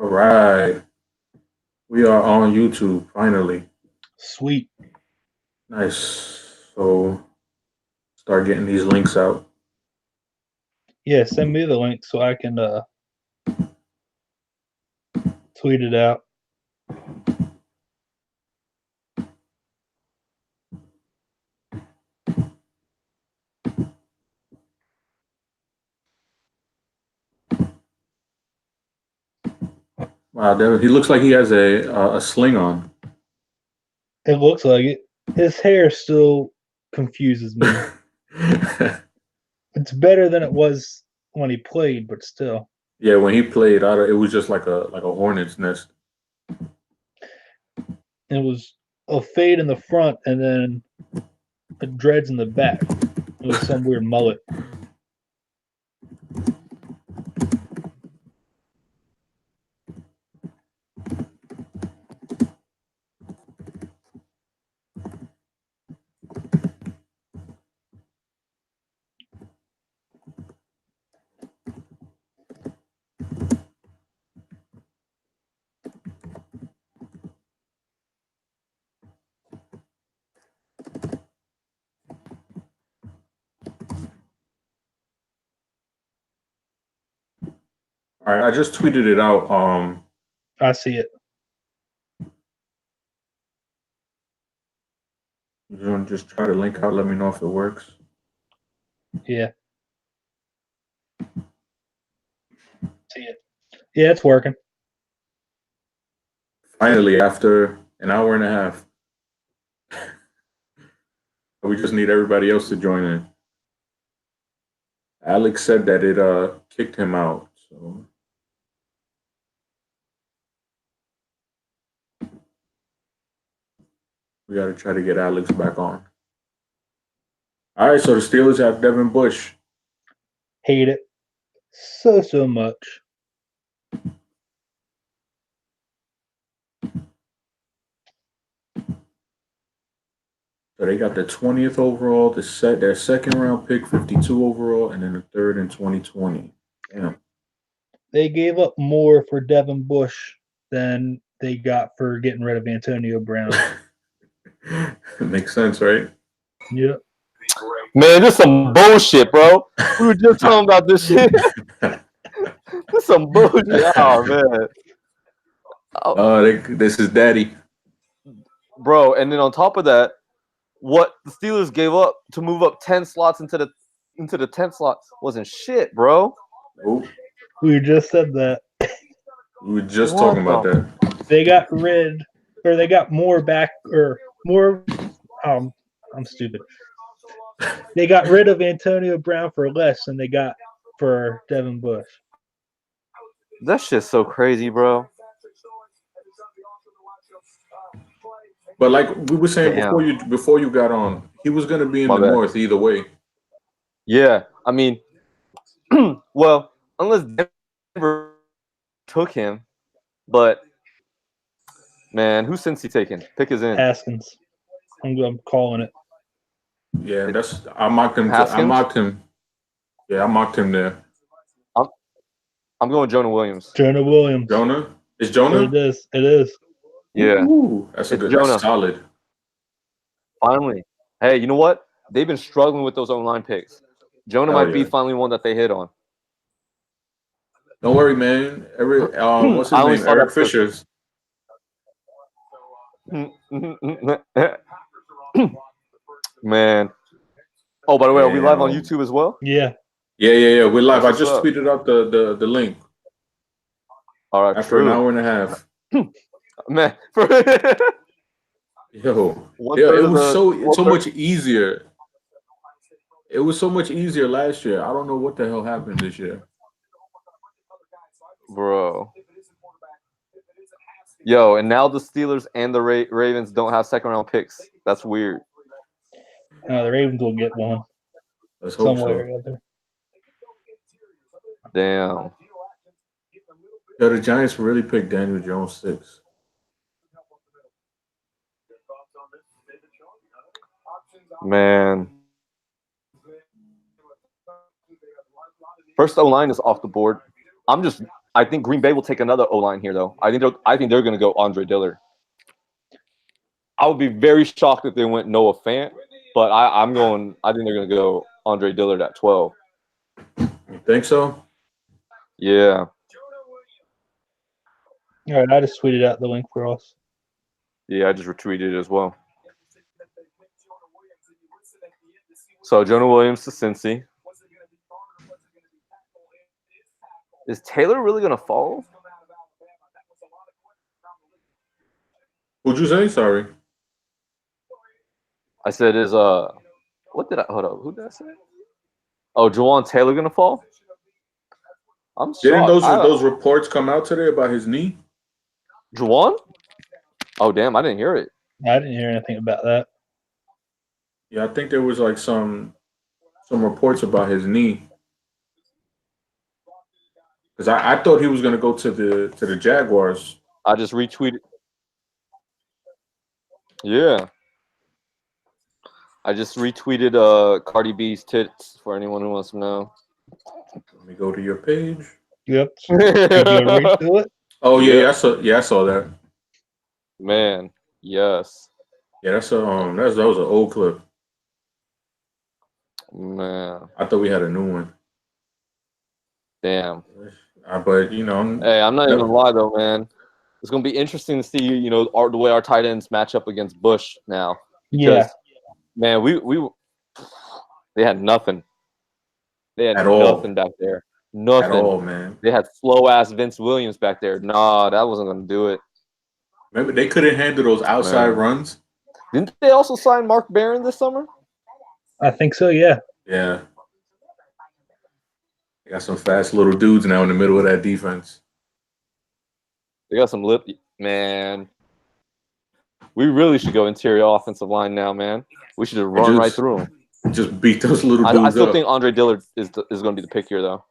All right. We are on YouTube finally. Sweet. Nice. So start getting these links out. Yeah, send me the link so I can tweet it out. Wow, he looks like he has a sling on. It looks like it. His hair still confuses me. It's better than it was when he played, but still. Yeah, when he played, it was just like a hornet's nest. It was a fade in the front and then a dreads in the back. It was some weird mullet. All right, I just tweeted it out. I see it. You want to just try to link out? Let me know if it works. Yeah. See it. Yeah, it's working. Finally, after an hour and a half, we just need everybody else to join in. Alex said that it kicked him out. So we got to try to get Alex back on. All right, so the Steelers have Devin Bush. Hate it so much. So they got the 20th overall, their second round pick, 52 overall, and then the third in 2020. Damn. They gave up more for Devin Bush than they got for getting rid of Antonio Brown. It makes sense, right? Yep. Man, this is some bullshit, bro. We were just talking about this shit. This is some bullshit. Oh, man. This is Daddy. Bro, and then on top of that, what the Steelers gave up to move up 10 slots into the 10th slot wasn't shit, bro. Nope. We just said that. We were just talking about that. They got rid, or they got more back, or more. I'm stupid. They got rid of Antonio Brown for less than they got for Devin Bush. That shit's so crazy, bro. But like we were saying before you got on, he was gonna be in the North either way. Yeah, I mean, well, unless Denver took him, but man, who's Cincy taking? Pick his in. Haskins. I'm calling it. Yeah, I mocked him. I mocked him. Yeah, I mocked him there. I'm going Jonah Williams. Jonah Williams. Jonah? Is Jonah? It is. It is. Yeah. Ooh, that's solid. Finally. Hey, you know what? They've been struggling with those online picks. Jonah might be finally one that they hit on. Don't worry, man. What's his name? Eric Fisher's. Man. Oh, by the way, are we live on YouTube as well? Yeah. Yeah. We're live. I just tweeted out the link. All right. After an hour and a half. Man. Yo, it was so much easier. It was so much easier last year. I don't know what the hell happened this year. Bro. Yo, and now the Steelers and the Ravens don't have second round picks. That's weird. The Ravens will get one. Let's hope so. Damn. Yo, the Giants really picked Daniel Jones 6. Man. First O-line is off the board. I'm just I think Green Bay will take another O-line here, though. I think they're going to go Andre Dillard. I would be very shocked if they went Noah Fant, but I think they're going to go Andre Dillard at 12. You think so? Yeah. All right, I just tweeted out the link for us. Yeah, I just retweeted it as well. So Jonah Williams to Cincy. Is Taylor really going to follow? What'd you say? Sorry. I said hold up, who did I say? Oh, Jawan Taylor going to fall? I'm Didn't shocked. those reports come out today about his knee? Jawan? Oh, damn, I didn't hear it. I didn't hear anything about that. Yeah, I think there was like some reports about his knee. Because I thought he was going to go to the Jaguars. I just retweeted. Yeah. I just retweeted Cardi B's tits for anyone who wants to know. Let me go to your page. Yep. Did you read through it? Oh yeah, I saw that. Man, yes. Yeah, that was an old clip. Man, I thought we had a new one. damn. But you know, Hey, I'm not even gonna lie though, man. It's gonna be interesting to see, the way our tight ends match up against Bush now. Yeah. Man, they had nothing. They had At all. nothing back there. Nothing. At all, man. They had slow ass Vince Williams back there. Nah, that wasn't gonna do it. Remember, they couldn't handle those outside runs. Didn't they also sign Mark Barron this summer? I think so, yeah. Yeah. They got some fast little dudes now in the middle of that defense. They got some man. We really should go interior offensive line now, man. We should just run right through them. Just beat those little dudes I still up. think Andre Dillard is going to be the pick here, though.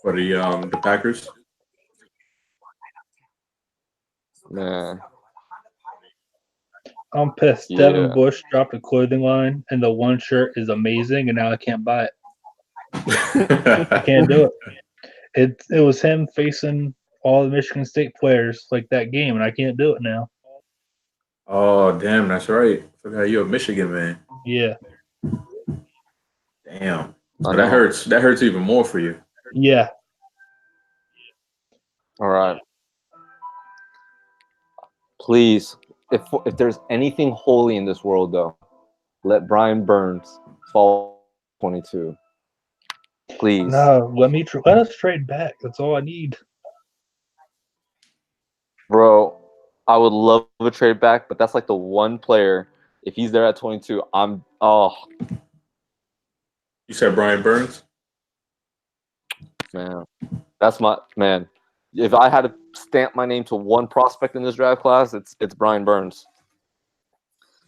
For the Packers. Man. I'm pissed. Yeah. Devin Bush dropped a clothing line, and the one shirt is amazing, and now I can't buy it. I can't do it. It was him facing all the Michigan State players like that game, and I can't do it now. Oh, damn, that's right. I forgot you're a Michigan man. Yeah. Damn. So that hurts. That hurts even more for you. Yeah. All right. Please, if there's anything holy in this world, though, let Brian Burns fall 22. Please. No, let us trade back. That's all I need. Bro, I would love a trade back, but that's like the one player. If he's there at 22, You said Brian Burns? Man, that's my man. If I had to stamp my name to one prospect in this draft class, it's Brian Burns.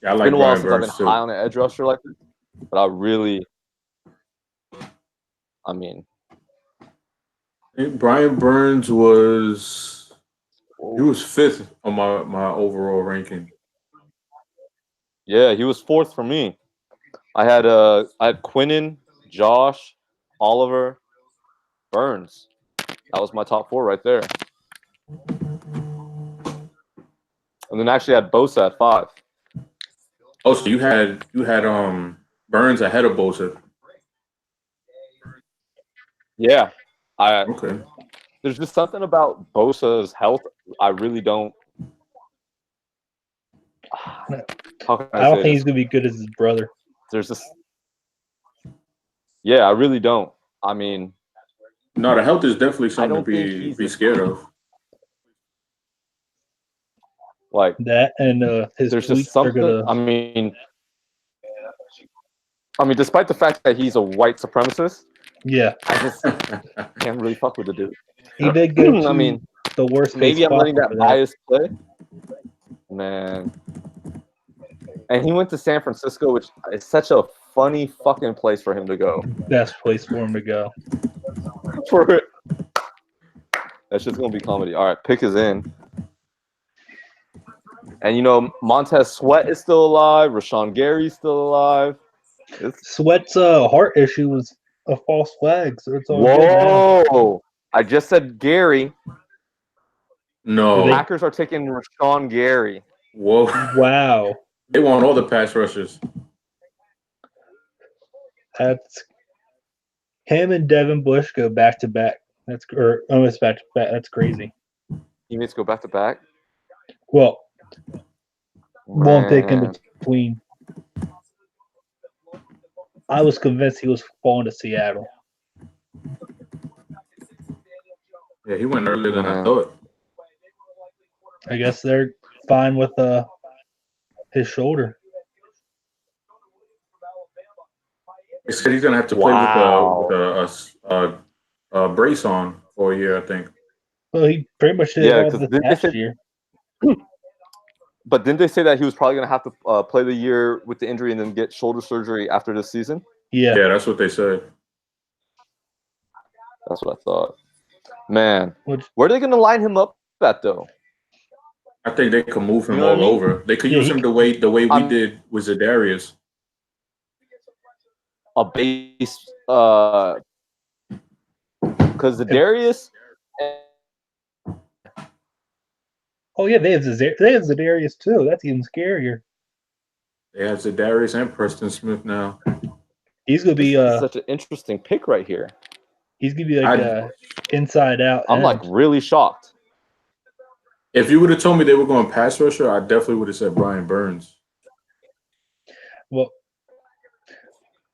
Yeah, I like it's been a while Brian since I've Burns been too. high on an edge rusher like this, but Brian Burns was fifth on my overall ranking. Yeah, he was fourth for me. I had Quinnen, Josh, Oliver, Burns. That was my top four right there. And then actually had Bosa at 5. Oh, so you had Burns ahead of Bosa. Yeah. Okay. There's just something about Bosa's health. I really don't. I don't think he's gonna be good as his brother. There's just. Yeah, I really don't. I mean. No, the health is definitely something to be scared of. Like that, and his there's just something. I mean, despite the fact that he's a white supremacist, yeah, I just can't really fuck with the dude. He did go to the worst. Maybe I'm letting that bias play, man. And he went to San Francisco, which is such a funny fucking place for him to go. Best place for him to go. For it. That's just gonna be comedy. All right, pick is in. And Montez Sweat is still alive. Rashawn Gary's still alive. Sweat's heart issue was a false flag, so it's all good now. Whoa! I just said Gary. No. They- Packers are taking Rashawn Gary. Whoa. Wow. They want all the pass rushers. That's him and Devin Bush go back to back. That's or almost back to back. That's crazy. He needs to go back to back. Well, one pick in Man. between. I was convinced he was falling to Seattle. Yeah, he went earlier than I Yeah. thought. I guess they're fine with his shoulder. He said he's gonna have to play Wow. with a brace on for a year, I think. Well, he pretty much did Yeah, all 'cause this didn't they past say- year. But didn't they say that he was probably going to have to play the year with the injury and then get shoulder surgery after this season? Yeah. Yeah, that's what they said. That's what I thought. Man, Which, where are they going to line him up at, though? I think they could move him You know what all I mean? over. They could Yeah, use he him the way we I'm- did with Zadarius. A base, because the Darius, oh yeah, they have Zadarius too. That's even scarier. They have Zadarius and Preston Smith now. He's gonna be this is such an interesting pick right here. he's gonna be like inside out. I'm like really shocked. If you would have told me they were going pass rusher, I definitely would have said Brian Burns. Well,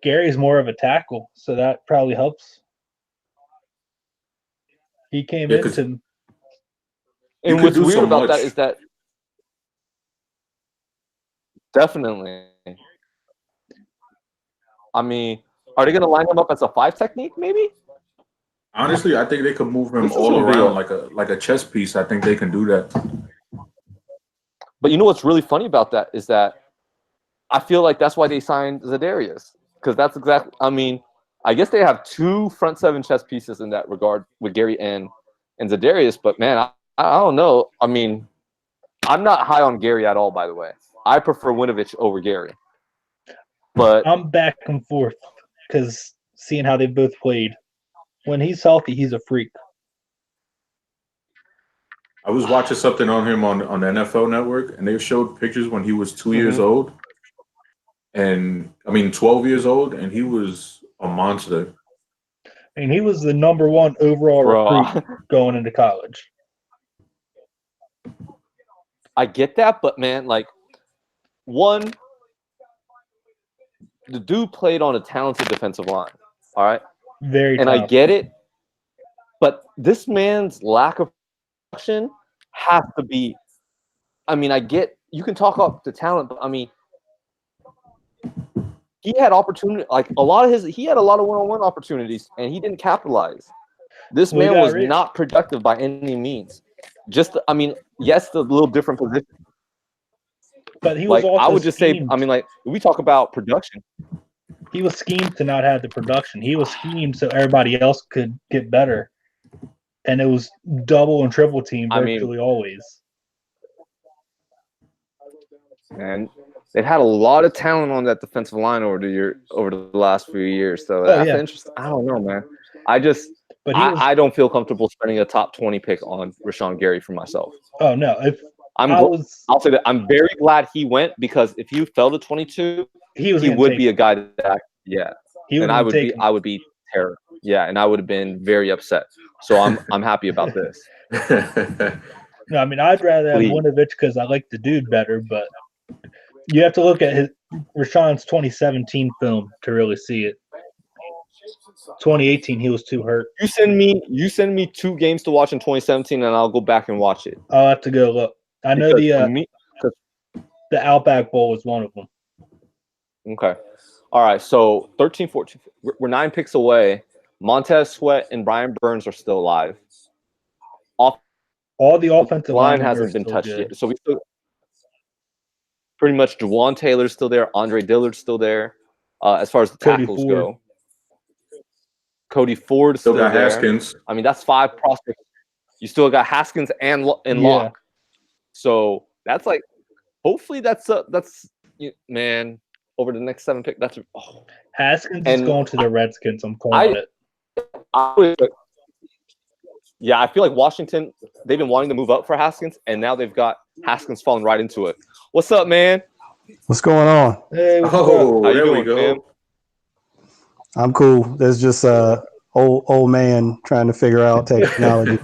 Gary's more of a tackle, so that probably helps. He came Yeah, 'cause- into And could what's do weird so about that much. is that definitely. I mean, are they going to line him up as a 5 technique, maybe? Honestly, I think they could move him This is all gonna be around like a chess piece. I think they can do that. But you know what's really funny about that is that I feel like that's why they signed Zadarius, because that's exactly. I mean, I guess they have 2 front 7 chess pieces in that regard with Gary and Zadarius. But man, I don't know. I mean, I'm not high on Gary at all. By the way, I prefer Winovich over Gary. But I'm back and forth because seeing how they both played. When he's healthy, he's a freak. I was watching something on him on the NFL Network, and they showed pictures when he was 2 years old, and 12 years old, and he was a monster. And he was the #1 overall bro, recruit going into college. I get that, but man, like, one, the dude played on a talented defensive line. All right. Very And I talented. get it, but this man's lack of production has to be. I mean, I get you can talk up the talent, but I mean, he had opportunity. Like he had a lot of one-on-one opportunities, and he didn't capitalize. This Well, he man got was rich. not productive by any means. Just, I mean, yes, the little different position. But he was Like also I would just say, schemed. I mean, like we talk about production. He was schemed to not have the production. He was schemed so everybody else could get better. And it was double and triple team I mean- virtually always. And they've had a lot of talent on that defensive line over the last few years. So that's yeah. interesting. I don't know, man. But he was I don't feel comfortable spending a top 20 pick on Rashawn Gary for myself. oh no. If I'll say that I'm very glad he went, because if you fell to 22, he was he gonna would take be it. a guy that He and I would be terrible. Yeah, and I would have been very upset. So I'm happy about this. No, I mean I'd rather have Please. Winovich because I like the dude better, but you have to look at Rashawn's 2017 film to really see it. 2018, he was too hurt. You send me 2 games to watch in 2017, and I'll go back and watch it. I'll have to go look. I know Because for me, the Outback Bowl was one of them. okay. All right. So 13, 14, we're 9 picks away. Montez Sweat and Brian Burns are still alive. All the offensive Line linemen hasn't are been still touched good. yet. So we still pretty much Juwan Taylor's still there. Andre Dillard's still there. As far as the Cody tackles Ford. go, Cody Ford's Still still got there. Haskins. I mean, that's 5 prospects. You still got Haskins and Yeah. Locke. So that's like, hopefully that's man, over the next 7 pick. That's Haskins is And going to the Redskins. I'm calling it. I would, Yeah, I feel like Washington, they've been wanting to move up for Haskins, and now they've got Haskins falling right into it. What's up, man? What's going on? Hey, what's up? Oh, How you there we doing, go. fam? I'm cool. There's just old man trying to figure out technology.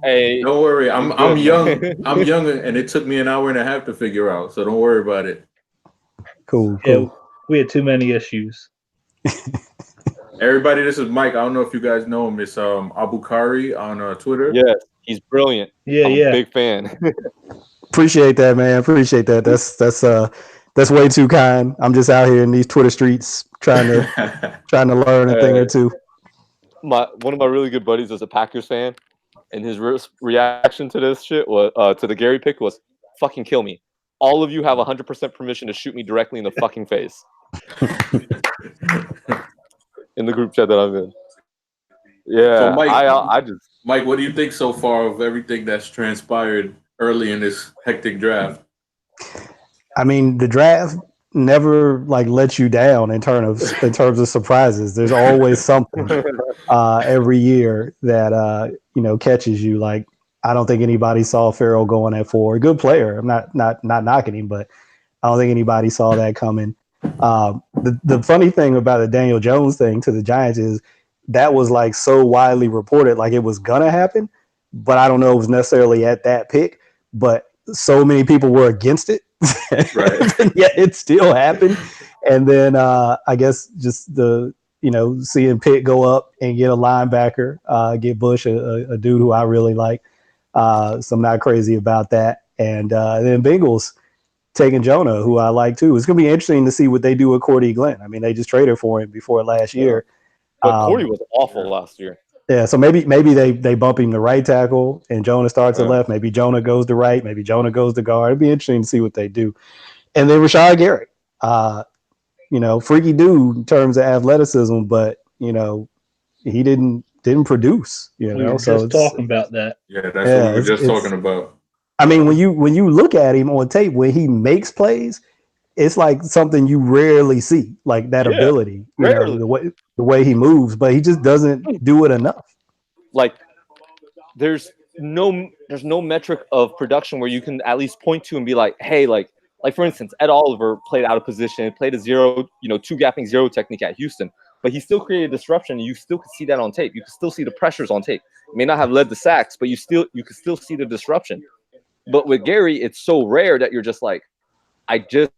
Hey, Don't worry, I'm good, young. man. I'm young, and it took me an hour and a half to figure out. So don't worry about it. Cool. Yeah, we had too many issues. Everybody, this is Mike. I don't know if you guys know him. It's Abu Kari on Twitter. yes, he's brilliant. Yeah, I'm yeah. a big fan. Appreciate that, man. Appreciate that. That's way too kind. I'm just out here in these Twitter streets trying to learn a thing or two. One of my really good buddies is a Packers fan, and his reaction to this shit was to the Gary pick was fucking kill me. All of you have 100% permission to shoot me directly in the fucking face. In the group chat that I'm in. Yeah, So Mike, I just Mike, what do you think so far of everything that's transpired early in this hectic draft? I mean, the draft never like lets you down in terms of surprises. There's always something every year that catches you. Like, I don't think anybody saw Farrell going at 4. Good player. I'm not knocking him, but I don't think anybody saw that coming. The funny thing about the Daniel Jones thing to the Giants is that was like so widely reported, like it was gonna happen, but I don't know if it was necessarily at that pick. But so many people were against it, right? Yet it still happened. And then I guess just seeing Pitt go up and get a linebacker, get Bush, a dude who I really like. So I'm not crazy about that. And then Bengals taking Jonah, who I like too. It's going to be interesting to see what they do with Cordy Glenn. I mean, they just traded for him before last year. But Cordy was awful last year. Yeah, so maybe they bump him to right tackle and Jonah starts at left. Maybe Jonah goes to right. Maybe Jonah goes to guard. It'd be interesting to see what they do. And then Rashad Garrett, freaky dude in terms of athleticism, but he didn't produce. We were just talking about that. Yeah, that's what we were just talking about. I mean, when you look at him on tape, when he makes plays, it's like something you rarely see, like that ability. The way he moves, but he just doesn't do it enough. Like there's no metric of production where you can at least point to and be like, hey, like for instance, Ed Oliver played out of position, played a zero, two gapping zero technique at Houston, but he still created disruption. And you still could see that on tape. You can still see the pressures on tape. It may not have led to sacks, but you can still see the disruption. But with Gary, it's so rare that you're just like, I just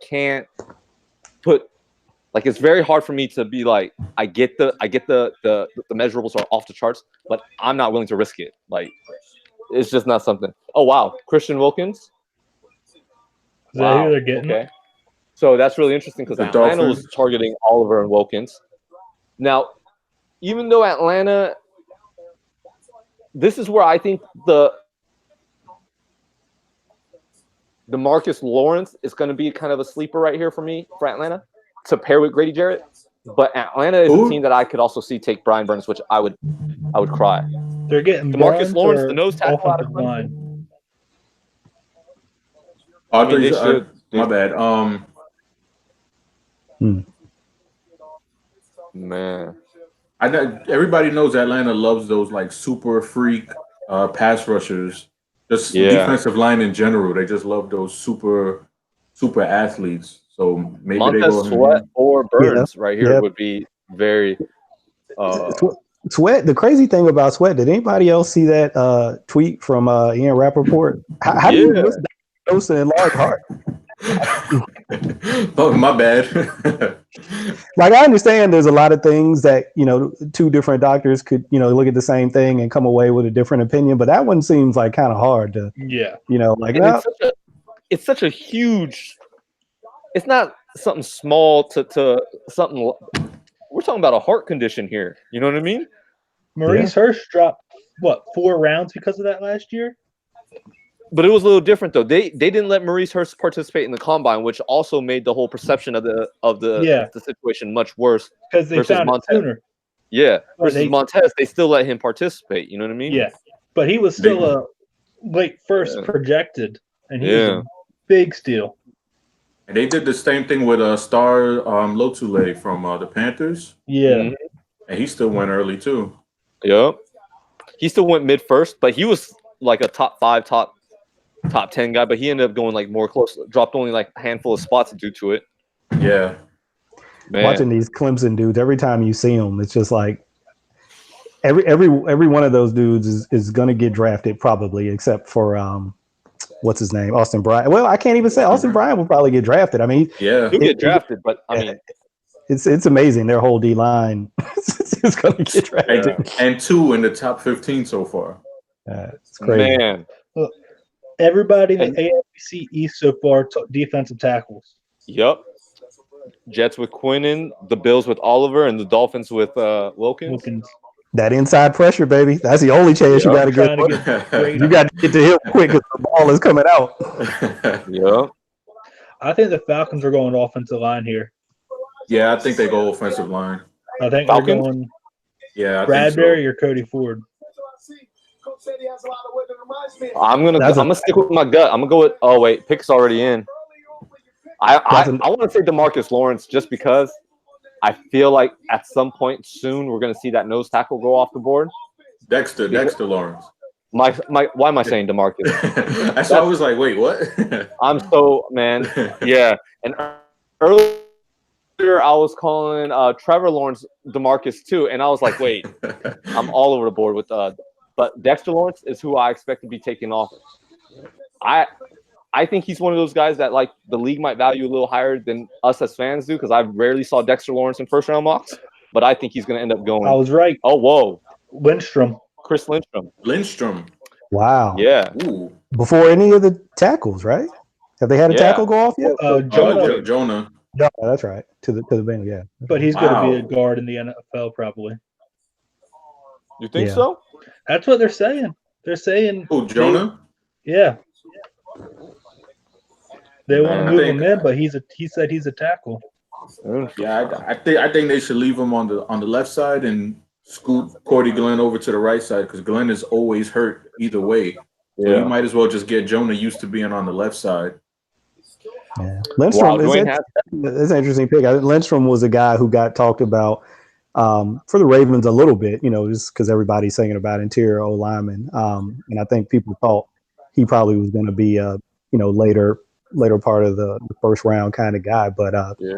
can't put, like, it's very hard for me to be like, I get the measurables are off the charts, but I'm not willing to risk it. Like, it's just not something. Oh wow, Christian Wilkins. Is that who they're getting? Okay, so that's really interesting because Atlanta was targeting Oliver and Wilkins. Now, even though Atlanta, this is where I think the Marcus Lawrence is going to be kind of a sleeper right here for me, for Atlanta, to pair with Grady Jarrett. But Atlanta is a team that I could also see take Brian Burns, which I would cry. They're getting Marcus Lawrence, the nose tackle out of line. My bad. Man, I know everybody knows Atlanta loves those like super freak pass rushers. Just defensive line in general. They just love those super athletes. So maybe Montez they go Sweat or Burns right here would be very. Sweat. The crazy thing about Sweat, did anybody else see that tweet from Ian Rappaport? How do you listen to Sosa and Large Heart? Oh, my bad. Like, I understand there's a lot of things that, two different doctors could, look at the same thing and come away with a different opinion. But that one seems like kind of hard to, it's such a huge, it's not something small to something. We're talking about a heart condition here. You know what I mean? Maurice Hurst dropped, 4 rounds because of that last year? But it was a little different though. They didn't let Maurice Hurst participate in the combine, which also made the whole perception of the situation much worse. Because they found it sooner. Yeah, versus Montez, they still let him participate. You know what I mean? Yeah, but he was still a late first projected, and he was a big steal. And they did the same thing with Star Lotulelei from the Panthers. Yeah, and he still went early too. Yep. he still went mid first, but he was like a top 5, top 10 guy. But he ended up going like more close, dropped only like a handful of spots due to it. Yeah. Man. Watching these Clemson dudes, every time you see them, it's just like every one of those dudes is going to get drafted probably, except for what's his name, Austin Bryant. Well, I can't even say Austin Bryant will probably get drafted. I mean, Yeah. He'll get drafted, but I mean, it's amazing their whole D line is going to get drafted. And 2 in the top 15 so far. It's crazy. man. Everybody in the AFC East so far defensive tackles. Yep. Jets with Quinnen, the Bills with Oliver, and the Dolphins with Wilkins. That inside pressure, baby. That's the only chance you got to get. You got to get to him quick because the ball is coming out. Yeah. I think the Falcons are going offensive line here. Yeah, I think they go offensive line. I think Falcons? they're going Bradbury or Cody Ford. I'm gonna stick with my gut. I'm gonna go with. Oh wait, Pickett's already in. I want to say DeMarcus Lawrence just because I feel like at some point soon we're gonna see that nose tackle go off the board. Dexter Lawrence. Why am I saying DeMarcus? That's why I was like, wait, what? I'm so man. Yeah, and earlier I was calling Trevor Lawrence DeMarcus too, and I was like, wait, I'm all over the board with but Dexter Lawrence is who I expect to be taken off. I think he's one of those guys that like the league might value a little higher than us as fans do because I rarely saw Dexter Lawrence in first round mocks, but I think he's going to end up going. I was right. Oh, whoa. Lindstrom. Chris Lindstrom. Lindstrom. Wow. Yeah. Ooh. Before any of the tackles, right? Have they had a tackle go off yet? Jonah. No, that's right. To the Bengals, yeah. But he's going to be a guard in the NFL probably. You think so? That's what they're saying. They're saying. Oh, Jonah? Yeah. They want to move him in, but he said he's a tackle. Yeah, I think they should leave him on the left side and scoot Cordy Glenn over to the right side because Glenn is always hurt either way. So you might as well just get Jonah used to being on the left side. Yeah. Lindstrom is an interesting pick. Lindstrom was a guy who got talked about for the Ravens a little bit, just because everybody's singing about interior O lineman. And I think people thought he probably was going to be a later part of the first round kind of guy, but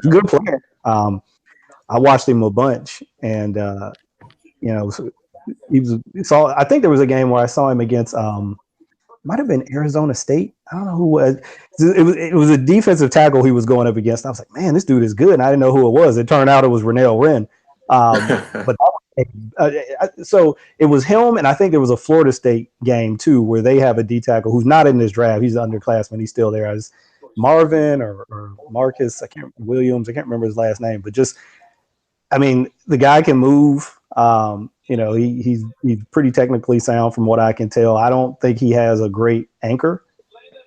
good player. I watched him a bunch, and he was. I think there was a game where I saw him against might have been Arizona State. I don't know who was. It was a defensive tackle he was going up against. I was like, man, this dude is good. And I didn't know who it was. It turned out it was Renell Wren. But so it was him, and I think there was a Florida State game too where they have a D tackle who's not in this draft. He's an underclassman. He's still there as Marvin or Marcus. Williams. I can't remember his last name, but the guy can move. He's pretty technically sound from what I can tell. I don't think he has a great anchor.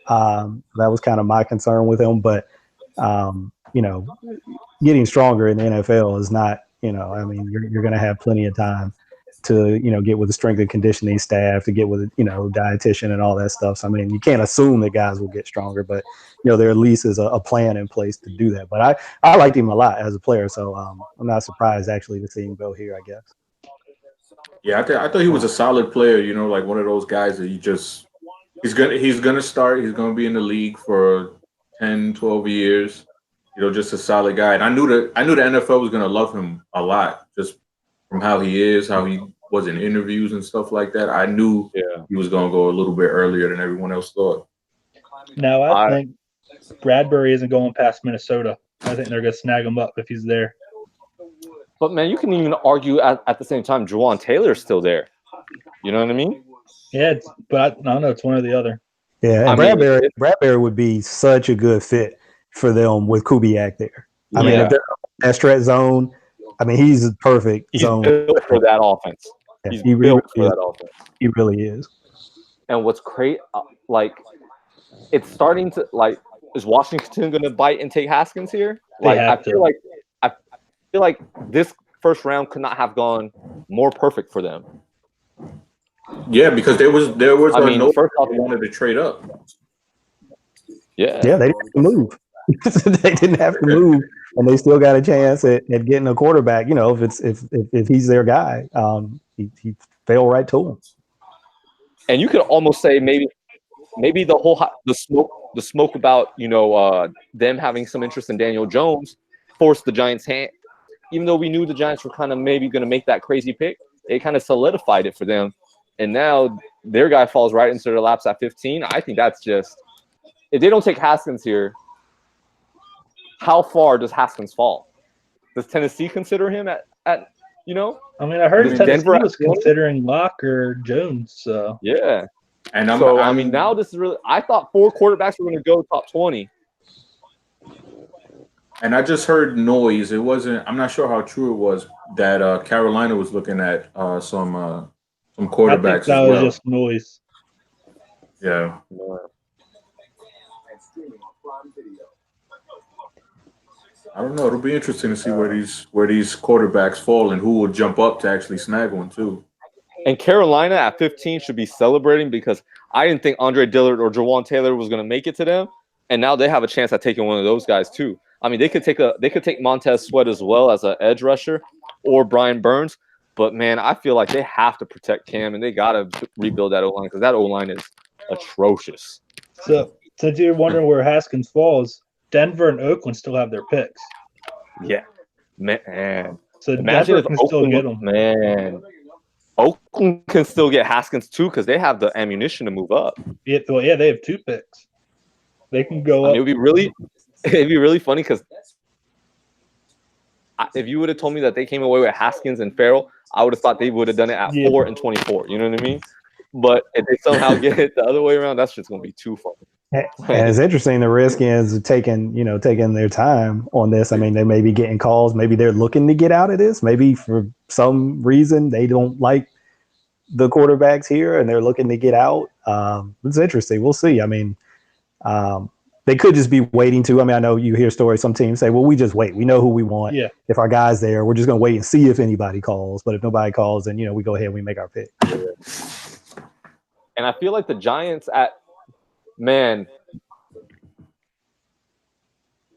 That was kind of my concern with him, but getting stronger in the NFL is not. You're going to have plenty of time to, get with the strength and conditioning staff, to get with, dietitian and all that stuff. So, you can't assume that guys will get stronger, but, there at least is a plan in place to do that. But I liked him a lot as a player, so I'm not surprised actually to see him go here, I guess. Yeah, I thought he was a solid player, like one of those guys that he's gonna start, he's gonna be in the league for 10, 12 years. Just a solid guy. And I knew the NFL was going to love him a lot just from how he is, how he was in interviews and stuff like that. I knew he was going to go a little bit earlier than everyone else thought. Now, I think Bradbury isn't going past Minnesota. I think they're going to snag him up if he's there. But, man, you can even argue at the same time Juwan Taylor's still there. You know what I mean? Yeah, but I don't know. It's one or the other. Yeah, and Bradbury would be such a good fit for them with Kubiak there. If they're in that stretch zone, he's a perfect zone. Built for that offense. Yeah, he's built for that offense. He really is. And what's great, it's starting to, is Washington going to bite and take Haskins here? I feel like this first round could not have gone more perfect for them. Yeah, because there was no first off, wanted to trade up. Yeah, they didn't have to move. They didn't have to move, and they still got a chance at getting a quarterback. If he's their guy, he fell right to him. And you could almost say maybe the smoke about them having some interest in Daniel Jones forced the Giants' hand. Even though we knew the Giants were kind of maybe going to make that crazy pick, it kind of solidified it for them. And now their guy falls right into their laps at 15. I think that's just – if they don't take Haskins here, how far does Haskins fall? Does Tennessee consider him at you know? I mean, I heard Does Tennessee Denver was considering Locke or Jones. So Yeah. And I mean, now this is really – I thought 4 quarterbacks were going to go top 20. And I just heard noise. It wasn't. I'm not sure how true it was that Carolina was looking at some quarterbacks I think that as well. was just noise. Yeah. I don't know. It'll be interesting to see where these quarterbacks fall and who will jump up to actually snag one too. And Carolina at 15 should be celebrating because I didn't think Andre Dillard or Jawan Taylor was going to make it to them, and now they have a chance at taking one of those guys too. I mean, they could take Montez Sweat as well as an edge rusher, or Brian Burns. But man, I feel like they have to protect Cam, and they gotta rebuild that O line because that O line is atrocious. So since you're wondering where Haskins falls, Denver and Oakland still have their picks. Yeah, man. So Imagine Denver if can still Oakland, get them. man. Oakland can still get Haskins too because they have the ammunition to move up. Yeah, well, yeah, they have 2 picks. They can go up. It'd be really funny because if you would have told me that they came away with Haskins and Farrell, I would have thought they would have done it at 4 and 24. You know what I mean? But if they somehow get it the other way around, that's just going to be too funny. And it's interesting. The Redskins are taking their time on this. I mean, they may be getting calls. Maybe they're looking to get out of this. Maybe for some reason they don't like the quarterbacks here and they're looking to get out. It's interesting. We'll see. I mean, they could just be waiting to. I mean, I know you hear stories. Some teams say, well, we just wait. We know who we want. Yeah. If our guy's there, we're just going to wait and see if anybody calls. But if nobody calls, then, we go ahead and we make our pick. And I feel like the Giants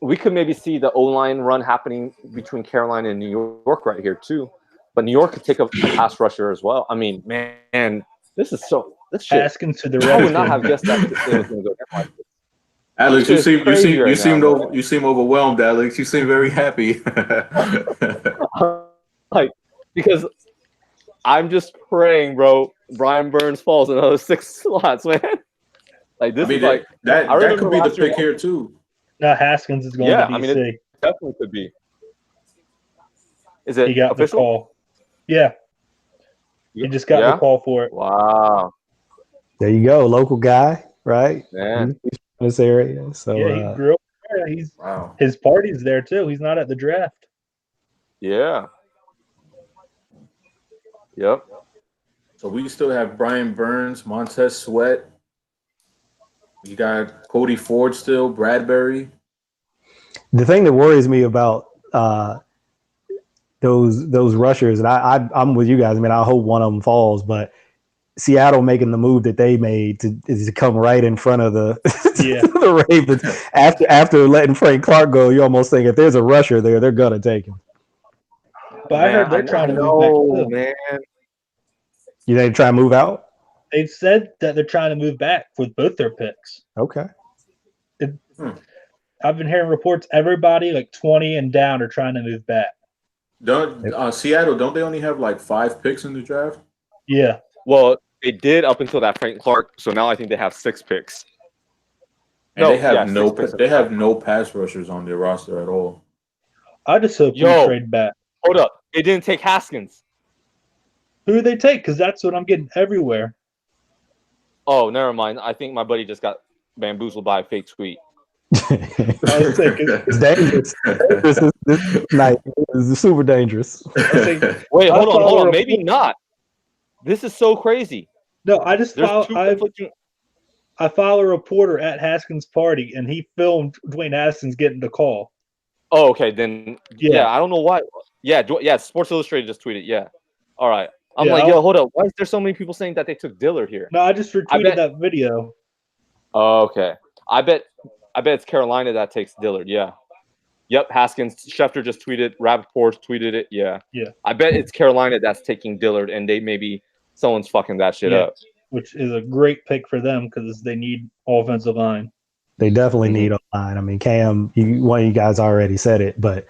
we could maybe see the O-line run happening between Carolina and New York right here too. But New York could take a pass rusher as well. I mean, man, this shit. Haskins to the I would not have Redskins. guessed that it was going to go down like this. Alex, It's crazy right now, you seem overwhelmed, Alex. You seem very happy. Because I'm just praying, bro. Brian Burns falls another 6 slots, man. Like this is like that I could be the last year- pick here too. Now Haskins is going to DC. I mean, it definitely could be. Is it He got official? the call. Yeah, he just got the call for it. Wow, There you go. Local guy, right? man. He's from this area. So, Yeah, he grew up there. Wow. His party's there too. He's not at the draft. Yeah. Yep. So we still have Brian Burns, Montez Sweat. You got Cody Ford still, Bradbury. the thing that worries me about those rushers, and I'm with you guys. I mean, I hope one of them falls, but Seattle making the move that they made to come right in front of the the Ravens after letting Frank Clark go. You almost think if there's a rusher there, they're gonna take him. But I heard they're trying to move back too. Man. You think they try and move out? They've said that they're trying to move back with both their picks. Okay. I've been hearing reports everybody like 20 and down are trying to move back. Seattle, don't they only have like 5 picks in the draft? Yeah. Well, they did up until that Frank Clark, so now I think they have 6 picks. And they have 6 picks. they have no pass rushers on their roster at all. I just hope we trade back. Hold up. They didn't take Haskins. Who do they take? Because that's what I'm getting everywhere. Oh, never mind. I think my buddy just got bamboozled by a fake tweet. It's dangerous. This night is super dangerous. Wait, hold on. Maybe not. This is so crazy. No, I just There's I follow a reporter at Haskins' party, and he filmed Dwayne Haskins getting the call. Oh, okay. Then yeah, I don't know why. Yeah. Sports Illustrated just tweeted. Yeah. All right. I'm hold up. Why is there so many people saying that they took Dillard here? No, I just retweeted that video. Oh, okay. I bet it's Carolina that takes Dillard. Yeah. Yep. Haskins. Schefter just tweeted. Rappaport tweeted it. Yeah. Yeah. I bet it's Carolina that's taking Dillard, and someone's fucking that shit up. which is a great pick for them because they need offensive line. They definitely need a line. I mean, Cam, one of you guys already said it, but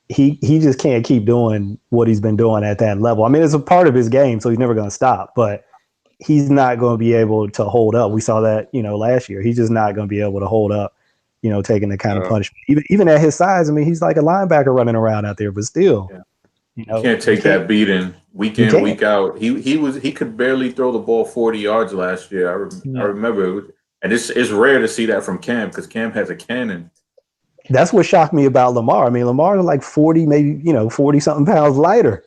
he just can't keep doing what he's been doing at that level. I mean, it's a part of his game, so he's never going to stop, but he's not going to be able to hold up. We saw that, last year. He's just not going to be able to hold up, taking the kind of punishment. Even at his size, I mean, he's like a linebacker running around out there, but still. Yeah. You can't take that beating week in, week out. He could barely throw the ball 40 yards last year. I remember. And it's rare to see that from Cam because Cam has a cannon. That's what shocked me about Lamar. I mean, Lamar is like 40, maybe 40-something pounds lighter.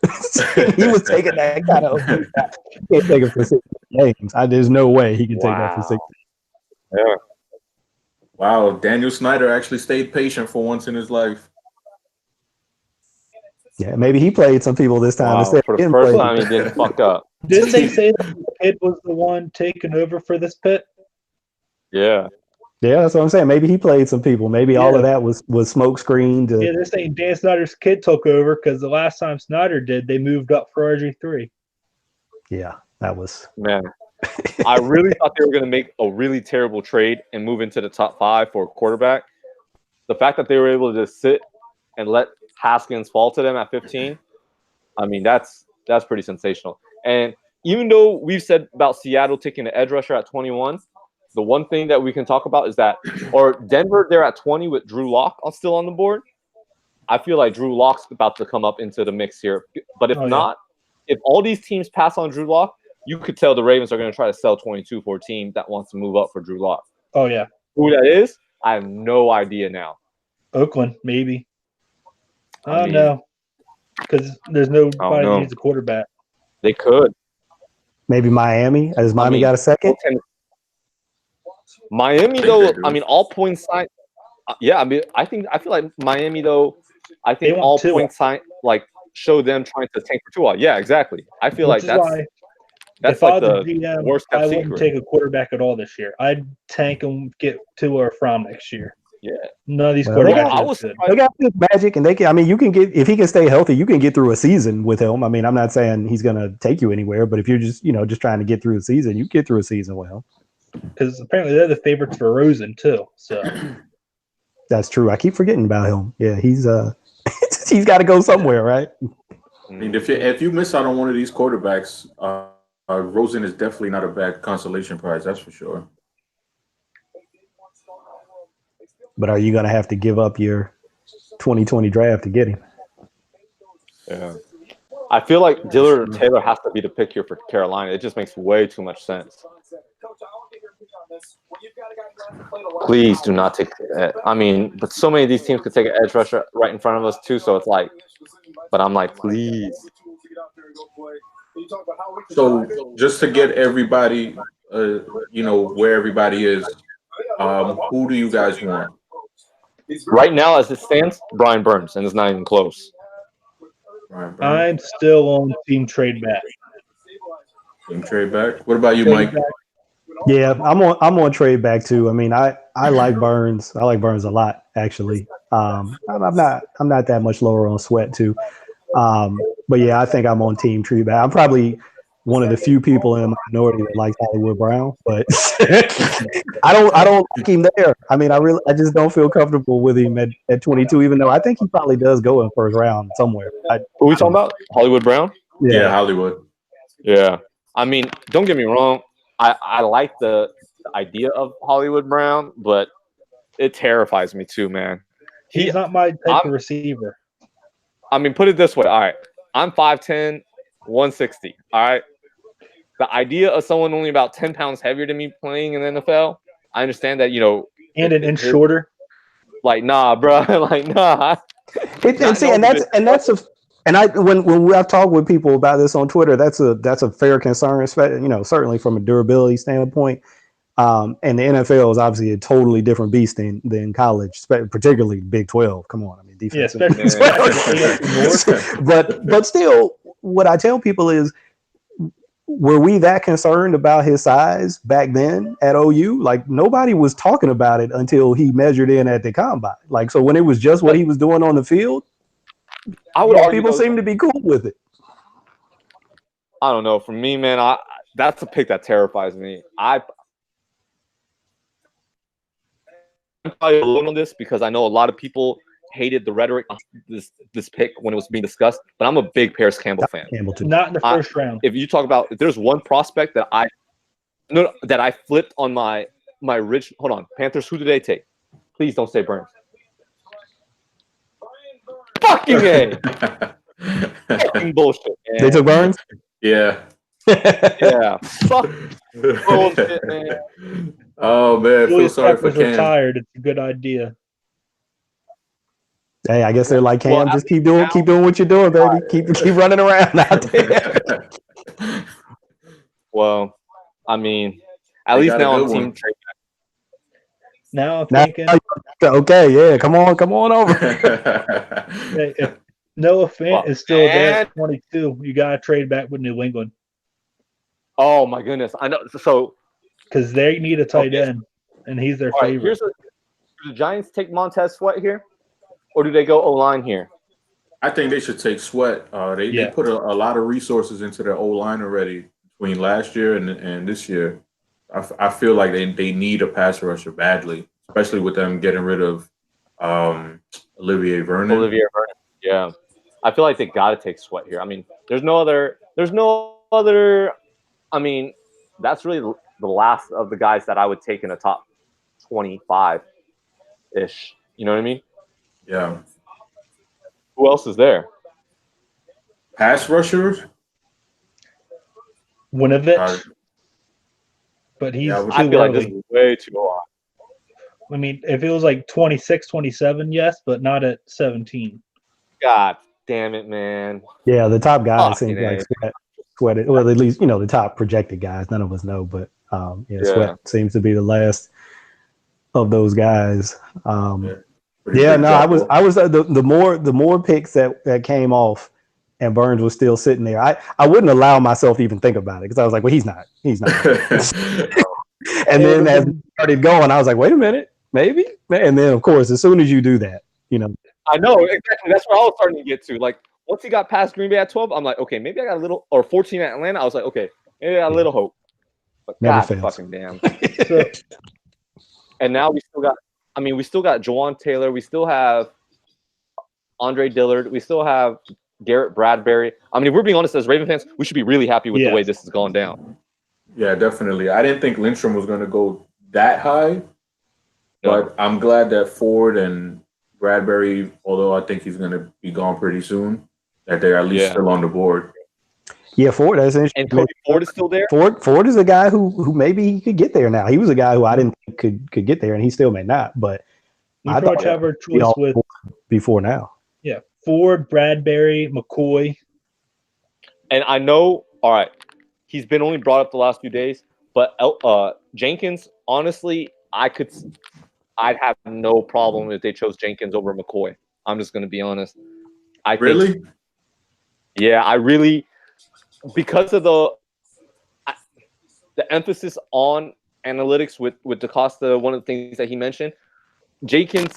He was taking that kind of. He can't take it for 6 games. There's no way he can take that for 6 games. Yeah. Wow, Daniel Snyder actually stayed patient for once in his life. Yeah, maybe he played some people this time. Wow, for the first time, he didn't fuck up. Didn't they say that the kid was the one taking over for this pit? Yeah. Yeah, that's what I'm saying. Maybe he played some people. Maybe all of that was smoke screened. Yeah, they're saying Dan Snyder's kid took over because the last time Snyder did, they moved up for RG3. Yeah, that was. Man, I really thought they were going to make a really terrible trade and move into the top 5 for a quarterback. The fact that they were able to just sit and let Haskins fall to them at 15, I mean, that's pretty sensational. And even though we've said about Seattle taking the edge rusher at 21, the one thing that we can talk about is that, or Denver, they're at 20 with Drew Lock still on the board. I feel like Drew Lock's about to come up into the mix here. But if not, if all these teams pass on Drew Lock, you could tell the Ravens are going to try to sell 22 for a team that wants to move up for Drew Lock. Oh, yeah. Who that is, I have no idea now. Oakland, maybe. I don't know. Because there's nobody who needs a quarterback. They could. Maybe Miami. Has Miami got a second? Miami, though, I mean, all points signed. Yeah, I mean, I feel like Miami, though, I think all points signed, like, show them trying to tank for Tua. Yeah, exactly. I feel like that's like the GM, worst kept secret. I wouldn't take a quarterback at all this year. I'd tank and get Tua or Fromm next year. Yeah. None of these quarterbacks. They got this magic, and you can get, if he can stay healthy, you can get through a season with him. I mean, I'm not saying he's going to take you anywhere, but if you're just, just trying to get through a season, you get through a season with him. Because apparently they're the favorites for Rosen too. So that's true. I keep forgetting about him. Yeah, he's he's got to go somewhere, right? I mean, if you miss out on one of these quarterbacks, Rosen is definitely not a bad consolation prize. That's for sure. But are you going to have to give up your 2020 draft to get him? Yeah. I feel like Dillard or Taylor has to be the pick here for Carolina. It just makes way too much sense. Please do not take it. I mean, but so many of these teams could take an edge rusher right in front of us too. So it's like, but I'm like, please. So just to get everybody, where everybody is, who do you guys want? Right now, as it stands, Brian Burns, and it's not even close. I'm still on team trade back. Team trade back. What about you, Mike? Yeah, I'm on trade back too. I mean, I like Burns. I like Burns a lot, actually. I'm not that much lower on Sweat too. But yeah, I think I'm on team trade back. I'm probably one of the few people in the minority that likes Hollywood Brown, but I don't like him there. I mean, I just don't feel comfortable with him at 22, even though I think he probably does go in first round somewhere. Who are we talking about? Hollywood Brown? Yeah, Hollywood. Yeah. I mean, don't get me wrong. I like the idea of Hollywood Brown, but it terrifies me too, man. He's not my type of receiver. I mean, put it this way. All right. I'm 5'10", 160. All right. The idea of someone only about 10 pounds heavier than me playing in the NFL, I understand that, and an inch shorter. Like, nah, bro. Like, nah. When I've talked with people about this on Twitter, that's a fair concern, certainly from a durability standpoint. And the NFL is obviously a totally different beast than college, particularly Big 12. Come on, I mean, defense. Yeah, but still, what I tell people is, were we that concerned about his size back then at OU? Like, nobody was talking about it until he measured in at the combine. Like, so when it was just what he was doing on the field, people seem to be cool with it. I don't know. For me, man, that's a pick that terrifies me. I'm probably alone on this because I know a lot of people hated the rhetoric of this pick when it was being discussed, but I'm a big Paris Campbell fan. Campbell too. Not in the first round. If you talk about, if there's one prospect that I flipped on my rich. Hold on, Panthers. Who did they take? Please don't say Burns. Fucking A. Fucking bullshit. Man. They took Burns? Yeah. Yeah. Fuck bullshit, man. Oh man, feel Julius sorry for Peppers Cam. retired. It's a good idea. Hey, I guess they're like, Cam, Well, just keep doing what you're doing, baby. Keep running around out there. Well, I mean, at They least got a now good I'm team one. trade. Now I'm Now- thinking, Okay, yeah, come on over. hey, if Noah Fant is still there at 22, you got to trade back with New England Oh my goodness, I know. So, because they need a tight Okay. end, and he's their all right, favorite. do the Giants take Montez Sweat here, or do they go O-line here? I think they should take Sweat. They put a lot of resources into their O-line already between last year and this year. I feel like they need a pass rusher badly, especially with them getting rid of Olivier Vernon. Yeah. I feel like they got to take Sweat here. I mean, there's no other. I mean, that's really the last of the guys that I would take in a top 25-ish. You know what I mean? Yeah. Who else is there? Pass rushers? Winovich, but he's yeah, too I feel like this early. is way too high. I mean, if it was like 26, 27, yes, but not at 17. God damn it, man. Yeah, the top guys Fucking seem like A. Sweat. Well, at least the top projected guys. None of us know, but Yeah. Sweat seems to be the last of those guys. Pretty Yeah, big no, drop-off. I was the more picks that came off, and Burns was still sitting there. I wouldn't allow myself to even think about it because I was like, well, he's not. And then as we started going, I was like, wait a minute, maybe. And then of course, as soon as you do that, I know exactly. That's what I was starting to get to. Like once he got past Green Bay at 12, I'm like, okay, maybe I got a little, or 14 at Atlanta. I was like, okay, maybe I got a little hope. But Never God fails. fucking damn. So, And now we still got Jawan Taylor. We still have Andre Dillard. We still have Garrett Bradbury. I mean, if we're being honest as Raven fans, we should be really happy with the Yes. way this has gone down. Yeah, definitely. I didn't think Lindstrom was going to go that high, No. but I'm glad that Ford and Bradbury, although I think he's going to be gone pretty soon, that they're at least still on the board. yeah, Ford. That's interesting. And Cody Ford is still there. Ford is a guy who maybe he could get there now. He was a guy who I didn't think could get there, and he still may not. But you I pretty thought much have our he'd choice all with before now. Ford, Bradbury, McCoy. And I know, all right, he's been only brought up the last few days, but Jenkins, honestly, I'd have no problem if they chose Jenkins over McCoy. I'm just going to be honest. I Really? think, yeah, I really, because of the emphasis on analytics with DaCosta, one of the things that he mentioned, Jenkins,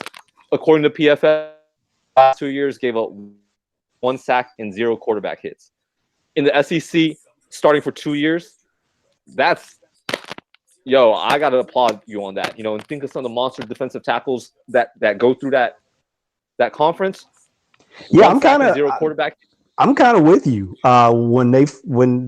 according to PFF, last 2 years gave up 1 sack and 0 quarterback hits. In the SEC, starting for 2 years, that's I gotta applaud you on that. And think of some of the monster defensive tackles that go through that conference. Yeah, 1 sack and 0 quarterback. I'm kind of with you. When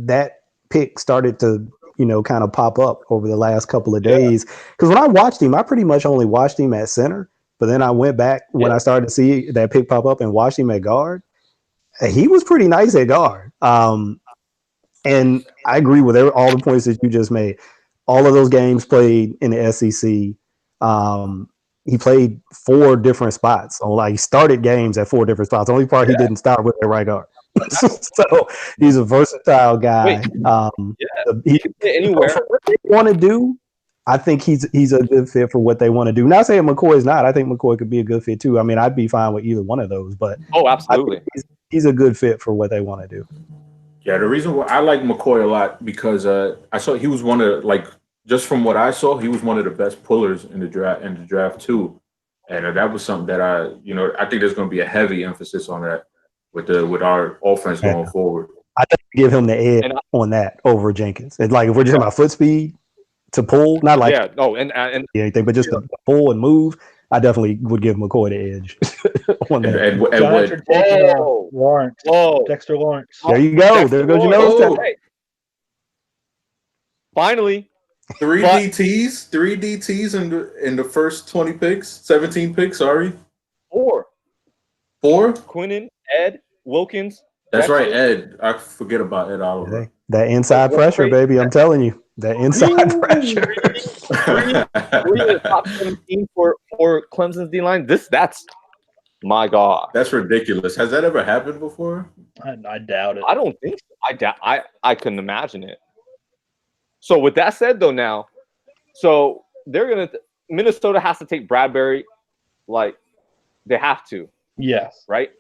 that pick started to kind of pop up over the last couple of days, because when I watched him, I pretty much only watched him at center. But then I went back when I started to see that pick pop up and watched him at guard. He was pretty nice at guard. And I agree with all the points that you just made. All of those games played in the SEC. He played 4 different spots. He started games at 4 different spots. The only part he didn't start with the right guard. So he's a versatile guy. He can play anywhere. For what they want to do, I think he's a good fit for what they want to do. Not saying McCoy is not. I think McCoy could be a good fit too. I mean, I'd be fine with either one of those, but Absolutely. He's a good fit for what they want to do. Yeah, the reason why I like McCoy a lot because I saw he was one of just from what I saw, he was one of the best pullers in the draft too, and that was something that I think there's going to be a heavy emphasis on that with our offense going forward. I think give him the edge And on that over Jenkins. It's like if we're just talking about foot speed to pull, not like yeah, no, and anything, but just to pull and move, I definitely would give McCoy the edge on that. And Giants are taking Lawrence. whoa, Dexter Lawrence. There you go. Dexter There goes your Lawrence. nose. Hey. Finally, 3 But- DTs, 3 DTs in the first 20 picks, 17 picks. Sorry, 4. 4. Quinnen, Ed, Wilkins. That's Dexter. right, Ed. I forget about Ed Oliver. That inside That's pressure, great. baby. I'm telling you, that inside Ooh. pressure. Three in the top 17 for Clemson's D line. That's my God. That's ridiculous. Has that ever happened before? I doubt it. I don't think so. I couldn't imagine it. So with that said, though, now, so Minnesota has to take Bradbury, like they have to, Yes. right?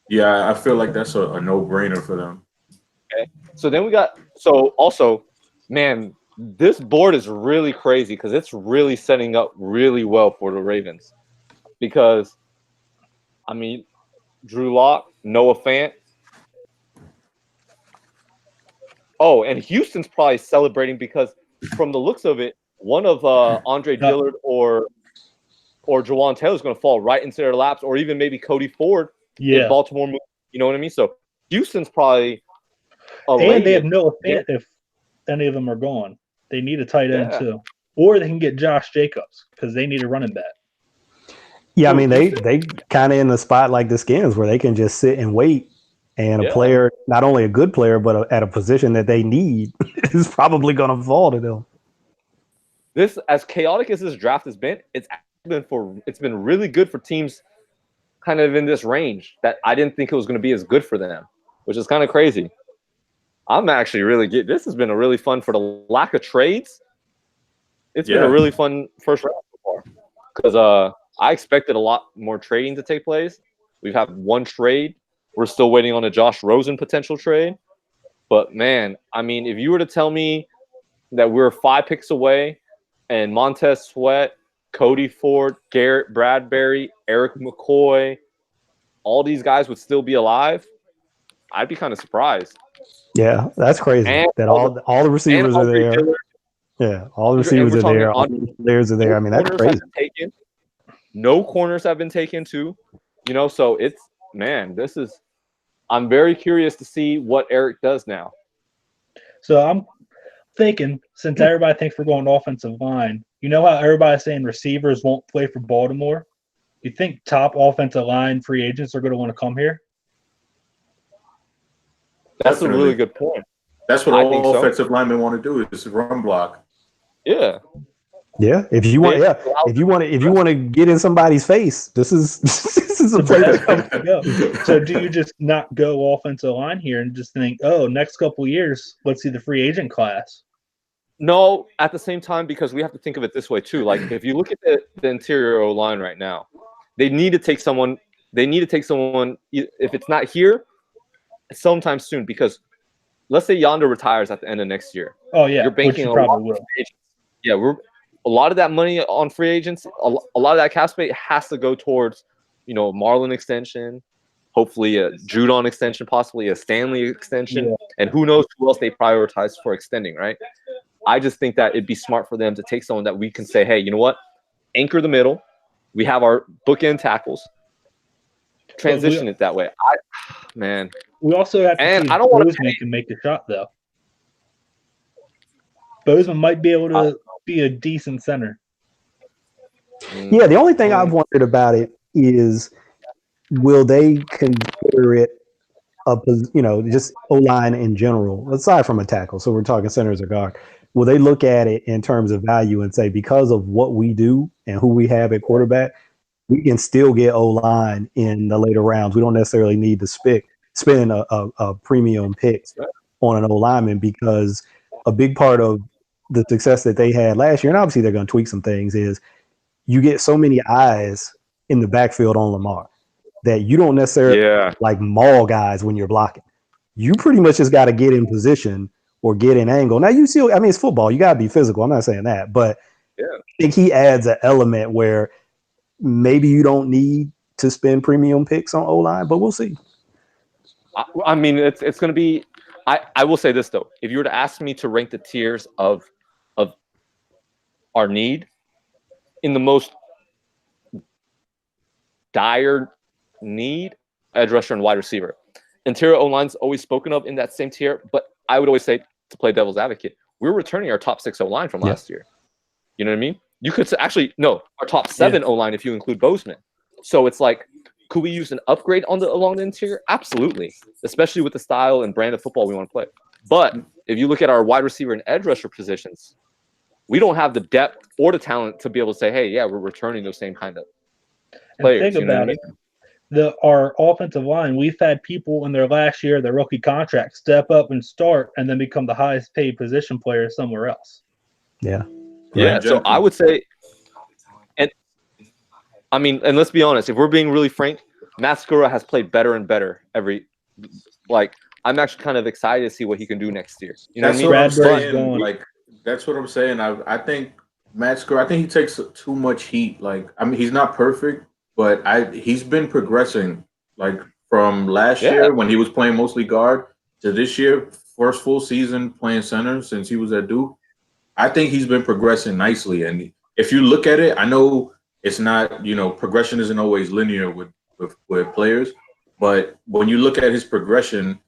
Yeah, I feel like that's a no-brainer for them. So then also, man, this board is really crazy because it's really setting up really well for the Ravens. Because, I mean, Drew Lock, Noah Fant. Oh, and Houston's probably celebrating because from the looks of it, one of Andre Dillard or Jawan Taylor is going to fall right into their laps, or even maybe Cody Ford Yeah. if Baltimore moves. You know what I mean? So Houston's probably And they have Noah Fant Yeah. if any of them are gone. They need a tight end Yeah. too. Or they can get Josh Jacobs because they need a running back. Yeah, I mean they kind of in the spot like the Skins where they can just sit and wait, and a Yeah. player, not only a good player, but at a position that they need, is probably going to fall to them. This, as chaotic as this draft has been, it's been really good for teams kind of in this range that I didn't think it was going to be as good for them, which is kind of crazy. I'm actually this has been a really fun for the lack of trades. It's been a really fun first round so far because I expected a lot more trading to take place. We've had one trade. We're still waiting on a Josh Rosen potential trade. But man, I mean, if you were to tell me that we're 5 picks away and Montez Sweat, Cody Ford, Garrett Bradbury, Eric McCoy, all these guys would still be alive, I'd be kind of surprised. Yeah, that's crazy. And that all the receivers are there. Dillard, Yeah, all the receivers are there. All the players are there. I mean, that's crazy. No corners have been taken too. You know, so I'm very curious to see what Eric does now. So I'm thinking, since everybody thinks we're going offensive line, you know how everybody's saying receivers won't play for Baltimore? You think top offensive line free agents are going to want to come here? That's Definitely. a really good point. That's what I think all so. offensive linemen want to do is run block. Yeah. Yeah, if you want to get in somebody's face, this is a place to come. Go. So do you just not go offensive line here and just think, oh, next couple of years, let's see the free agent class? No, at the same time, because we have to think of it this way too. Like if you look at the interior O line right now, they need to take someone. If it's not here, sometime soon. Because let's say Yonder retires at the end of next year. Oh yeah, You're banking a lot of free agents. Yeah, a lot of that money on free agents. A lot of that cap space has to go towards, Marlon extension, hopefully a Judon extension, possibly a Stanley extension, and who knows who else they prioritize for extending. Right. I just think that it'd be smart for them to take someone that we can say, hey, you know what? Anchor the middle. We have our bookend tackles. Transition it that way. We also have to see if I don't want Bozeman can make the shot, though. Bozeman might be able to be a decent center. Yeah, the only thing I've wondered about it is, will they consider it just O-line in general, aside from a tackle? So we're talking centers or guard. Will they look at it in terms of value and say, because of what we do and who we have at quarterback, we can still get O-line in the later rounds. We don't necessarily need to spend a premium pick on an O-lineman, because a big part of the success that they had last year, and obviously they're going to tweak some things, is you get so many eyes in the backfield on Lamar that you don't necessarily like maul guys when you're blocking. You pretty much just got to get in position or get in angle. Now it's football. You got to be physical. I'm not saying that, but I think he adds an element where maybe you don't need to spend premium picks on O-line, but we'll see. I mean, it's going to be. I will say this though: if you were to ask me to rank the tiers of our need in the most dire need, edge rusher and wide receiver, interior O-line's always spoken of in that same tier. But I would always say, to play devil's advocate, we're returning our top 6 O-line from last year. You know what I mean? You could actually no, our top 7 O-line if you include Bozeman. So it's like, could we use an upgrade along the interior? Absolutely, especially with the style and brand of football we want to play. But if you look at our wide receiver and edge rusher positions, we don't have the depth or the talent to be able to say, hey, yeah, we're returning those same kind of players. And think about it. Our offensive line, we've had people in their last year, their rookie contract, step up and start and then become the highest paid position player somewhere else. Yeah. Yeah. So I would say, and let's be honest, if we're being really frank, Matt Skura has played better and better I'm actually kind of excited to see what he can do next year. You know what I mean? That's what I'm saying. I think Matt Skura, I think he takes too much heat. He's not perfect, but he's been progressing from last year when he was playing mostly guard to this year, first full season playing center since he was at Duke. I think he's been progressing nicely. And if you look at it, I know it's not, progression isn't always linear with players, but when you look at his progression,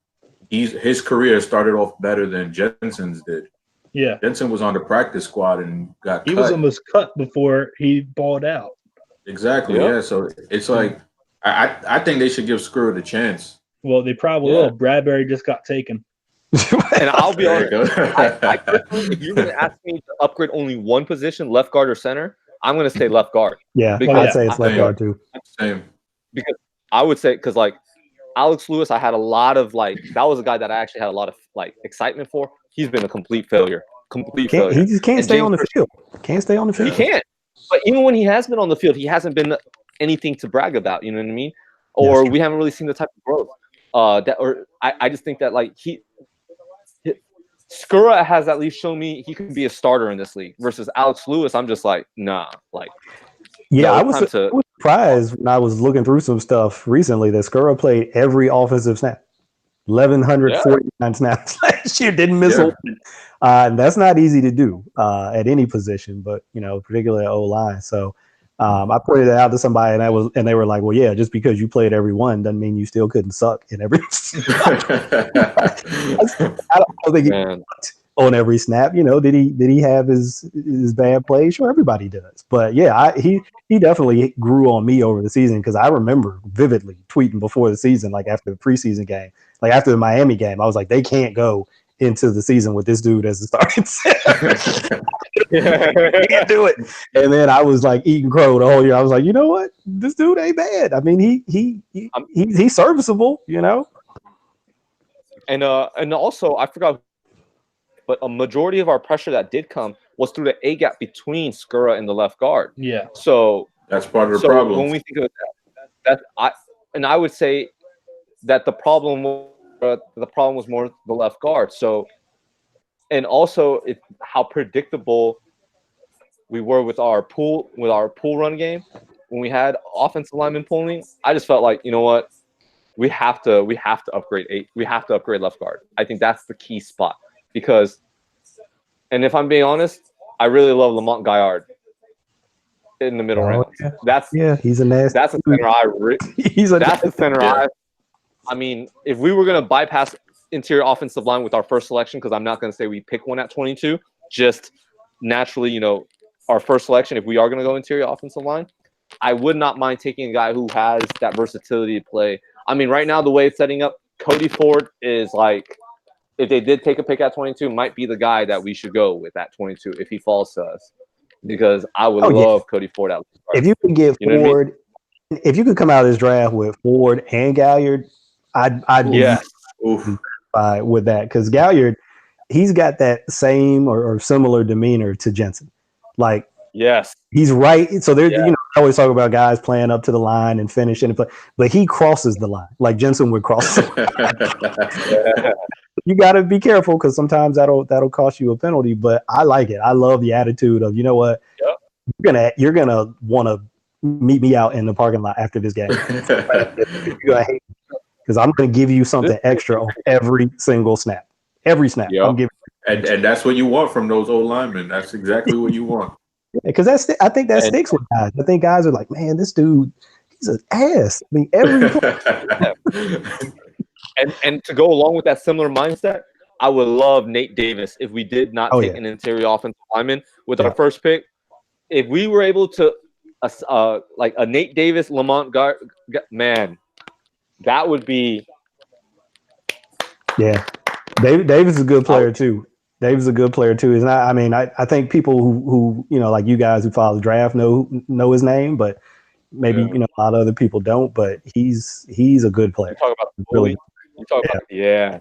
his career started off better than Jensen's did. Yeah. Jensen was on the practice squad and got cut. He was almost cut before he balled out. Exactly. Yeah. So it's like, I think they should give Skura the chance. Well, they probably will. Bradbury just got taken. And I'll be honest, I personally, if you're going to ask me to upgrade only one position, left guard or center, I'm going to say left guard. Yeah, I'd say it's left guard too. Same. Because I would say, because Alex Lewis, I had a lot of that was a guy that I actually had a lot of excitement for. He's been a complete failure. He just can't stay on the field. Can't stay on the field. He can't. But even when he has been on the field, he hasn't been anything to brag about. You know what I mean? Or we haven't really seen the type of growth. I just think that Skura has at least shown me he can be a starter in this league. Versus Alex Lewis, I'm just nah. I was surprised when I was looking through some stuff recently that Skura played every offensive snap. 1,149 snaps last year, didn't miss one. And that's not easy to do at any position, but particularly at O-line. So I pointed it out to somebody, and they were like, "Well, yeah, just because you played every one doesn't mean you still couldn't suck in every." I don't think he on every snap. Did he have his bad plays? Sure, everybody does. But yeah, he definitely grew on me over the season because I remember vividly tweeting before the season, after the preseason game, after the Miami game, I was like, they can't go into the season with this dude as the starting center. Can't do it. And then I was eating crow the whole year. I was like, you know what? This dude ain't bad. I mean, he's serviceable, And also, I forgot, but a majority of our pressure that did come was through the A gap between Skura and the left guard. Yeah. So that's part of the problem. When we think of I would say that the problem was more the left guard. So, and also how predictable we were with our pool run game when we had offensive linemen pulling. I just felt like, you know what, we have to upgrade left guard. I think that's the key spot because, and if I'm being honest, I really love Lamont Gaillard in the middle round. Yeah. He's a nasty. That's a center. I mean, if we were going to bypass interior offensive line with our first selection, because I'm not going to say we pick one at 22, just naturally, our first selection, if we are going to go interior offensive line, I would not mind taking a guy who has that versatility to play. I mean, right now, the way it's setting up, Cody Ford is if they did take a pick at 22, might be the guy that we should go with at 22 if he falls to us. Because I would love Cody Ford out. If you could get Ford, if you could come out of this draft with Ford and Gaillard, I'd be with that because Gaillard, he's got that same or similar demeanor to Jensen. He's right. So I always talk about guys playing up to the line and finishing, but he crosses the line like Jensen would cross. You got to be careful because sometimes that'll cost you a penalty. But I like it. I love the attitude of, you know what, you're gonna want to meet me out in the parking lot after this game. You're gonna hate me because I'm going to give you something extra on every single snap. Every snap, Yeah. I'm giving. And that's what you want from those old linemen. That's exactly what you want. Because I think that sticks with guys. I think guys are like, man, this dude, he's an ass. I mean, every And to go along with that similar mindset, I would love Nate Davis if we did not take an interior offensive lineman with our first pick. If we were able to, like a Nate Davis, Lamont Guard, man, that would be. Yeah, Davis is a good player too. Davis is a good player too. Is not. I mean, I think people who like you guys who follow the draft know his name, but maybe a lot of other people don't. But he's a good player. You talk about really. You talk about yeah.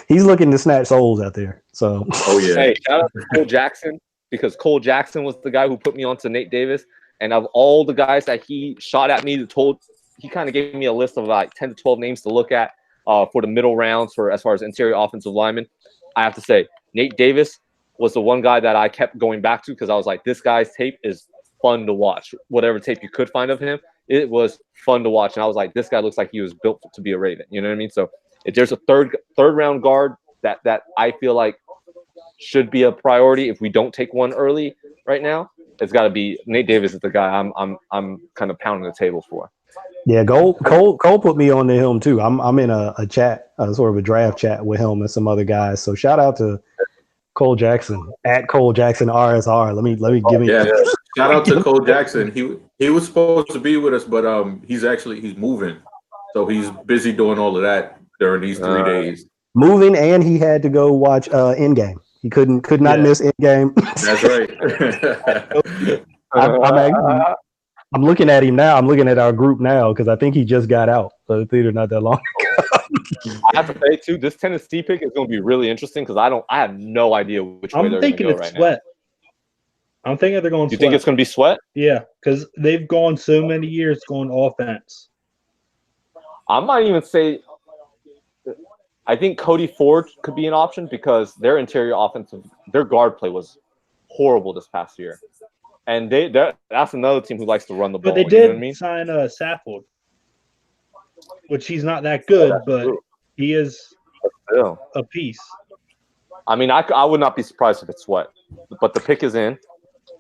He's looking to snatch souls out there. So Hey, shout out to Cole Jackson, because Cole Jackson was the guy who put me onto Nate Davis, and of all the guys that he shot at me, he kind of gave me a list of like 10 to 12 names to look at for the middle rounds for as far as interior offensive linemen. I have to say, Nate Davis was the one guy that I kept going back to because I was like, this guy's tape is fun to watch. Whatever tape you could find of him, it was fun to watch. And I was like, this guy looks like he was built to be a Raven. You know what I mean? So if there's a third round guard that I feel like should be a priority if we don't take one early right now, it's got to be Nate Davis is the guy I'm kind of pounding the table for. Yeah, Cole put me on to him too. I'm in a chat, sort of a draft chat with him and some other guys. So shout out to Cole Jackson at Cole Jackson RSR. Let me give me. Yeah, shout out to Cole Jackson. He was supposed to be with us, but he's moving, so he's busy doing all of that during these 3 days. Moving, and he had to go watch Endgame. He could not miss Endgame. That's right. I'm looking at him now. I'm looking at our group now because I think he just got out of the theater not that long ago. I have to say too, this Tennessee pick is going to be really interesting because I have no idea which way they're going to go right Sweat. Now. I'm thinking they're going. You think it's going to be Sweat? Yeah, because they've gone so many years going offense. I might even say, I think Cody Ford could be an option because their interior offensive, their guard play was horrible this past year. And that's another team who likes to run the ball. But they did sign Saffold, which he's not that good, but he is a piece. I mean, I would not be surprised if it's Sweat, but the pick is in.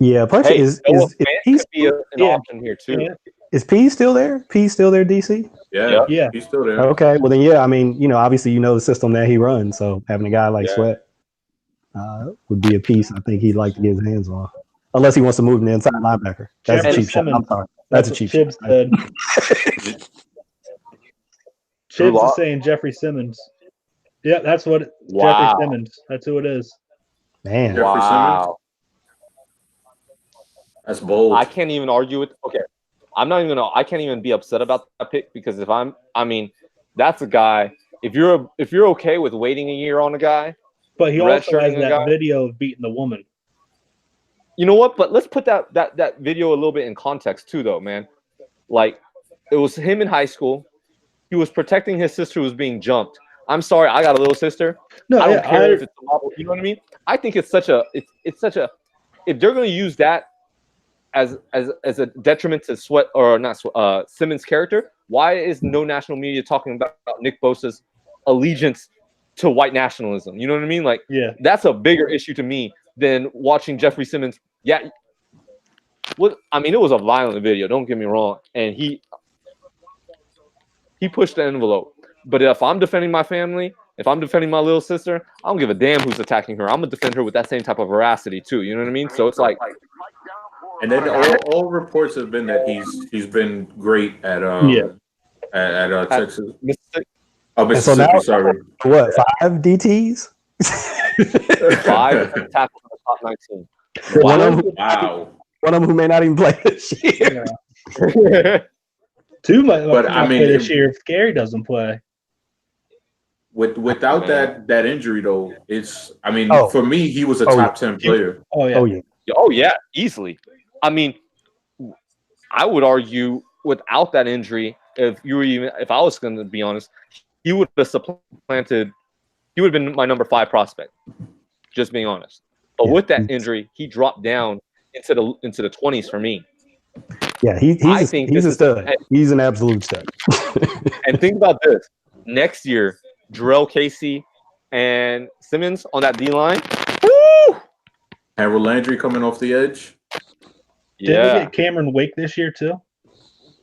Yeah, is be an option here too. Yeah. Is P still there? P still there, DC? Yeah, he's still there. Okay, well then, I mean, obviously the system that he runs, so having a guy like Sweat would be a piece I think he'd like to get his hands on. Unless he wants to move to the inside linebacker. That's a cheap shot. I'm sorry. That's a cheap shot. Chibs is saying Jeffrey Simmons. Yeah, that's what Jeffrey Simmons. That's who it is. Man. Jeffrey Simmons. That's bold. I can't even argue with. Okay, I'm not even gonna. I can't even be upset about that pick because that's a guy. If you're okay with waiting a year on a guy, but he also has that video of beating the woman. You know what? But let's put that video a little bit in context too, though, man. Like, it was him in high school. He was protecting his sister who was being jumped. I'm sorry, I got a little sister. No, I don't care if it's a model. You know what I mean? I think it's such a. If they're going to use that as a detriment to Simmons' character, why is no national media talking about Nick Bosa's allegiance to white nationalism? You know what I mean? Like, that's a bigger issue to me than watching Jeffrey Simmons. Yeah, it was a violent video. Don't get me wrong, and he pushed the envelope. But if I'm defending my family, if I'm defending my little sister, I don't give a damn who's attacking her. I'm gonna defend her with that same type of veracity too. You know what I mean? So it's like. And then all reports have been that he's been great at Texas. Mississippi. So now, sorry. What, 5 DTs? 5 tackles in the top 19. Wow. One of them who may not even play this year. Yeah. 2 might play this year if Gary doesn't play. Without that injury though, for me he was a top 10 player. Oh yeah, easily. I mean, I would argue without that injury, if I was going to be honest, he would have supplanted. He would have been my number 5 prospect. Just being honest. But with that injury, he dropped down into the 20s for me. Yeah, he's a stud. He's an absolute stud. And think about this: next year, Jarrell Casey, and Simmons on that D line. Woo! Harold Landry coming off the edge. Did they Yeah. get Cameron Wake this year too?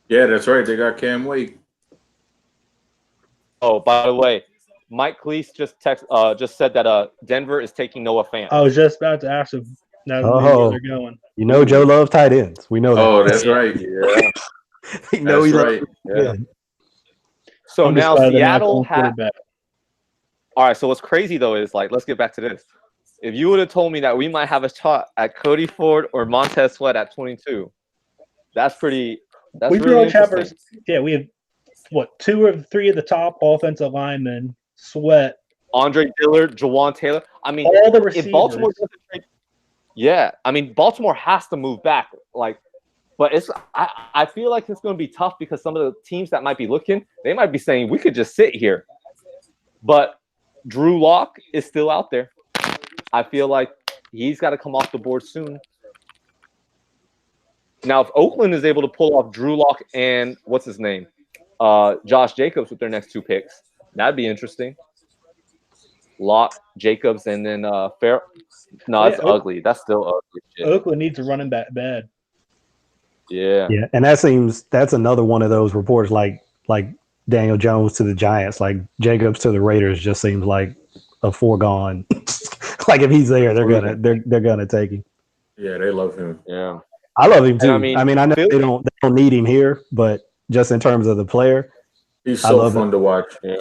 Yeah, that's right. They got Cam Wake. Oh, by the way, Mike Cleese just said that Denver is taking Noah Fant. I was just about to ask if that was maybe where they're going. You know, Joe loves tight ends. We know that. Oh, that's right. Yeah. We know That's he right. loves. Yeah. So I'm just now glad they're not Seattle going had. quarterback. All right. So what's crazy though is like, let's get back to this. If you would have told me that we might have a shot at Cody Ford or Montez Sweat at 22, that's pretty. That's We really pretty much have our, interesting. yeah, we have what 2 or 3 of the top offensive linemen, Sweat, Andre Dillard, Jawan Taylor. I mean, all the receivers. if Baltimore doesn't trade, yeah, I mean Baltimore has to move back. Like, but I feel like it's going to be tough because some of the teams that might be looking, they might be saying we could just sit here. But Drew Lock is still out there. I feel like he's got to come off the board soon. Now, if Oakland is able to pull off Drew Lock and what's his name, Josh Jacobs with their next 2 picks, that'd be interesting. Lock, Jacobs, and then Fair. No, that's ugly. That's still ugly. Shit. Oakland needs a running back bad. Yeah. Yeah, and that's another one of those reports like Daniel Jones to the Giants, like Jacobs to the Raiders just seems like a foregone. Like if he's there, they're gonna take him. Yeah, they love him. Yeah. I love him too. And I know they don't need him here, but just in terms of the player, He's so fun to watch. Yeah.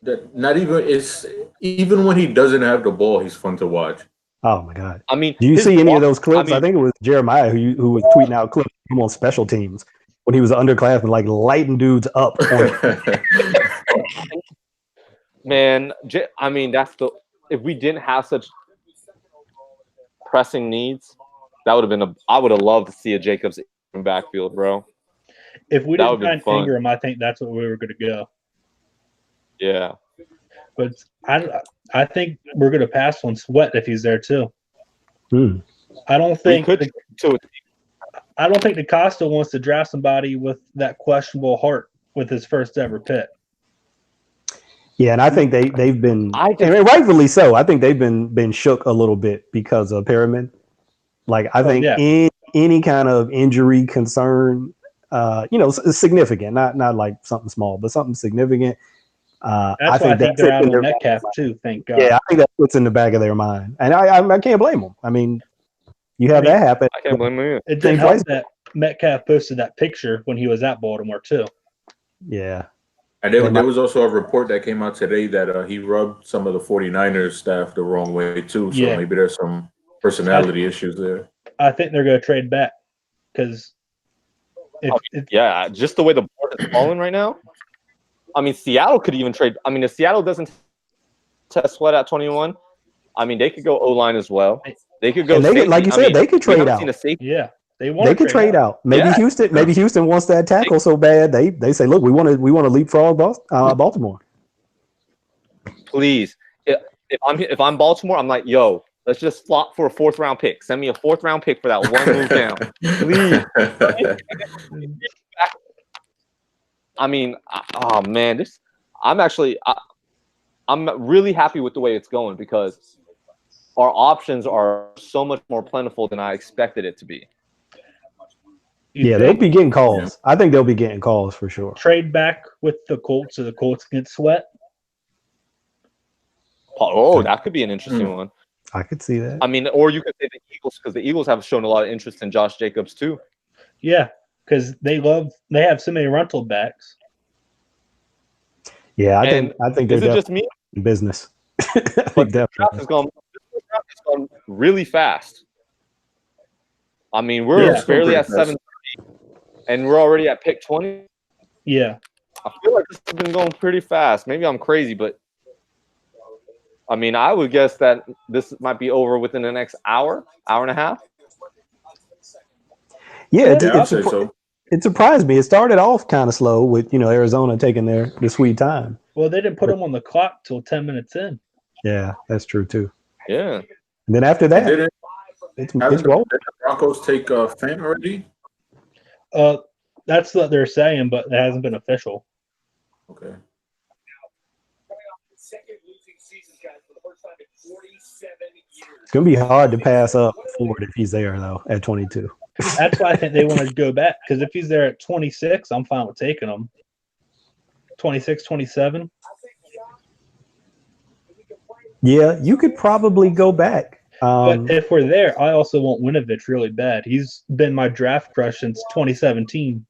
That not even when he doesn't have the ball, he's fun to watch. Oh my God! I mean, do you see any of those clips? I I think it was Jeremiah who was tweeting out clips of him on special teams when he was an underclassman, like lighting dudes up. Man, I mean, if we didn't have such pressing needs, that would have been I would have loved to see a Jacobs in backfield, bro. If we That didn't would've been find fun. Ingram, I think that's what we were going to go. Yeah. But I think we're going to pass on Sweat if he's there too. I don't think I don't think DaCosta wants to draft somebody with that questionable heart with his first ever pick. Yeah, and I think they've been, and rightfully so. I think they've been shook a little bit because of Perriman. Like I think any kind of injury concern, significant, not like something small, but something significant. That's why I think they're out on Metcalf too. Thank God. Yeah, I think that's what's in the back of their mind, and I can't blame them. I mean, you have that happen. I can't blame you. It didn't help that Metcalf posted that picture when he was at Baltimore too. Yeah. And there was also a report that came out today that he rubbed some of the 49ers staff the wrong way too. So maybe there's some personality issues there. I think they're going to trade back because just the way the board is falling right now. I mean, Seattle could even trade. I mean, if Seattle doesn't test Sweat at 21, I mean, they could go O-line as well. They could go. And safety. Like you said, they could trade out. Yeah. They could trade out. Maybe Houston wants that tackle so bad they say, look, we want to leapfrog Baltimore. Please, if I'm Baltimore, I'm like, yo, let's just flop for a 4th round pick. Send me a 4th round pick for that one move down, please. I mean, oh man, I'm really happy with the way it's going because our options are so much more plentiful than I expected it to be. They'll be getting calls. Yeah. I think they'll be getting calls for sure. Trade back with the Colts so the Colts get Sweat. Oh, that could be an interesting one. I could see that. I mean, or you could say the Eagles because the Eagles have shown a lot of interest in Josh Jacobs too. Yeah, because they have so many rental backs. Yeah, I think is it just me? Business. But this draft has gone really fast. I mean, we're barely at 7. And we're already at pick 20. Yeah. I feel like this has been going pretty fast. Maybe I'm crazy, but I mean, I would guess that this might be over within the next hour and a half. Yeah, it surprised me. It started off kind of slow with, Arizona taking their sweet time. Well, they didn't put them on the clock till 10 minutes in. Yeah, that's true too. Yeah. And then after that, it's rolling. Did the Broncos take Fant already? That's what they're saying, but it hasn't been official. Okay. It's gonna be hard to pass up Ford if he's there though at 22. That's why I think they want to go back, because if he's there at 26, I'm fine with taking him. 26, 27. Yeah, you could probably go back. But if we're there, I also want Winovich really bad. He's been my draft crush since 2017.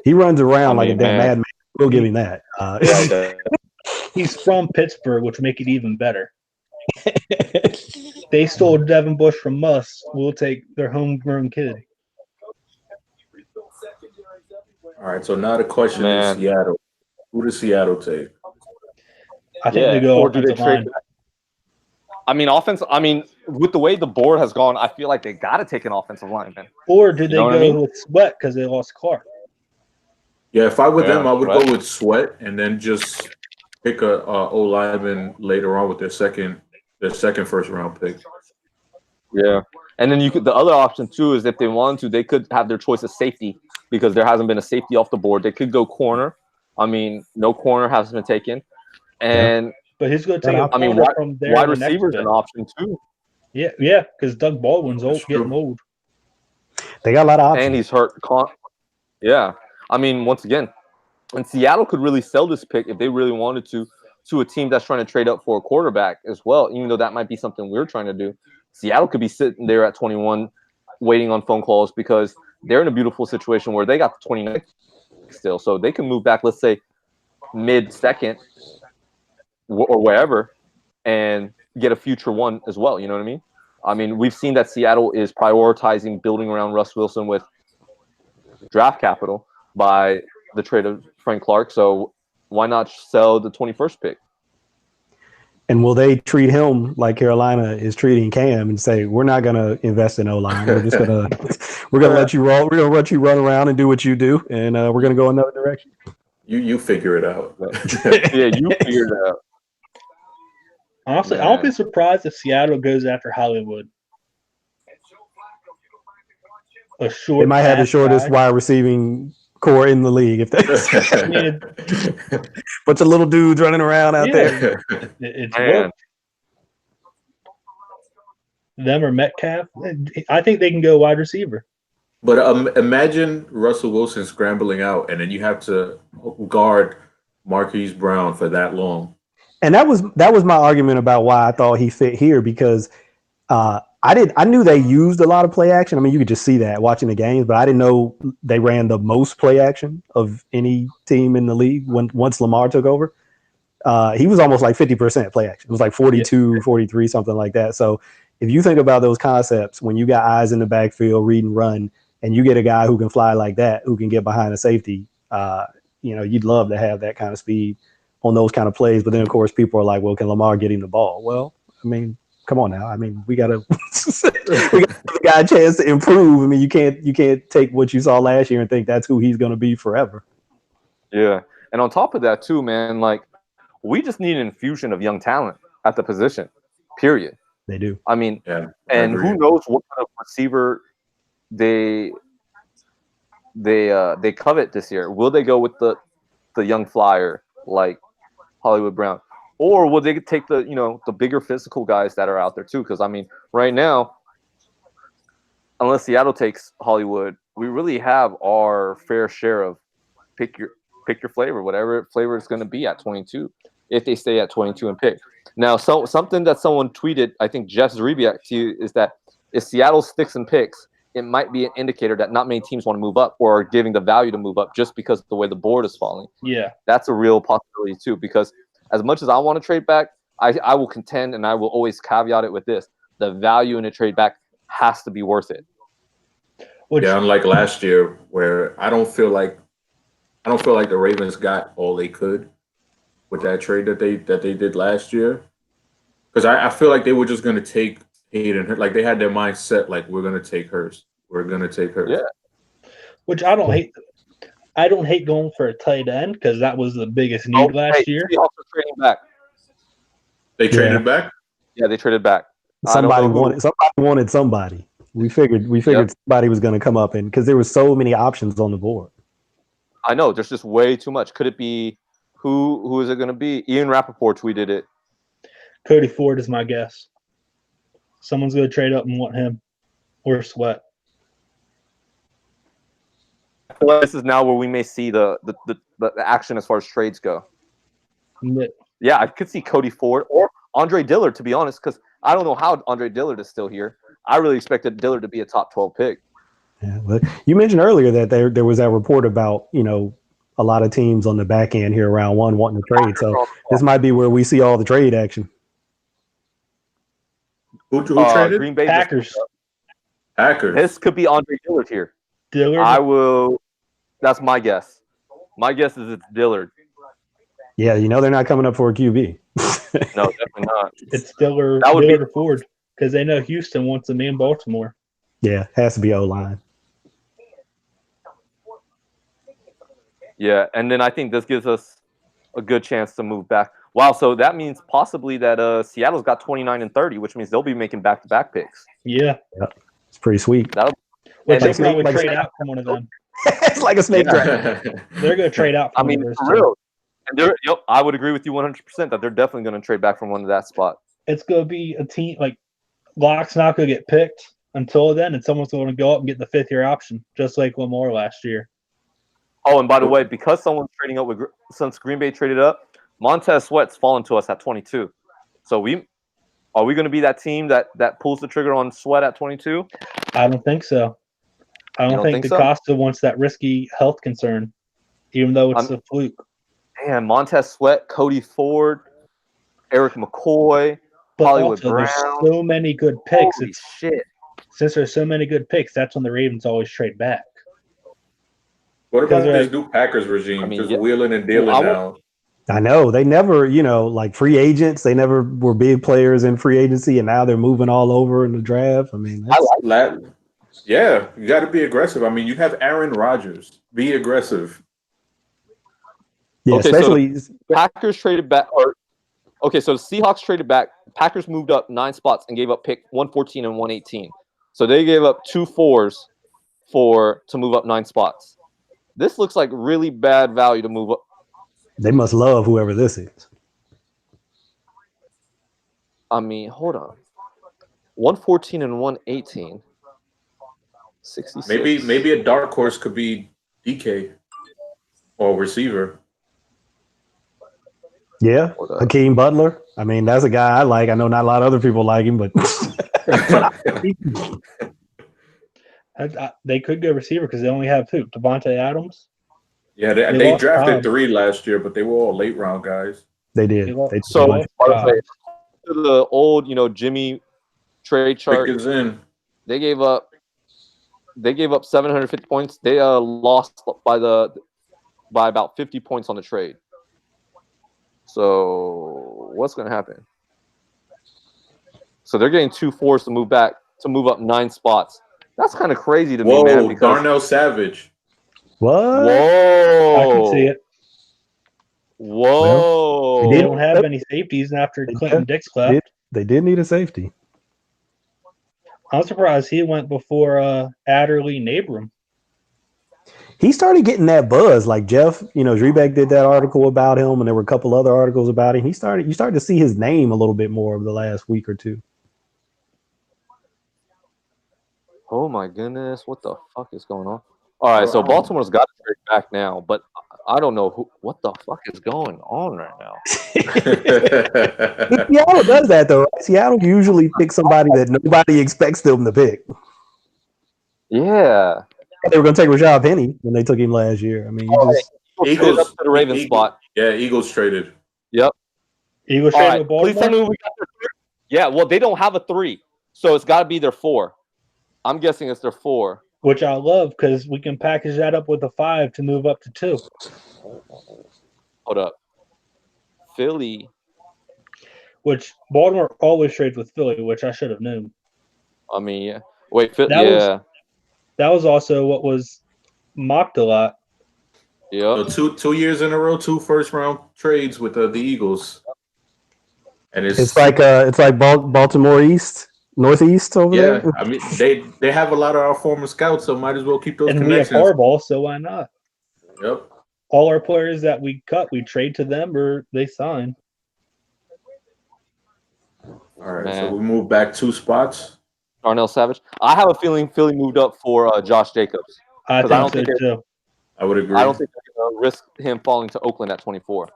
He runs around like a damn madman. We'll give him that. He's from Pittsburgh, which make it even better. They stole Devin Bush from us. We'll take their homegrown kid. All right, so now the question is Seattle. Who does Seattle take? I think they go offensive line. I mean, with the way the board has gone, I feel like they got to take an offensive lineman. Or do they go with Sweat because they lost Clark? Yeah, if I were them, I would go with Sweat and then just pick a O lineman later on with their second first round pick. Yeah, and then the other option too is if they wanted to, they could have their choice of safety because there hasn't been a safety off the board. They could go corner. I mean, no corner has been taken, and but he's going to take. Wide receiver is an option too. Yeah, because Doug Baldwin's getting old. They got a lot of options, and he's hurt. Yeah. I mean, once again, and Seattle could really sell this pick if they really wanted to a team that's trying to trade up for a quarterback as well, even though that might be something we're trying to do. Seattle could be sitting there at 21 waiting on phone calls because they're in a beautiful situation where they got the 29th still. So they can move back, let's say, mid-second or wherever and get a future one as well. You know what I mean? I mean, we've seen that Seattle is prioritizing building around Russ Wilson with draft capital by the trade of Frank Clark, so why not sell the 21st pick? And will they treat him like Carolina is treating Cam and say, we're not going to invest in O-line. We're just going to let you roll. We're going to let you run around and do what you do, and we're going to go another direction. You figure it out. Yeah, you figure it out. Honestly, I won't be surprised if Seattle goes after Hollywood. They might have the shortest wide receiving core in the league if that's bunch of little dudes running around out there. It's worked. Them or Metcalf. I think they can go wide receiver. But imagine Russell Wilson scrambling out, and then you have to guard Marquise Brown for that long. And that was my argument about why I thought he fit here, because I knew they used a lot of play action. I mean, you could just see that watching the games, but I didn't know they ran the most play action of any team in the league once Lamar took over. He was almost like 50% play action. It was like 42, 43, something like that. So if you think about those concepts, when you got eyes in the backfield, read and run, and you get a guy who can fly like that, who can get behind a safety, you'd love to have that kind of speed on those kind of plays. But then, of course, people are like, well, can Lamar get him the ball? Well, I mean, come on now. I mean, we got to give the guy a chance to improve. I mean, you can't take what you saw last year and think that's who he's going to be forever. Yeah. And on top of that, too, man, like, we just need an infusion of young talent at the position, period. They do. I mean, and who knows what kind of receiver they covet this year. Will they go with the young flyer like Hollywood Brown? Or will they take the bigger physical guys that are out there too? Because I mean, right now, unless Seattle takes Hollywood, we really have our fair share of pick your flavor, whatever flavor it's going to be at 22. If they stay at 22 and pick. Now, something that someone tweeted, I think Jeff Zrebiak to you, is that if Seattle sticks and picks, it might be an indicator that not many teams want to move up or are giving the value to move up just because of the way the board is falling. Yeah, that's a real possibility too. Because as much as I want to trade back, I will contend, and I will always caveat it with this: the value in a trade back has to be worth it. Unlike last year, where I don't feel like the Ravens got all they could with that trade that they did last year, because I feel like they were just going to take Hayden. Like they had their mind set, like we're going to take Hurst. We're going to take Hurst. Yeah, which I don't hate. I don't hate going for a tight end because that was the biggest need last year. Also trading back. They traded back. Yeah, they traded back. Somebody wanted somebody. We figured somebody was going to come up, and because there were so many options on the board. I know there's just way too much. Could it be who is it going to be? Ian Rappaport tweeted it. Cody Ford is my guess. Someone's going to trade up and want him or Sweat. This is now where we may see the action as far as trades go. Yeah, I could see Cody Ford or Andre Dillard, to be honest, because I don't know how Andre Dillard is still here. I really expected Dillard to be a top 12 pick. Yeah, but you mentioned earlier that there was that report about, a lot of teams on the back end here around one wanting to trade. So this might be where we see all the trade action. Who traded? Green Bay Packers. Packers. This could be Andre Dillard here. Dillard? That's my guess. My guess is it's Dillard. Yeah, they're not coming up for a QB. No, definitely not. It's Dillard or Ford because they know Houston wants them in Baltimore. Yeah, has to be O-line. Yeah, and then I think this gives us a good chance to move back. Wow, so that means possibly that Seattle's got 29 and 30, which means they'll be making back-to-back picks. Yeah. It's pretty sweet. Which they probably trade out from one of them. It's like a snake draft. They're going to trade out from one of those for real. And I would agree with you 100% that they're definitely going to trade back from one of that spot. It's going to be a team like Locke's not going to get picked until then, and someone's going to go up and get the fifth-year option, just like Lamar last year. Oh, and by the way, because someone's trading up since Green Bay traded up, Montez Sweat's fallen to us at 22. So are we going to be that team that pulls the trigger on Sweat at 22? I don't think so. I don't think DaCosta wants that risky health concern, even though it's a fluke. Man, Montez Sweat, Cody Ford, Eric McCoy, Hollywood Brown. There's so many good picks. Holy shit. Since there's so many good picks, that's when the Ravens always trade back. What about this new Packers regime? Just wheeling and dealing now. I know. They never, like free agents, they never were big players in free agency, and now they're moving all over in the draft. I mean, I like that. Yeah, you got to be aggressive. I mean, you have Aaron Rodgers. Be aggressive. Yeah, okay, especially so Packers traded back. So the Seahawks traded back. Packers moved up 9 spots and gave up pick 114 and 118. So they gave up 2 4s to move up 9 spots. This looks like really bad value to move up. They must love whoever this is. I mean, hold on. 114 and 118. 66. Maybe a dark horse could be DK or receiver. Yeah, Hakeem Butler. I mean, that's a guy I like. I know not a lot of other people like him, but they could go receiver because they only have who? Devontae Adams? Yeah, they drafted 3 last year, but they were all late round guys. They did. To the old, Jimmy trade chart. Pick is in. They gave up 750 points. They lost by about 50 points on the trade. So what's going to happen? So they're getting 2 4s to move up 9 spots. That's kind of crazy to me, man. Darnell Savage. What? Whoa! I can see it. Whoa! They don't have any safeties after Clinton Dix left. They did need a safety. I'm surprised he went before Adderley and Abram. He started getting that buzz, like Jeff. Drebeck did that article about him, and there were a couple other articles about him. You started to see his name a little bit more over the last week or two. Oh my goodness, what the fuck is going on? All right, so Baltimore's got to trade back now, but I don't know what the fuck is going on right now. Seattle does that though. Seattle usually picks somebody that nobody expects them to pick. Yeah, they were going to take Rashad Penny when they took him last year. I mean, Eagles up to the Ravens spot. Yeah, Eagles traded. Yep. Eagles traded with Baltimore. Please tell me we got their 3. Yeah, well, they don't have a 3, so it's got to be their 4. I'm guessing it's their 4. Which I love because we can package that up with a 5 to move up to 2. Hold up. Philly. Which Baltimore always trades with Philly, which I should have known. I mean, yeah. Wait, yeah. That was also what was mocked a lot. Yeah. So 2 years in a row, 2 first-round trades with the Eagles. And it's like Baltimore East. Northeast over there. Yeah, I mean they have a lot of our former scouts, so might as well keep those connections. We have Harbaugh, so why not? Yep. All our players that we cut, we trade to them or they sign. All right, Man. so we move back 2 spots. Darnell Savage. I have a feeling Philly moved up for Josh Jacobs. I 'Cause I think don't so think too. I would agree. I don't think they're going to risk him falling to Oakland at 24.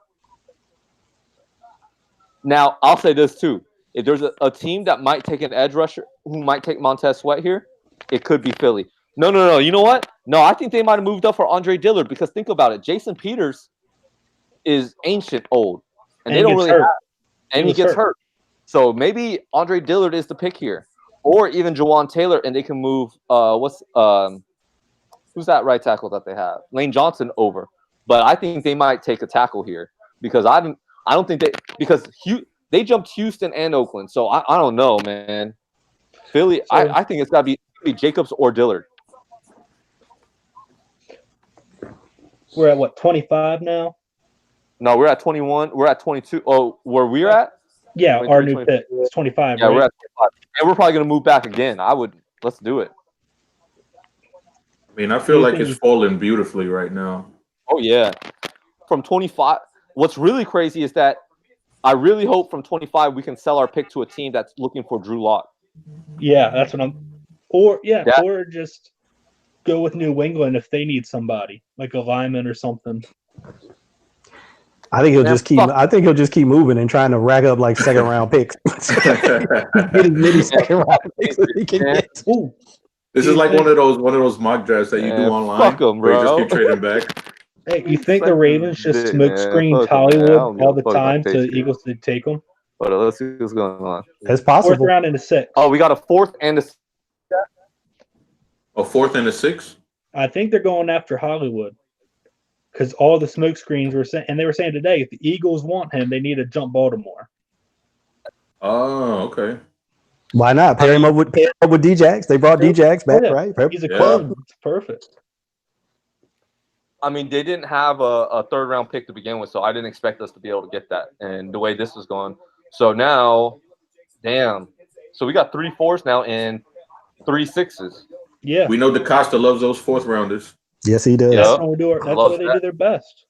Now, I'll say this too. If there's a team that might take an edge rusher who might take Montez Sweat here, it could be Philly. No. You know what? No, I think they might have moved up for Andre Dillard because think about it. Jason Peters is ancient old, and they don't really have, and he gets hurt. So maybe Andre Dillard is the pick here, or even Jawan Taylor, and they can move. Who's that right tackle that they have? Lane Johnson over. But I think they might take a tackle here because I don't think they jumped Houston and Oakland. So I don't know, man. Philly, So, I think it's got to be Jacobs or Dillard. We're at what, 25 now? No, we're at 21. We're at 22. Oh, where we're at? Yeah, 23, our new 24. pick is 25. Yeah, right? we're at 25. And we're probably going to move back again. Let's do it. I mean, I feel like it's falling beautifully right now. Oh, yeah. From 25. What's really crazy is that I really hope from 25 we can sell our pick to a team that's looking for Drew Lock. Yeah, that's what I'm. Or just go with New England if they need somebody like a lineman or something. I think he'll just keep moving and trying to rack up like second round picks. Get as many second round picks as he can get. Ooh, This is like one of those mock drafts that you do online. Fuck 'em, where you bro. just keep trading back. hey, you think the Ravens just smoke screened Hollywood all the time to the Eagles to take them? But let's see what's going on. It's Fourth possible. round and a 6. Oh, we got a 4th and a. A 4th and a 6th? I think they're going after Hollywood because all the smoke screens were saying, and they were saying today, if the Eagles want him, they need to jump Baltimore. Oh, okay. Why not? Pair him up with D-Jax. They brought D-Jax back, right? He's a clone. It's perfect. I mean, they didn't have a 3rd round pick to begin with, so I didn't expect us to be able to get that. And the way this was going, so now, damn. So we got 3 4s now and 3 6s. Yeah, We know DaCosta loves those 4th rounders. Yes, he does. that's how we do it. That's how they do their best.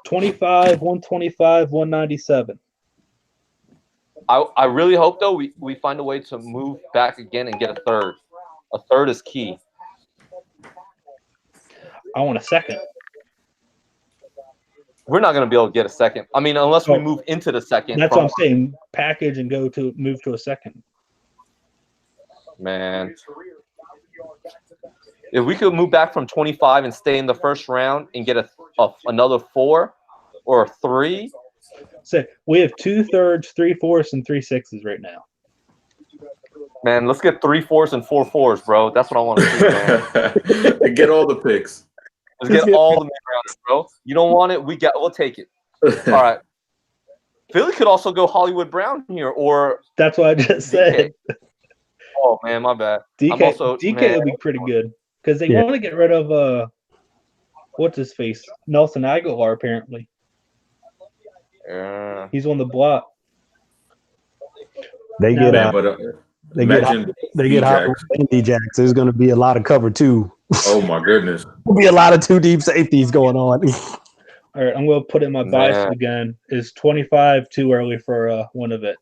25, 125, 197. I really hope though we find a way to move back again and get a 3rd. A 3rd is key. I want a 2nd. We're not going to be able to get a 2nd. I mean, unless we move into the 2nd. That's what I'm saying. Package and move to a 2nd. Man, if we could move back from 25 and stay in the 1st round and get another 4 or a 3. So we have 2 3rds, 3 4ths, and 3 6s right now. Man, let's get 3 4s and 4 4s, bro. That's what I want to see, man. And get all the picks. Let's get all the mid-rounders, bro. You don't want it? We'll take it. All right. Philly could also go Hollywood Brown here, or that's what I just said. Oh man, my bad. DK would be pretty good because they want to get rid of what's his face, Nelson Aguilar. Apparently, he's on the block. They get D-Jax. There's going to be a lot of cover too. Oh my goodness, there'll be a lot of 2 deep safeties going on. All right, I'm going to put in my bias again. Is 25 too early for Winovich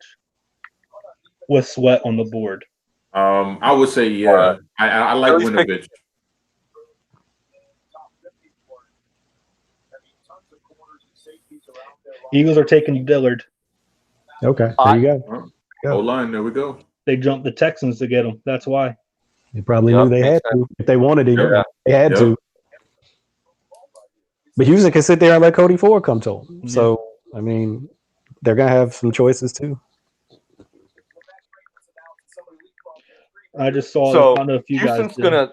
with Sweat on the board? I would say yeah. I like Winovich. Eagles are taking Dillard. Okay, there you go. O-line, there we go. They jumped the Texans to get him. That's why. They probably knew they had to. If they wanted him, they had to. But Houston can sit there and let Cody Ford come to him. So, I mean, they're going to have some choices too. I just saw. So I don't know if you Houston's guys.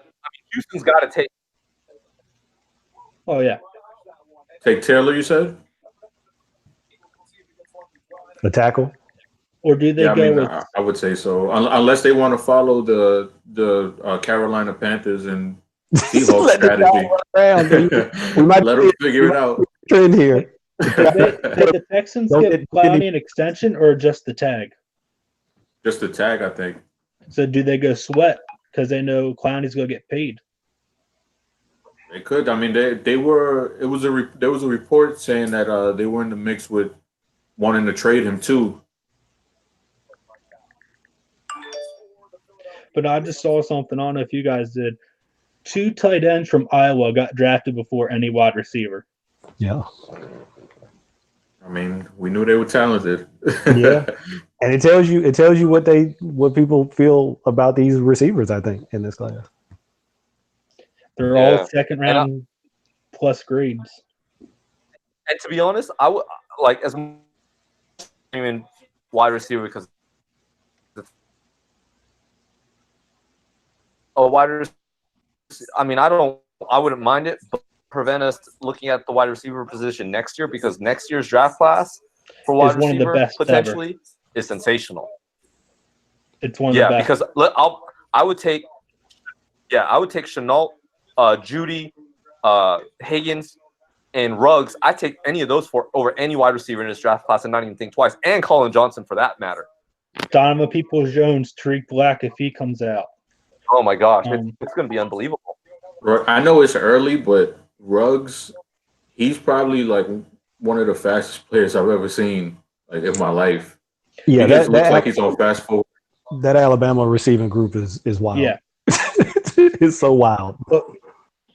Houston's got to take. Oh yeah. Take Taylor, you said. The tackle. Or do they go? I would say so, unless they want to follow the Carolina Panthers and Seahawks strategy. We might let them figure it out. Trend here. Did the Texans get Clowney an extension or just the tag? Just the tag, I think. So do they go Sweat because they know Clowney's going to get paid? They could. I mean, they were. There was a report saying that they were in the mix with wanting to trade him too. but I just saw something. I don't know if you guys did. 2 tight ends from Iowa got drafted before any wide receiver. Yeah. I mean, we knew they were talented. Yeah. And it tells you what people feel about these receivers, I think, in this class. They're all second round plus grades. And to be honest, I would like as even wide receiver because a wide receiver. I mean, I wouldn't mind it, but prevent us looking at the wide receiver position next year because next year's draft class for wide receiver one of the best potentially is sensational. It's one of the best. Because I would take Chenault, Judy, Higgins, and Ruggs. I take any of those over any wide receiver in this draft class and not even think twice. And Colin Johnson for that matter. Donovan Peoples-Jones, Tariq Black if he comes out. Oh my gosh, it's going to be unbelievable. I know it's early, but Ruggs, he's probably like one of the fastest players I've ever seen like in my life. Yeah, that looks like he's on fast forward. That Alabama receiving group is wild. Yeah, it's so wild. But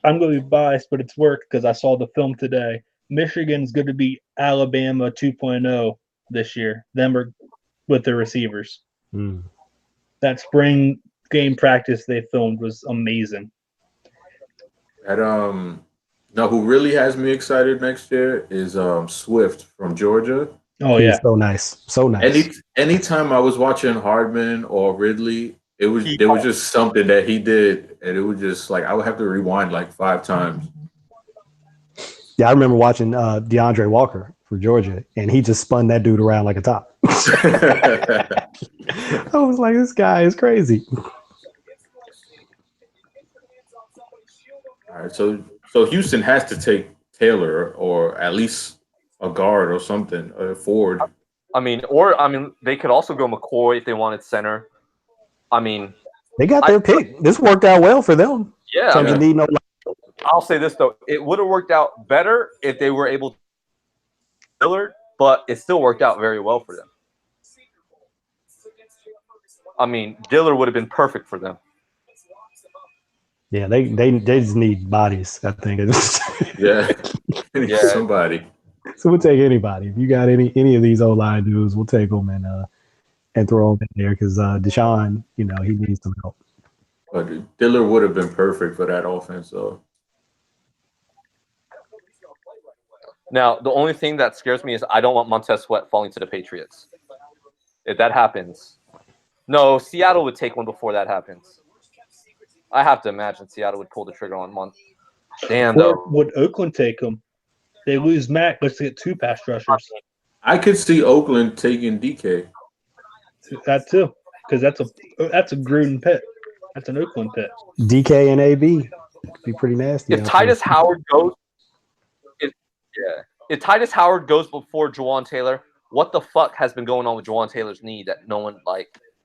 I'm going to be biased, but it's worked because I saw the film today. Michigan's going to be Alabama 2.0 this year. Them are with their receivers. That spring game practice they filmed was amazing. Now who really has me excited next year is Swift from Georgia. Oh yeah, so nice, so nice. Anytime I was watching Hardman or Ridley, there was just something that he did, and it was just like I would have to rewind like 5 times. Yeah, I remember watching DeAndre Walker for Georgia, and he just spun that dude around like a top. I was like, this guy is crazy. All right, so Houston has to take Taylor or at least a guard or something, a forward. I mean, they could also go McCoy if they wanted center. I mean, they got their pick. This worked out well for them. Yeah. I'll say this though, it would have worked out better if they were able to Dillard, but it still worked out very well for them. I mean, Dillard would have been perfect for them. Yeah, they just need bodies, I think. Yeah. Somebody. So we'll take anybody. If you got any of these O-line dudes, we'll take them and throw them in there because Deshaun, he needs some help. But Dillard would have been perfect for that offense, though. Now, the only thing that scares me is I don't want Montez Sweat falling to the Patriots. If that happens. No, Seattle would take one before that happens. I have to imagine Seattle would pull the trigger on Montez. Damn, though. Would Oakland take him? They lose Mack. Let's get 2 pass rushers. I could see Oakland taking DK. That too, because that's a Gruden pick. That's an Oakland pick. DK and AB could be pretty nasty. If Titus Howard goes, if Titus Howard goes before Jawan Taylor, what the fuck has been going on with Jawan Taylor's knee that no one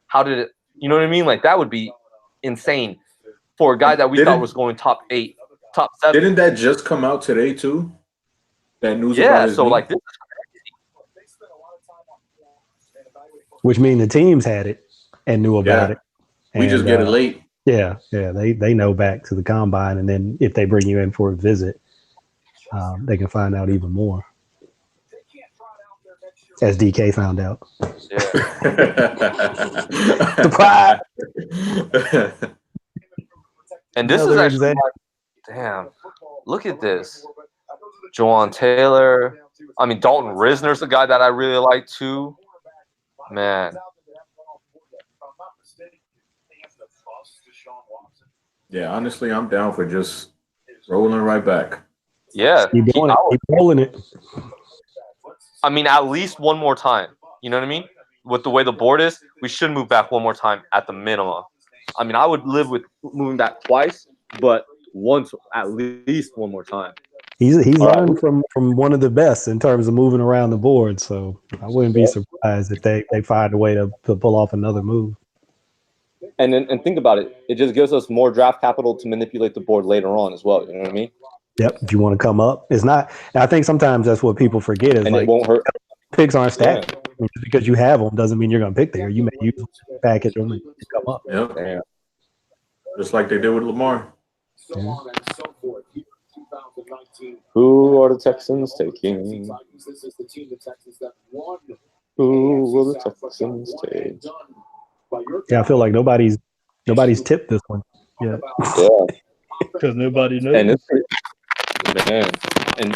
how did it? You know what I mean? Like that would be insane for a guy that we thought was going top 8, top 7. Didn't that just come out today too? That news. Yeah. So knee? This is crazy. Which means the teams had it and knew about it. We just get it late. Yeah. They know back to the combine, and then if they bring you in for a visit, they can find out even more. As DK found out. Yeah. Surprise! And this is actually damn. Look at this. Jawan Taylor. I mean, Dalton Risner's a guy that I really like too. Man. Yeah, honestly, I'm down for just rolling right back. Yeah. Keep rolling it. I mean, at least one more time. You know what I mean? With the way the board is, we should move back one more time at the minimum. I mean, I would live with moving back twice, but once at least one more time. He's learned from one of the best in terms of moving around the board, so I wouldn't be surprised if they find a way to pull off another move. And think about it. It just gives us more draft capital to manipulate the board later on as well. You know what I mean? Yep. If you want to come up, it's not. I think sometimes that's what people forget is it won't hurt. Picks aren't static. Yeah. Just because you have them doesn't mean you're going to pick there. You may use them, package them, and come up. Yep. just like they did with Lamar. Yeah. Who are the Texans taking? Who will the Texans take? Yeah, I feel like nobody's tipped this one yet. Yeah, Because nobody knows. and it's man, and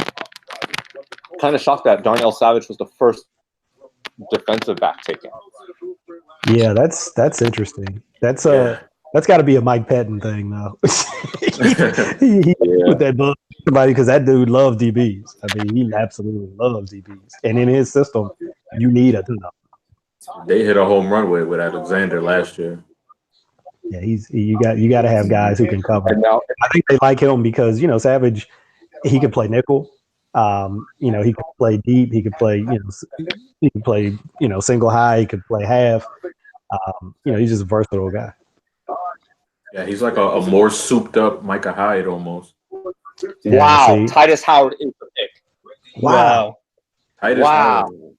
kind of shocked that Darnell Savage was the first defensive back taken. Yeah, that's interesting. That's got to be a Mike Patton thing now. he with that book somebody because that dude loves DBs. I mean, he absolutely loves DBs, and in his system, you need a ton. They hit a home run with Alexander last year. Yeah, you got to have guys who can cover. And now, I think they like him because Savage, he could play nickel. He could play deep. He could play single high. He could play half. He's just a versatile guy. Yeah, he's like a more souped up Micah Hyde almost. Yeah, wow, see? Titus Howard is the pick. Wow. Titus Wow. Howard.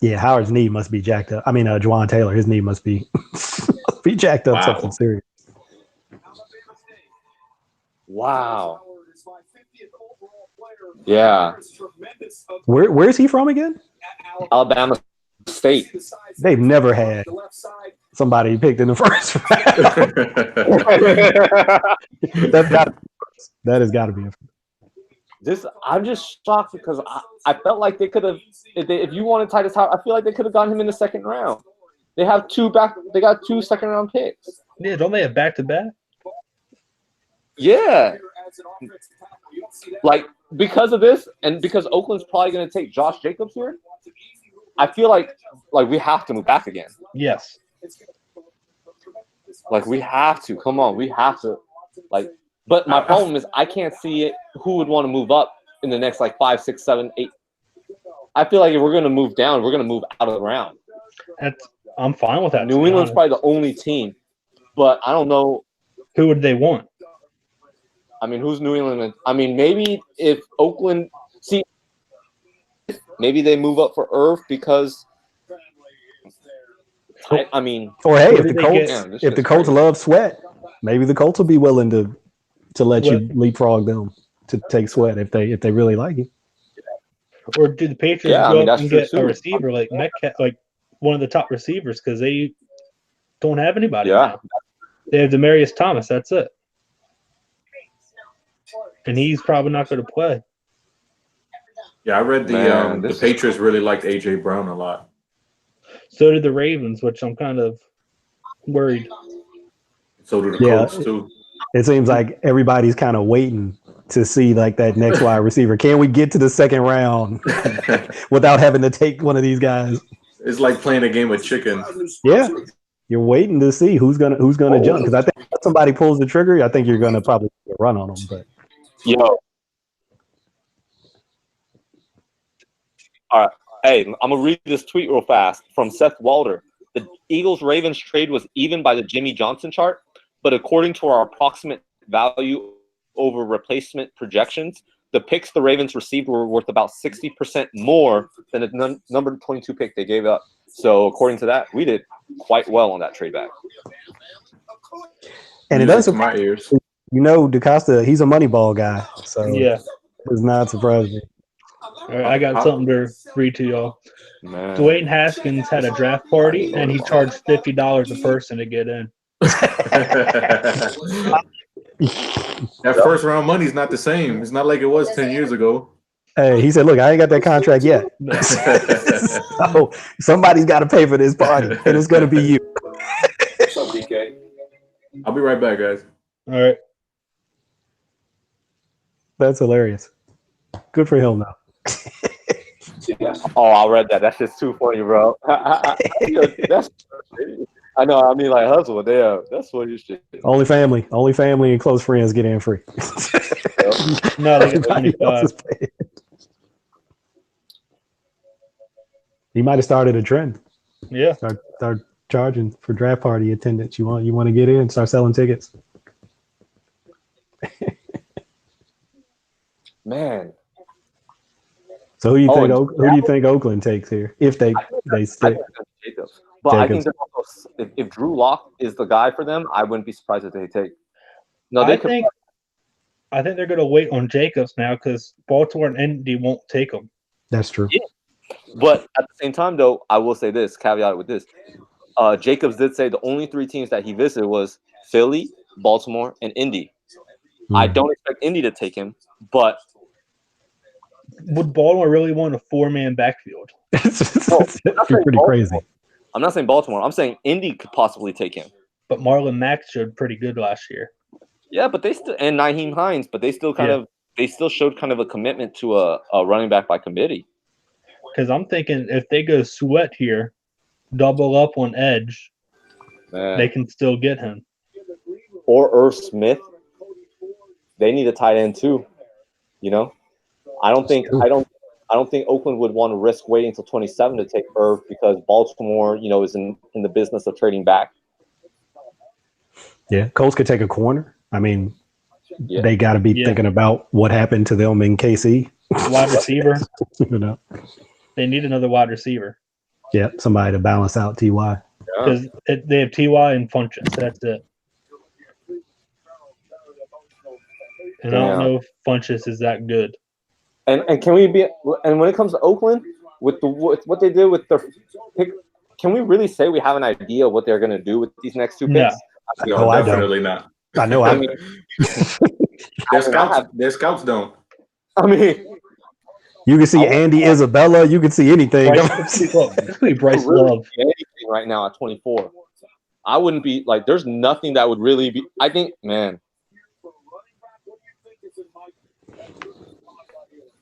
Yeah, Howard's knee must be jacked up. I mean, Juwan Taylor, his knee must be jacked up. Wow. Something serious. Wow. Yeah. Where's he from again? Alabama State. They've never had somebody picked in the first round. That has got to be a I'm just shocked because I felt like they could have. If you wanted Titus Howard, I feel like they could have gotten him in the second round. They got 2 second round picks. Yeah, don't they have back to back? Yeah. Like because of this, and because Oakland's probably going to take Josh Jacobs here, I feel like we have to move back again. Yes. Like we have to. Come on, we have to. Like, but my problem is I can't see it. Who would want to move up in the next 5, 6, 7, 8? I feel like if we're going to move down, we're going to move out of the round. I'm fine with that. New England's probably the only team, but I don't know. Who would they want? I mean, who's New England? I mean, maybe if Oakland maybe they move up for Irv because I mean, or hey, if the Colts love Sweat, maybe the Colts will be willing to let you leapfrog them to take Sweat if they really like you. Or do the Patriots go up and get a receiver like Metcalf, like one of the top receivers, because they don't have anybody now. They have Demaryius Thomas. That's it. And he's probably not going to play. Yeah, I read the Patriots really liked A.J. Brown a lot. So did the Ravens, which I'm kind of worried. So do the Colts, too. It seems like everybody's kind of waiting to see that next wide receiver. Can we get to the second round without having to take one of these guys? It's like playing a game of chicken. Yeah. You're waiting to see who's gonna jump, because I think if somebody pulls the trigger, I think you're gonna probably run on them. But all right, hey, I'm gonna read this tweet real fast from Seth Walder. The Eagles-Ravens trade was even by the Jimmy Johnson chart, but according to our approximate value over replacement projections, the picks the Ravens received were worth about 60% more than the number 22 pick they gave up. So according to that, we did quite well on that trade back. And it doesn't my ears. DaCosta, he's a Moneyball guy, so yeah, it's not surprising. All right, I got something to read to y'all. Man. Dwayne Haskins had a draft party, and he charged $50 a person to get in. That first round money is not the same. It's not like it was 10 years ago. Hey, he said, "Look, I ain't got that contract yet, so somebody's got to pay for this party, and it's going to be you." What's up, DK? I'll be right back, guys. All right. That's hilarious. Good for him, though. Oh, I read that. That's just too funny, bro. I know. I mean, hustle. Damn, that's what you should. Only family and close friends get in free. No, they get 25. He might have started a trend. Yeah. Start charging for draft party attendance. You want to get in? Start selling tickets. Man. So who do you think Oakland takes here if they stick? But I think they're also if Drew Lock is the guy for them, I wouldn't be surprised if they take. No, I think they're going to wait on Jacobs now because Baltimore and Indy won't take him. That's true. Yeah. But at the same time, though, I will say this, caveat with this. Jacobs did say the only 3 teams that he visited was Philly, Baltimore, and Indy. I don't expect Indy to take him, but would Baltimore really want a 4-man backfield? It's pretty crazy. I'm not saying Baltimore. I'm saying Indy could possibly take him. But Marlon Mack showed pretty good last year. Yeah, but they still and Nyheim Hines, but they still showed kind of a commitment to a running back by committee. Because I'm thinking if they go Sweat here, double up on edge, they can still get him. Or Irv Smith. They need a tight end too. You know, I don't think Oakland would want to risk waiting until 27 to take Irv because Baltimore, is in the business of trading back. Yeah, Colts could take a corner. I mean, they got to be thinking about what happened to them in KC. Wide receiver. They need another wide receiver. Yeah, somebody to balance out Ty. Because they have Ty and Funchess. That's it. And I don't know if Funchess is that good. And can we be? And when it comes to Oakland, with what they did with their pick, can we really say we have an idea of what they're going to do with these next 2 picks? No, definitely not. I know. I mean, their scouts don't. I mean, you can see Andy Isabella. You can see anything. Bryce Love. Anything right now at 24. I wouldn't be like. There's nothing that would really be. I think, man.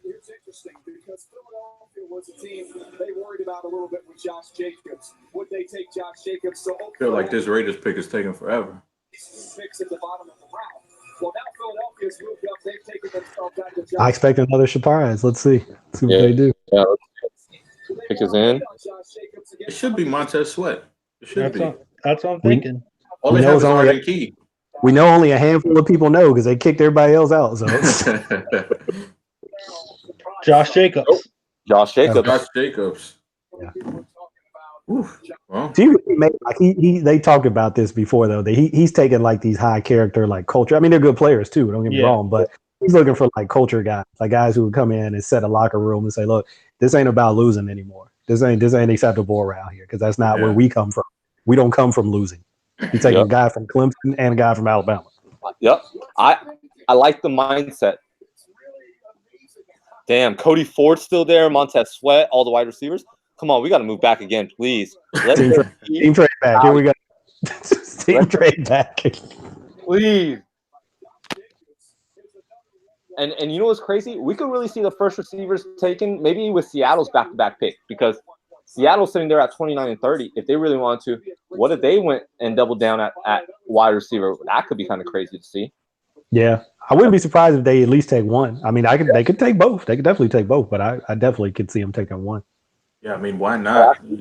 It's interesting because Philadelphia was a team they worried about a little bit with Josh Jacobs. Would they take Josh Jacobs? So I feel like this Raiders pick is taking forever. Picks at the bottom of the round. Well, now Philadelphia's moved up. They've taken themselves out of Josh. I expect another surprise. Let's see what they do. Yeah, pick is in. It should be Montez Sweat. It should be. That's what I'm thinking. All they have is already key. We know only a handful of people know because they kicked everybody else out. So. Josh Jacobs. Josh Jacobs. Yeah. Well. They talked about this before though. That he's taking like these high character like culture. I mean, they're good players too. Don't get me wrong, but he's looking for like culture guys, like guys who would come in and set a locker room and say, "Look, this ain't about losing anymore. This ain't acceptable around here because that's not where we come from. We don't come from losing." He's taking a guy from Clemson and a guy from Alabama. Yep, I like the mindset. Damn, Cody Ford's still there. Montez Sweat, all the wide receivers. Come on, we got to move back again, please. Team trade back. Here we go. Team trade back. Please. And you know what's crazy? We could really see the first receivers taken maybe with Seattle's back-to-back pick because Seattle's sitting there at 29 and 30. If they really wanted to, what if they went and doubled down at wide receiver? That could be kind of crazy to see. Yeah, I wouldn't be surprised if they at least take one. I mean, they could take both. They could definitely take both, but I definitely could see them taking one. Yeah, I mean, why not? And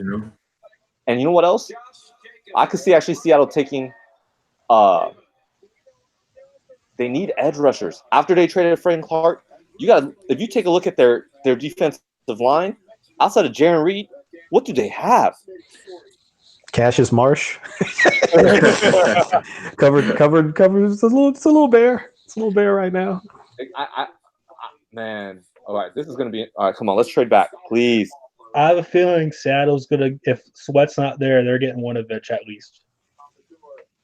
you know what else? I could see actually Seattle taking. They need edge rushers after they traded Frank Clark. If you take a look at their defensive line outside of Jarran Reed, what do they have? Cassius Marsh. covered. It's a little bare. It's a little bare right now. Man. All right, this is gonna be all right. Come on, let's trade back, please. I have a feeling Seattle's gonna. If Sweat's not there, they're getting Winovich at least,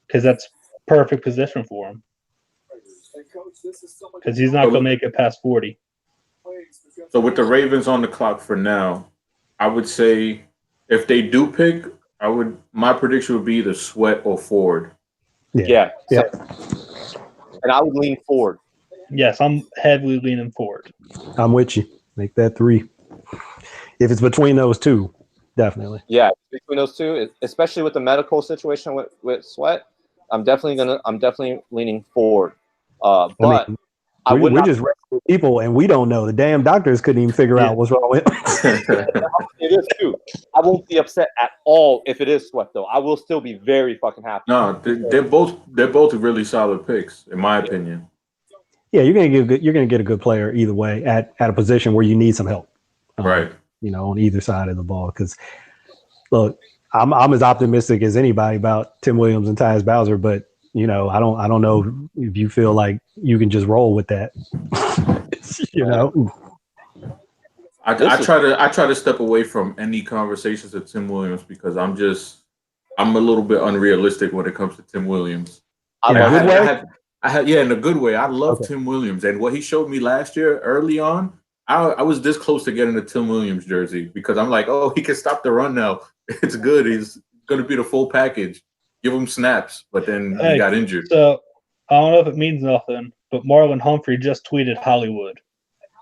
because that's perfect position for him. Because he's not gonna make it past 40. So with the Ravens on the clock for now, I would say if they do pick. My prediction would be either Sweat or Ford. Yeah. And I would lean Ford. Yes, I'm heavily leaning Ford. I'm with you. Make that 3. If it's between those two, definitely. Yeah, between those two, especially with the medical situation with Sweat, I'm definitely leaning Ford. But we're just regular people, and we don't know. The damn doctors couldn't even figure out what's wrong with him. It is too. I won't be upset at all if it is Sweat, though. I will still be very fucking happy. No, they're both really solid picks, in my opinion. Yeah, you're gonna get a good player either way at a position where you need some help. Right. On either side of the ball. Because look, I'm as optimistic as anybody about Tim Williams and Tyus Bowser, but you know, I don't know if you feel like you can just roll with that. You know, I try to step away from any conversations of Tim Williams because I'm a little bit unrealistic when it comes to Tim Williams. in a good way. In a good way. I love Tim Williams, and what he showed me last year early on, I was this close to getting a Tim Williams jersey because I'm like, oh, he can stop the run now. It's good. He's going to be the full package. Give him snaps, but then he got injured. So I don't know if it means nothing, but Marlon Humphrey just tweeted Hollywood.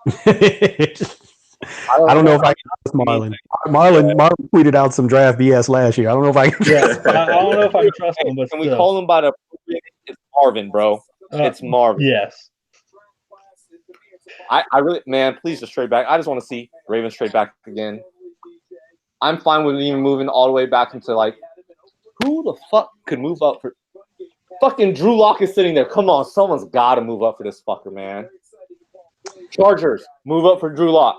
I don't know if I can trust Marlon. Marlon tweeted out some draft BS last year. I don't know if I can. Yeah, I don't know if I can trust him, but can we call him by the? It's Marvin, bro. It's Marvin. Yes. I really, man, please just trade back. I just want to see Ravens trade back again. I'm fine with even moving all the way back into like, who the fuck could move up for? Fucking Drew Lock is sitting there. Come on, someone's got to move up for this fucker, man. Chargers, move up for Drew Lock.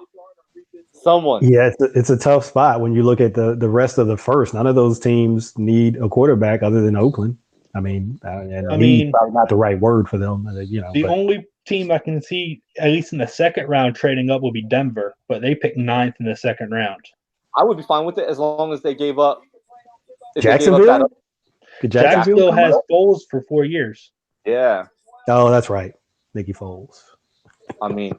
Someone. Yeah, it's a tough spot when you look at the rest of the first. None of those teams need a quarterback other than Oakland. I mean, probably not the right word for them. You know, the only team I can see, at least in the second round, trading up will be Denver, but they picked 9th in the second round. I would be fine with it as long as they gave up. Jacksonville? Jacksonville has Foles for 4 years. Yeah. Oh, that's right. Nicky Foles. I mean,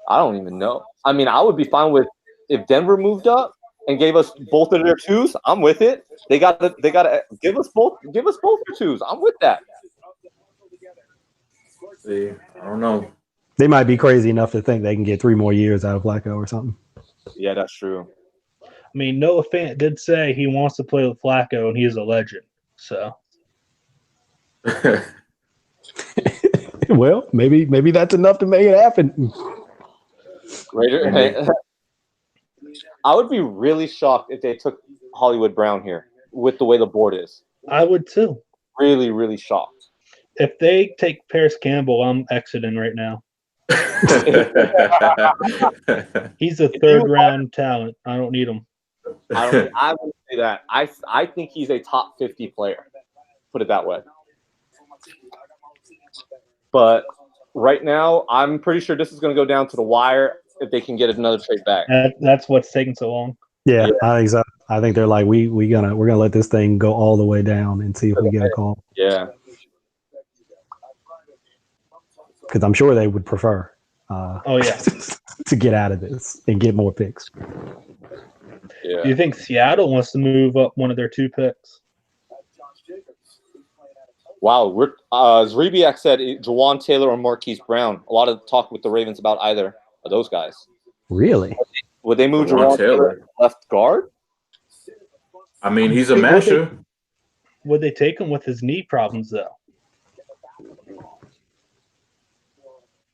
I don't even know. I mean, I would be fine with if Denver moved up and gave us both of their twos. I'm with it. They got to give us both their twos. I'm with that. See, I don't know. They might be crazy enough to think they can get 3 more years out of Flacco or something. Yeah, that's true. I mean, Noah Fant did say he wants to play with Flacco, and he is a legend. So, well, maybe that's enough to make it happen. I would be really shocked if they took Hollywood Brown here with the way the board is. I would too. Really, really shocked. If they take Paris Campbell, I'm exiting right now. He's a third-round talent. I don't need him. I wouldn't say that. I think he's a top 50 player. Put it that way. But right now, I'm pretty sure this is going to go down to the wire if they can get another trade back. That's what's taking so long. Yeah, I think so. I think they're like we're gonna let this thing go all the way down and see if we get a call. Yeah. Because I'm sure they would prefer. To get out of this and get more picks. Yeah. Do you think Seattle wants to move up one of their 2 picks? Wow, Zrebiak said Jawan Taylor or Marquise Brown. A lot of talk with the Ravens about either of those guys. Really? Would they move Jawan Taylor left guard? I mean, he's a masher. Would they take him with his knee problems, though?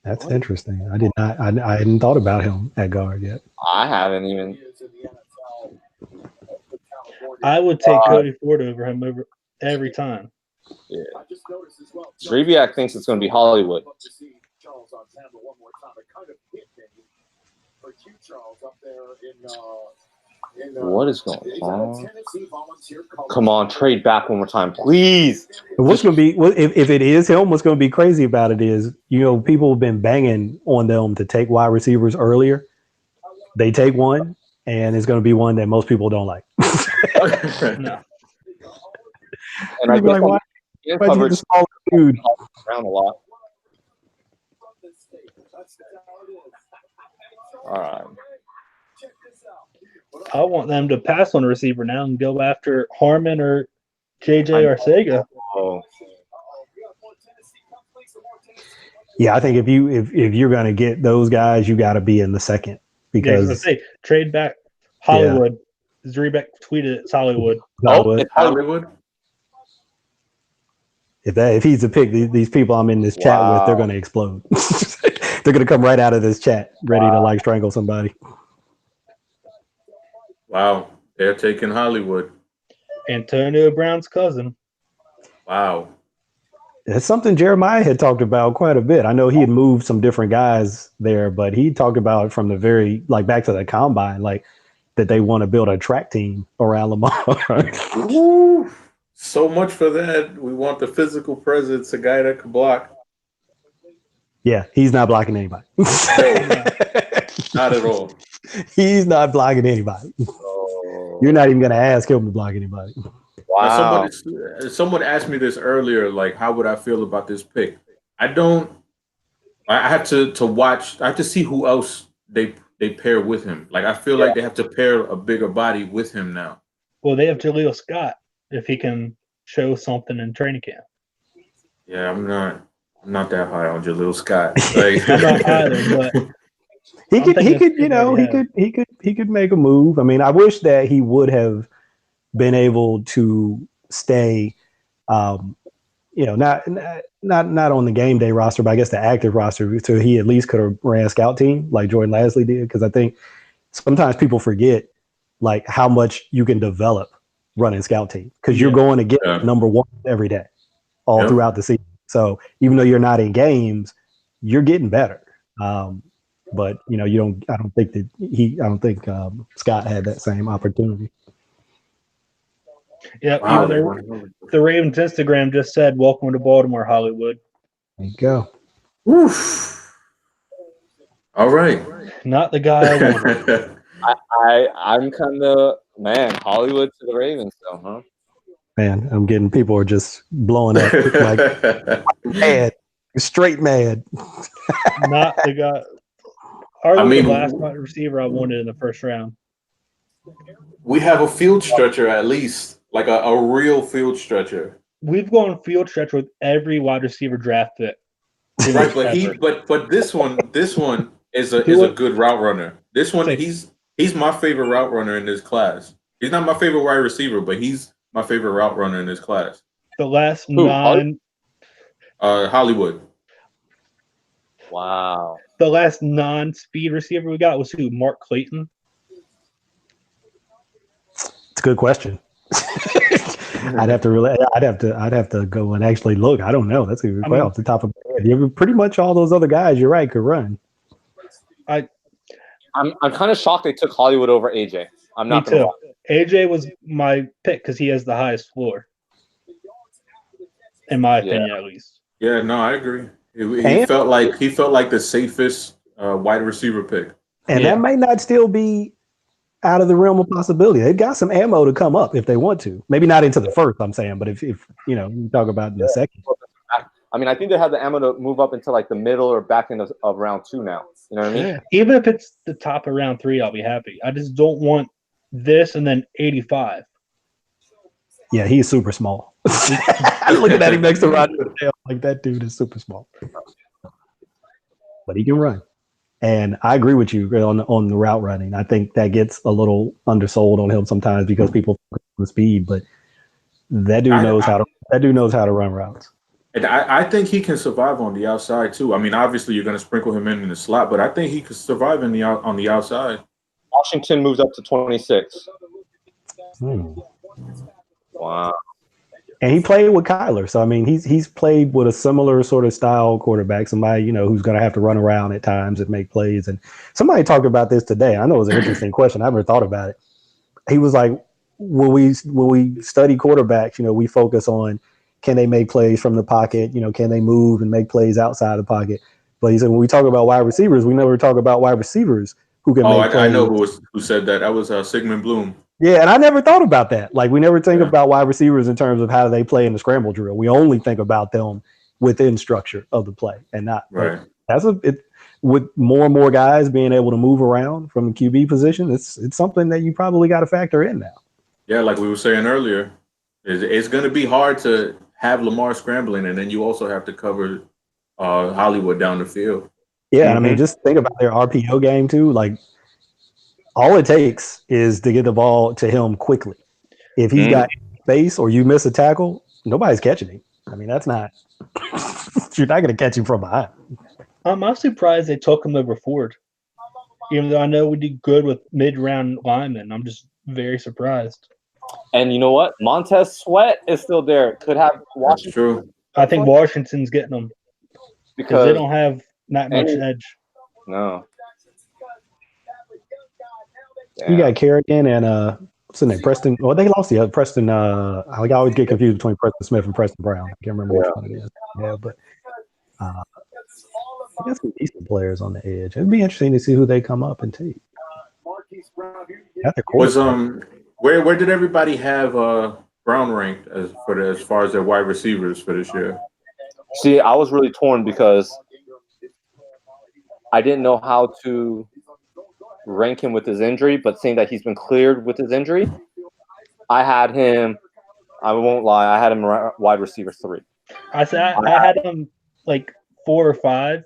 That's interesting. I did not. I hadn't thought about him at guard yet. I haven't even. I would take Cody Ford over him every time. Yeah. Zrebiak thinks it's going to be Hollywood. What is going on? Come on, trade back one more time, please. What's going to be if it is him? What's going to be crazy about it is, people have been banging on them to take wide receivers earlier. They take one, and it's going to be one that most people don't like. No. And I guess why'd you just call the dude around a lot. All right. I want them to pass on a receiver now and go after Harmon or JJ Arcega. Oh. Yeah, I think if you're going to get those guys, you got to be in the second because let's say trade back Hollywood. Yeah. Zrebiak tweeted it's Hollywood. Hollywood. If he's a pick, these people I'm in this chat with, they're going to explode. They're going to come right out of this chat ready to strangle somebody. Wow, they're taking Hollywood. Antonio Brown's cousin. Wow. That's something Jeremiah had talked about quite a bit. I know he had moved some different guys there, but he talked about it from the very back to the combine. that they want to build a track team around Lamar. Woo! So much for that. We want the physical presence, a guy that can block. Yeah, he's not blocking anybody. Not at all. He's not blocking anybody. Oh, You're not even going to ask him to block anybody. wow. Someone asked me this earlier, like, how would I feel about this pick? I have to watch. I have to see who else they pair with him. Like, I feel like they have to pair a bigger body with him now. Well, they have Jaleel Scott if he can show something in training camp. Yeah, I'm not that high on Jaleel Scott. Like, I'm not either, but He I'm could, thinking he could make a move. I mean, I wish that he would have been able to stay, not on the game day roster, but I guess the active roster, so he at least could have ran a scout team like Jordan Lasley did. Because I think sometimes people forget like how much you can develop running scout team because you're going to get number one every day, all throughout the season. So even though you're not in games, you're getting better. But I don't think Scott had that same opportunity. yeah, wow, even the Ravens Instagram just said, "Welcome to Baltimore, Hollywood." There you go. Oof. All right. Not the guy I wanted. I'm kind of Hollywood to the Ravens, though, huh? Man, I'm getting people are just blowing up like mad, straight mad. Not the guy. The last wide receiver I wanted in the first round. We have a field stretcher at least, like a real field stretcher. We've gone field stretch with every wide receiver draft pick. Right, but this one is a good route runner. This one, he's my favorite route runner in this class. He's not my favorite wide receiver, but he's my favorite route runner in this class. The last 9 Hollywood. Wow. The last non-speed receiver we got was who? Mark Clayton. It's a good question. I'd have to go and actually look. I don't know. That's a good question off the top of my head. Pretty much all those other guys, you're right, could run. I'm kind of shocked they took Hollywood over AJ. I'm not going to lie. AJ was my pick because he has the highest floor, in my opinion, at least. Yeah, no, I agree. He felt like the safest wide receiver pick, and that may not still be out of the realm of possibility. They've got some ammo to come up if they want to. Maybe not into the first, I'm saying, but if you talk about in the second. I mean, I think they have the ammo to move up into like the middle or back end of round 2 now. You know what I mean? Yeah. Even if it's the top of round 3, I'll be happy. I just don't want this and then 85. Yeah, he's super small. Looking at him next to Roger Goodell, like that dude is super small. But he can run. And I agree with you on the route running. I think that gets a little undersold on him sometimes because people focus on the speed, but that dude knows how to run routes. And I think he can survive on the outside too. I mean, obviously you're going to sprinkle him in the slot, but I think he could survive on the outside. Washington moves up to 26. Wow. And he played with Kyler, so I mean, he's played with a similar sort of style quarterback, somebody who's going to have to run around at times and make plays. And somebody talked about this today. I know it was an interesting question. I never thought about it. He was like, when we study quarterbacks, we focus on can they make plays from the pocket, can they move and make plays outside the pocket. But he said when we talk about wide receivers, we never talk about wide receivers who can make plays. I know who said that. That was Sigmund Bloom. Yeah, and I never thought about that. Like, we never think about wide receivers in terms of how they play in the scramble drill. We only think about them within structure of the play, and not right. With more and more guys being able to move around from the QB position, it's something that you probably got to factor in now. Yeah, like we were saying earlier, it's going to be hard to have Lamar scrambling, and then you also have to cover Hollywood down the field. Yeah, I mean, just think about their RPO game too. Like, all it takes is to get the ball to him quickly. If he's got space or you miss a tackle, nobody's catching him. I mean, that's not – you're not going to catch him from behind. I'm surprised they took him over Ford. Even though I know we did good with mid-round linemen, I'm just very surprised. And you know what? Montez Sweat is still there. Could have Washington. That's true. I think Washington's getting them because they don't have that much edge. No. You got Kerrigan and what's his name? Preston. Well, they lost the other Preston. I always get confused between Preston Smith and Preston Brown. I can't remember which one it is. Yeah, but they got some decent players on the edge. It'd be interesting to see who they come up and take. Was where did everybody have Brown ranked as far as their wide receivers for this year? See, I was really torn because I didn't know how to rank him with his injury, but seeing that he's been cleared with his injury, I had him. I won't lie, I had him wide receiver 3. I had him like 4 or 5.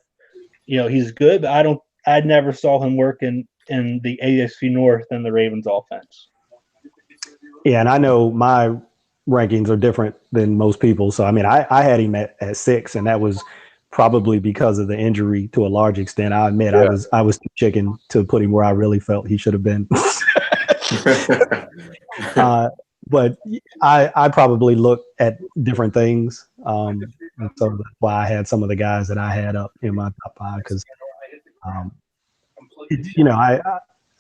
He's good, but I never saw him work in the AFC North and the Ravens offense. Yeah, and I know my rankings are different than most people. So, I mean, I had him at 6, and that was probably because of the injury to a large extent. I admit I was too chicken to put him where I really felt he should have been. But I probably looked at different things. And so that's why I had some of the guys that I had up in my top 5 because,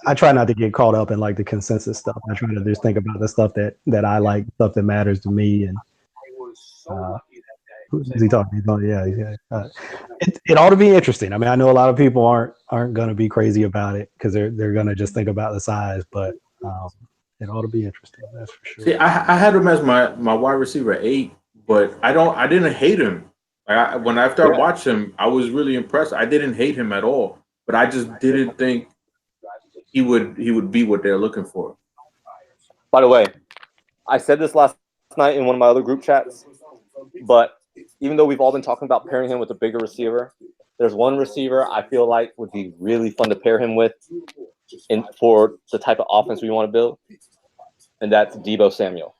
I try not to get caught up in like the consensus stuff. I try to just think about the stuff that I like, stuff that matters to me. And who's he talking about? Yeah. It ought to be interesting. I mean, I know a lot of people aren't going to be crazy about it because they're going to just think about the size, but it ought to be interesting. That's for sure. See, I had him as my wide receiver 8, but I didn't hate him. When I started watching him, I was really impressed. I didn't hate him at all, but I just didn't think he would be what they're looking for. By the way, I said this last night in one of my other group chats, but even though we've all been talking about pairing him with a bigger receiver, there's one receiver I feel like would be really fun to pair him with for the type of offense we want to build, and that's Deebo Samuel.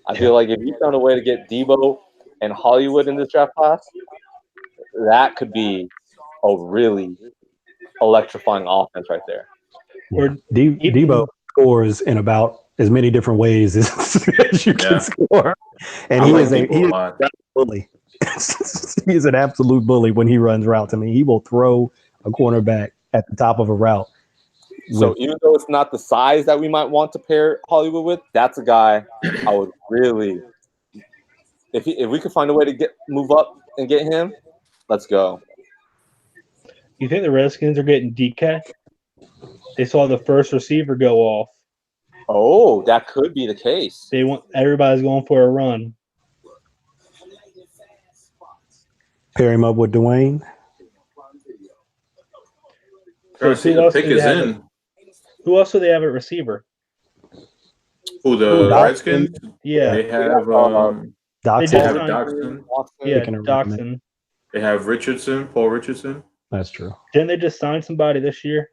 I feel like if you found a way to get Deebo and Hollywood in this draft class, that could be a really electrifying offense right there. Or Deebo scores in about as many different ways as you can score, and he is a bully. He is an absolute bully when he runs routes. I mean, he will throw a cornerback at the top of a route. So even though it's not the size that we might want to pair Hollywood with, that's a guy I would really, if we could find a way to move up and get him, let's go. You think the Redskins are getting DK? They saw the first receiver go off. Oh, that could be the case. Everybody's going for a run. Pair him up with Dwayne. So the pick is in. Who else do they have at receiver? Who, the Redskins? Yeah. They have Doxson. Yeah, Doxson. They have Paul Richardson. That's true. Didn't they just sign somebody this year?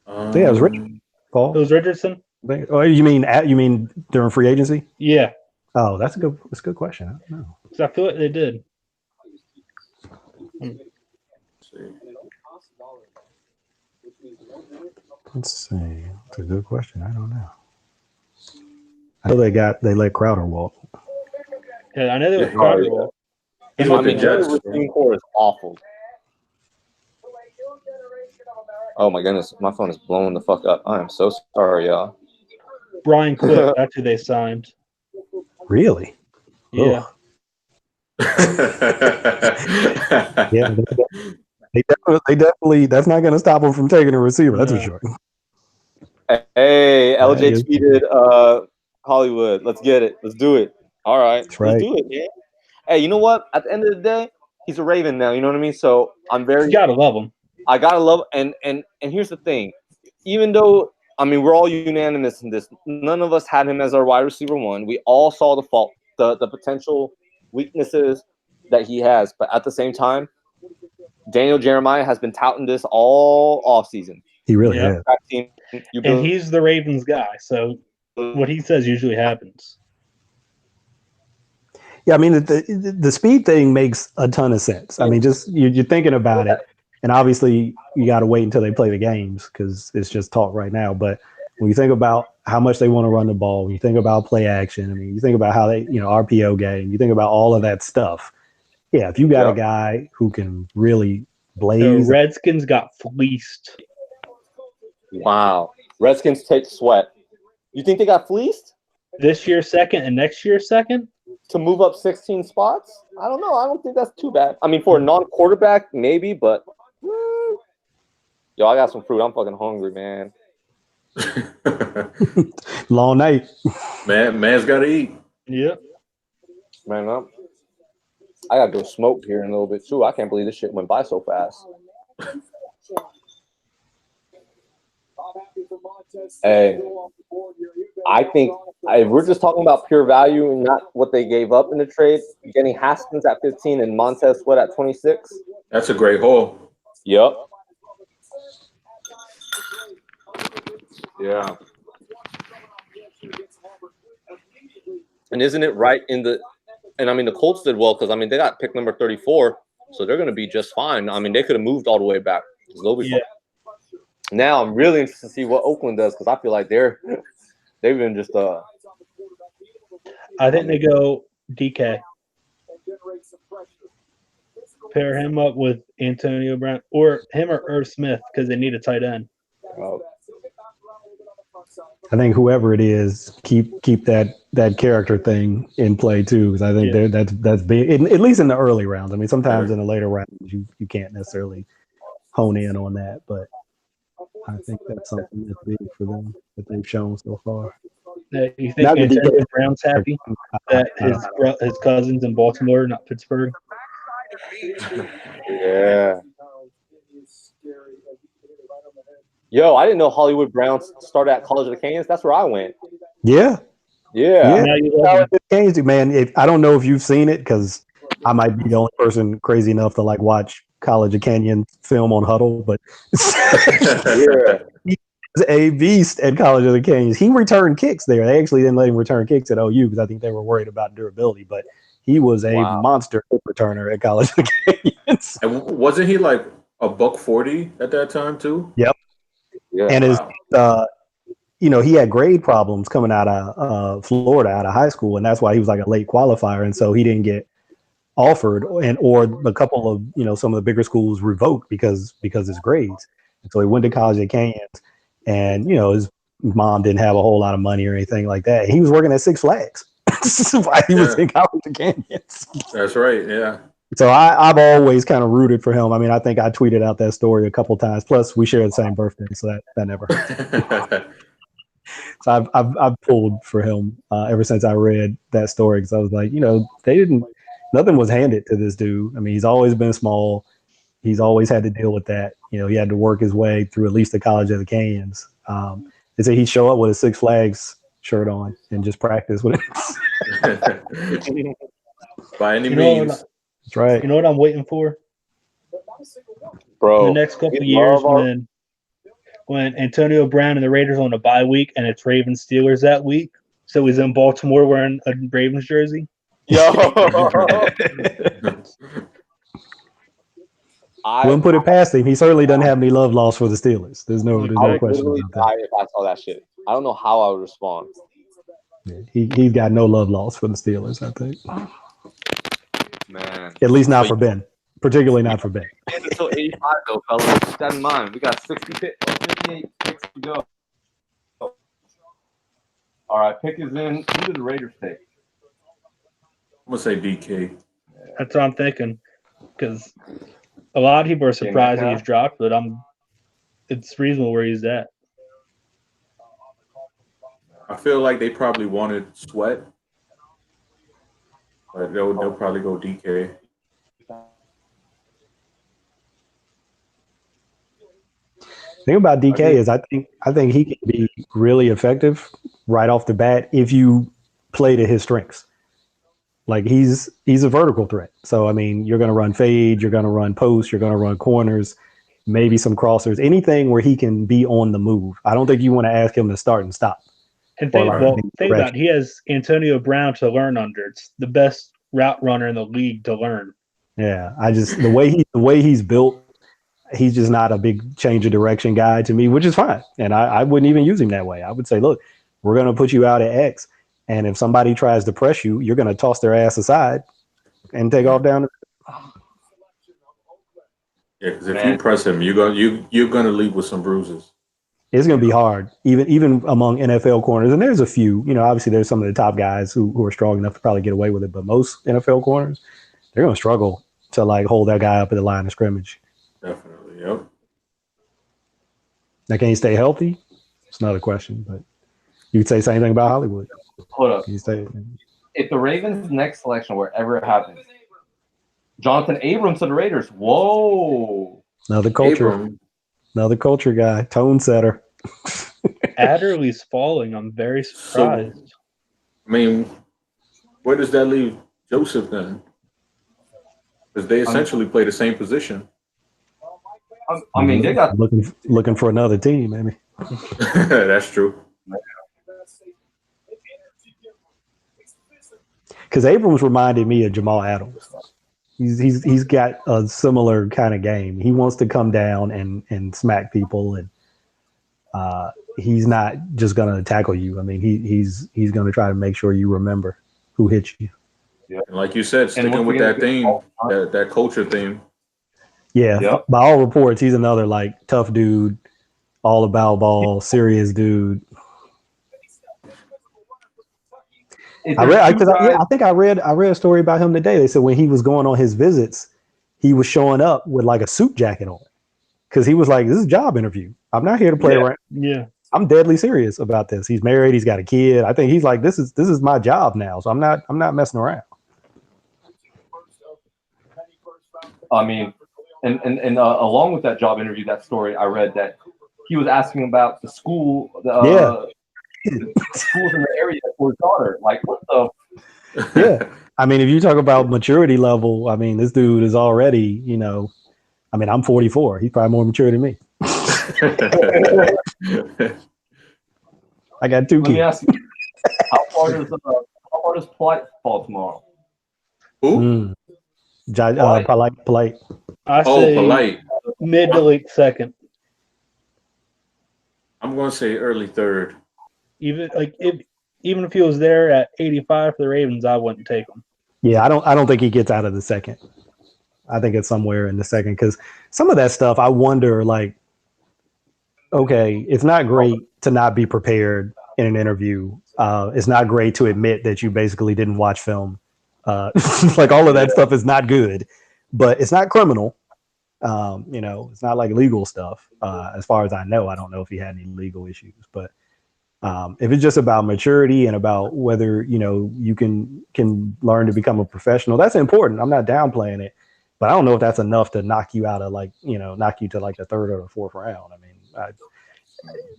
Yeah, it was Richardson. Paul. It was Richardson? Oh, you mean during free agency? Yeah. Oh, that's a good question. I don't know. Because I feel like they did. Let's see. That's a good question. I don't know. I know they let Crowder walk. Yeah, I know they let Crowder walk. He's with the Jets. The receiving core is awful. Oh my goodness, my phone is blowing the fuck up. I am so sorry, y'all. Brian Quick, that's who they signed. Really? Yeah. Yeah. They definitely. That's not going to stop them from taking a receiver. That's for sure. Hey, LJ tweeted Hollywood. Let's get it. Let's do it. All right. That's right. Let's do it, man. Hey, you know what? At the end of the day, he's a Raven now. You know what I mean? So I'm very. You gotta love him. I gotta love, and here's the thing. Even though we're all unanimous in this, none of us had him as our wide receiver 1. We all saw the potential weaknesses that he has, but at the same time, Daniel Jeremiah has been touting this all offseason. He really has. And he's the Ravens guy, so what he says usually happens. Yeah, I mean, the speed thing makes a ton of sense. I mean, just you're thinking about it, and obviously you got to wait until they play the games because it's just talk right now. But when you think about how much they want to run the ball, when you think about play action, I mean, you think about how they, RPO game, you think about all of that stuff. Yeah, if you got a guy who can really blaze. The Redskins got fleeced. Wow. Redskins take Sweat. You think they got fleeced This year second and next year second. to move up 16 spots? I don't know. I don't think that's too bad. I mean, for a non-quarterback, maybe, but yo, I got some fruit. I'm fucking hungry, man. Long night. Man's got to eat. Yep. Man, I gotta go smoke here in a little bit too. I can't believe this shit went by so fast. Hey, I think if we're just talking about pure value and not what they gave up in the trade, getting Haskins at 15 and Montez Sweat at 26. That's a great haul. Yep. Yeah. And isn't it right in the – and, I mean, the Colts did well because, I mean, they got pick number 34, so they're going to be just fine. I mean, they could have moved all the way back. They'll be fine. Now I'm really interested to see what Oakland does because I feel like they've been just I think they go DK. Pair him up with Antonio Brown or him or Irv Smith because they need a tight end. I think whoever it is, keep that character thing in play too, because I think that's big, at least in the early rounds. I mean, sometimes in the later rounds you can't necessarily hone in on that, but I think that's something that's big for them that they've shown so far. You think Antonio Brown's happy that his cousin's in Baltimore, not Pittsburgh? Yeah. Yo, I didn't know Hollywood Browns started at College of the Canyons. That's where I went. Yeah. Yeah. Man, I don't know if you've seen it because I might be the only person crazy enough to like watch College of Canyon film on Huddle, but he was a beast at College of the Canyons. He returned kicks there. They actually didn't let him return kicks at OU because I think they were worried about durability, but he was a monster kick returner at College of the Canyons. And wasn't he like $140 at that time too? Yep. Yeah. And his he had grade problems coming out of Florida, out of high school, and that's why he was like a late qualifier, and so he didn't get offered, or a couple of some of the bigger schools revoked because his grades. And so he went to College of Canyons, and his mom didn't have a whole lot of money or anything like that. He was working at Six Flags while he was in College of Canyons. That's right. Yeah. So I've always kind of rooted for him. I mean, I think I tweeted out that story a couple of times. Plus, we share the same birthday, so that never hurt. So I've pulled for him ever since I read that story because I was like, nothing was handed to this dude. I mean, he's always been small. He's always had to deal with that. He had to work his way through at least the College of the Canyons. They say he'd show up with a Six Flags shirt on and just practice with it. By any means. That's right. You know what I'm waiting for? Bro. In the next couple of years when Antonio Brown and the Raiders are on a bye week and it's Ravens Steelers that week. So he's in Baltimore wearing a Ravens jersey. Yo. I wouldn't put it past him. He certainly doesn't have any love lost for the Steelers. There's no question about that. If I saw that shit, I don't know how I would respond. Yeah, he's got no love lost for the Steelers, I think. Man, at least not for Ben. Particularly not for Ben. Until 85 though, fellas. Keep that in mind. We got 58 picks to go. All right, pick is in. Who did the Raiders take? I'm gonna say DK. That's what I'm thinking, because a lot of people are surprised he's dropped, but it's reasonable where he's at. I feel like they probably wanted Sweat, but they'll probably go DK. The thing about DK is I think he can be really effective right off the bat if you play to his strengths. Like he's a vertical threat. So I mean, you're going to run fade, you're going to run post, you're going to run corners, maybe some crossers, anything where he can be on the move. I don't think you want to ask him to start and stop. And think about it, he has Antonio Brown to learn under. It's the best route runner in the league to learn. Yeah, the way he's built, he's just not a big change of direction guy to me, which is fine. And I wouldn't even use him that way. I would say, look, we're going to put you out at X, and if somebody tries to press you, you're going to toss their ass aside and take off down. Yeah, because if you press him, you're gonna leave with some bruises. It's going to be hard, even among NFL corners. And there's a few, obviously there's some of the top guys who are strong enough to probably get away with it. But most NFL corners, they're going to struggle to like hold that guy up at the line of scrimmage. Definitely, yep. Now, can he stay healthy? It's another question, but you could say the same thing about Hollywood. Hold up. Can you say If the Ravens' next selection, wherever it happens, Jonathan Abrams to the Raiders. Whoa. another culture, Abram, another culture guy, tone setter. Adderley's falling. I'm very surprised. I mean, where does that leave Joseph then? Because they essentially play the same position. I mean, they got looking for another team, maybe. That's true. Because Abrams reminded me of Jamal Adams. He's got a similar kind of game. He wants to come down and smack people, and he's not just going to tackle you. I mean, he's going to try to make sure you remember who hit you. And like you said, sticking with that theme, that culture theme. Yeah, Yep. by all reports, he's another like tough dude, all about ball, serious dude. I think I read a story about him today. They said when he was going on his visits, he was showing up with like a suit jacket on because he was like, "This is a job interview. I'm not here to play around. Yeah. I'm deadly serious about this." He's married. He's got a kid. I think he's like, "This is my job now, so I'm not messing around." I mean, and along with that job interview, that story, I read that he was asking about the school, the schools in the area for his daughter. Like, what the? Yeah. I mean, if you talk about maturity level, I mean, this dude is already, I mean, I'm 44. He's probably more mature than me. I got 2 Let me kids. ask you, how far does Polite fall tomorrow? Who? Polite. I say Polite. mid to late second. I'm going to say early third. Even if he was there at 85 for the Ravens, I wouldn't take him. Yeah, I don't think he gets out of the second. I think it's somewhere in the second because some of that stuff I wonder, like, okay, it's not great to not be prepared in an interview. It's not great to admit that you basically didn't watch film. Like all of that stuff is not good, but it's not criminal. It's not like legal stuff. As far as I know, I don't know if he had any legal issues, but if it's just about maturity and about whether you can learn to become a professional, that's important. I'm not downplaying it, but I don't know if that's enough to knock you out of knock you to like the third or the fourth round. I mean,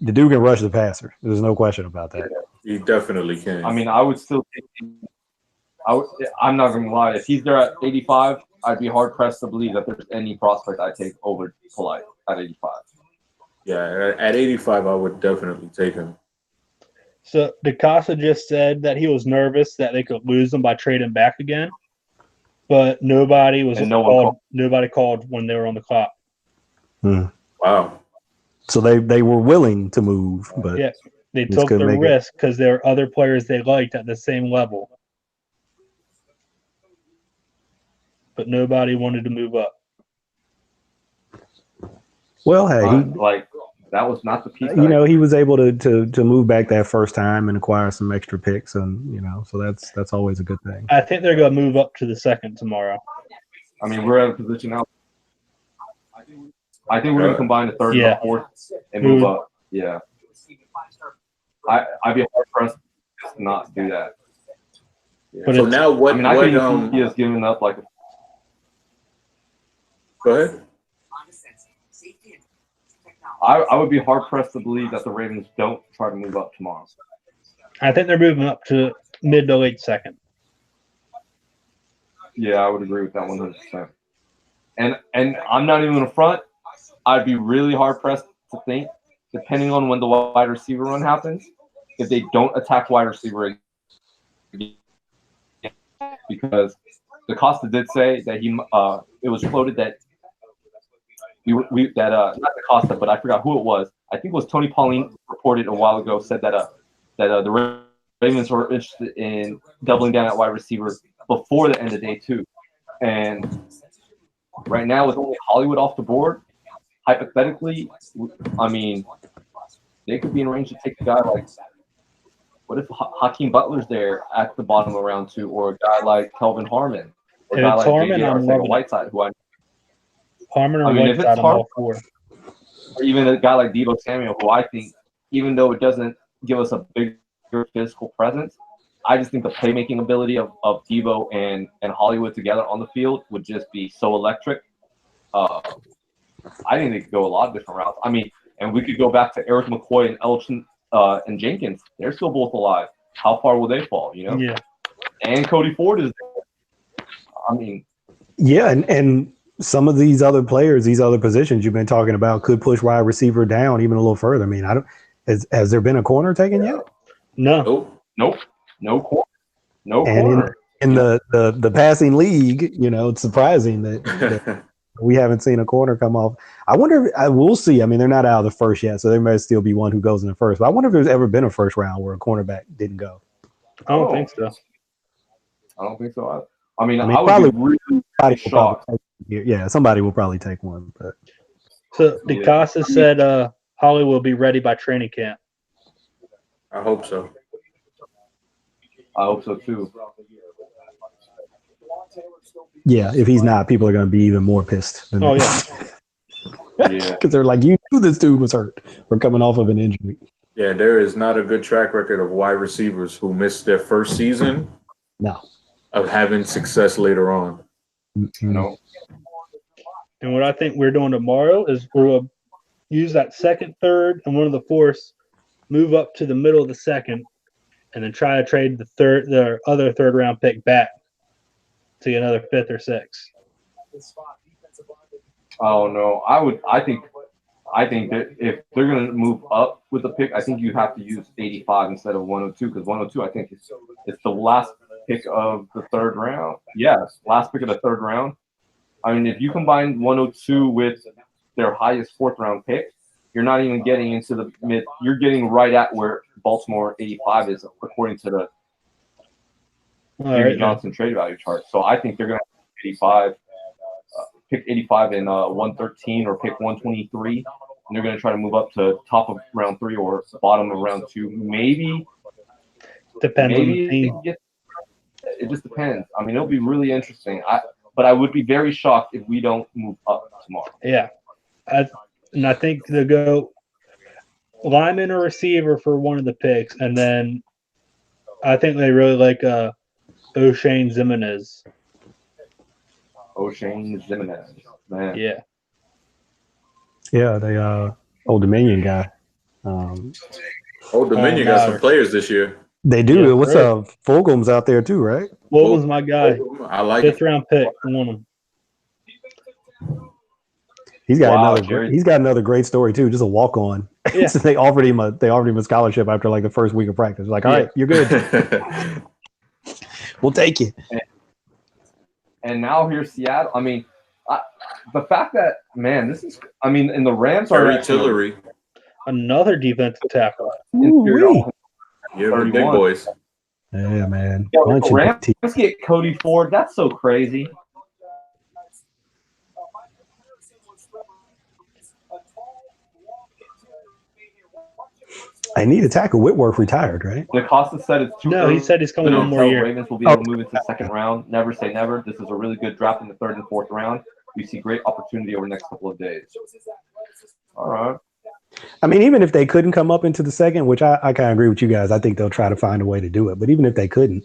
the dude can rush the passer. There's no question about that. He definitely can. I mean, I would still take him. I'm not going to lie. If he's there at 85, I'd be hard pressed to believe that there's any prospect I take over Polite at 85. Yeah, at 85, I would definitely take him. So DeCosta just said that he was nervous that they could lose him by trading back again, but nobody called when they were on the clock. Wow. So they were willing to move, but yeah, they took the risk because there were other players they liked at the same level, but nobody wanted to move up. Well, hey, that was not the piece. He was able to move back that first time and acquire some extra picks, and so that's always a good thing. I think they're going to move up to the second tomorrow. I mean, we're at a position now. I think we're going to combine the third and the fourth and move up. Yeah. I'd be hard pressed to not do that. Yeah. But so now what? I think he has given up like. Go ahead. I would be hard pressed to believe that the Ravens don't try to move up tomorrow. I think they're moving up to mid to late second. Yeah, I would agree with that 100%. And I'm not even in the front. I'd be really hard pressed to think, depending on when the wide receiver run happens, if they don't attack wide receiver again. Because DeCosta did say that it was floated that not DeCosta, but I forgot who it was. I think it was Tony Pauline reported a while ago, said that the Ravens were interested in doubling down at wide receiver before the end of day 2. And right now, with only Hollywood off the board, hypothetically, I mean, they could be in range to take a guy like, what if Hakeem Butler's there at the bottom of round 2, or a guy like Kelvin Harmon, or a If guy it's like Harmon, JJ I'm loving it. Whiteside, who Harmon or I mean, if it's Whiteside, I'm Harmon- all for. or even a guy like Deebo Samuel, who I think, even though it doesn't give us a bigger physical presence, I just think the playmaking ability of Deebo and Hollywood together on the field would just be so electric. I think they could go a lot of different routes. I mean, and we could go back to Eric McCoy and Elgin and Jenkins. They're still both alive. How far will they fall, you know? Yeah. And Cody Ford is there. I mean, Yeah, and some of these other players, these other positions you've been talking about, could push wide receiver down even a little further. I mean, I don't. Has there been a corner taken yet? No. nope, no corner, no And corner. in the passing league, you know, it's surprising that we haven't seen a corner come off. I wonder. We'll see. I mean, they're not out of the first yet, so there may still be one who goes in the first. But I wonder if there's ever been a first round where a cornerback didn't go. I don't think so. I don't think so. I mean, I I mean, would probably- be really Somebody will shocked. probably yeah, somebody will probably take one. But So Yeah. DeCosta said Holly will be ready by training camp. I hope so. I hope so too. yeah, if he's not, people are going to be even more pissed. Oh, yeah. Yeah. Because they're like, you knew this dude was hurt. We're coming off of an injury. Yeah, there is not a good track record of wide receivers who missed their first season No. of having success later on. No. And what I think we're doing tomorrow is we'll use that second, third, and one of the fourths, move up to the middle of the second, and then try to trade the other third round pick back to get another fifth or sixth. Oh no. I think that if they're gonna move up with the pick, I think you have to use 85 instead of 102, because 102 I think it's the last pick of the third round. Yes, last pick of the third round. I mean, if you combine 102 with their highest fourth round pick, you're not even getting into the mid. You're getting right at where Baltimore 85 is, according to the All Jimmy right, Johnson trade value chart. So I think they're going to 85, pick 85 in 113 or pick 123, and they're going to try to move up to top of round 3 or bottom of round 2. Maybe depends on the they team. can get. It just depends. I mean, it'll be really interesting. But I would be very shocked if we don't move up tomorrow. Yeah. I think they'll go lineman or receiver for one of the picks, and then I think they really like O'Shane Zimenez. O'Shane Zimenez, man. Yeah. Yeah, the Old Dominion guy. Old Dominion got some Matter. players this year. They do. Yeah, What's right. Fulgham's out there too, right? What was my guy? I like Fifth it. round pick. I want him. He's got Wow, another. Jerry. He's got another great story too. Just a walk on. Yeah. So they offered him a scholarship after like the first week of practice. Like, all Yeah. right, you're good. We'll take you. And now here's Seattle. I mean, the fact that, man, this is, I mean, and the Rams are Terry Tillery. Another defensive tackle. inferior Ooh-wee. offense. You're the big 31. boys. Yeah, man. Yo, Bunch the of Rams big teams. get Cody Ford. That's so crazy. I need to tackle. Whitworth retired, right? DeCosta said it's too No, early. he said he's coming No, one more So year. Ravens will be able to move into the second round. Never say never. This is a really good draft in the third and fourth round. We see great opportunity over the next couple of days. All right. I mean, even if they couldn't come up into the second, which I kind of agree with you guys, I think they'll try to find a way to do it. But even if they couldn't,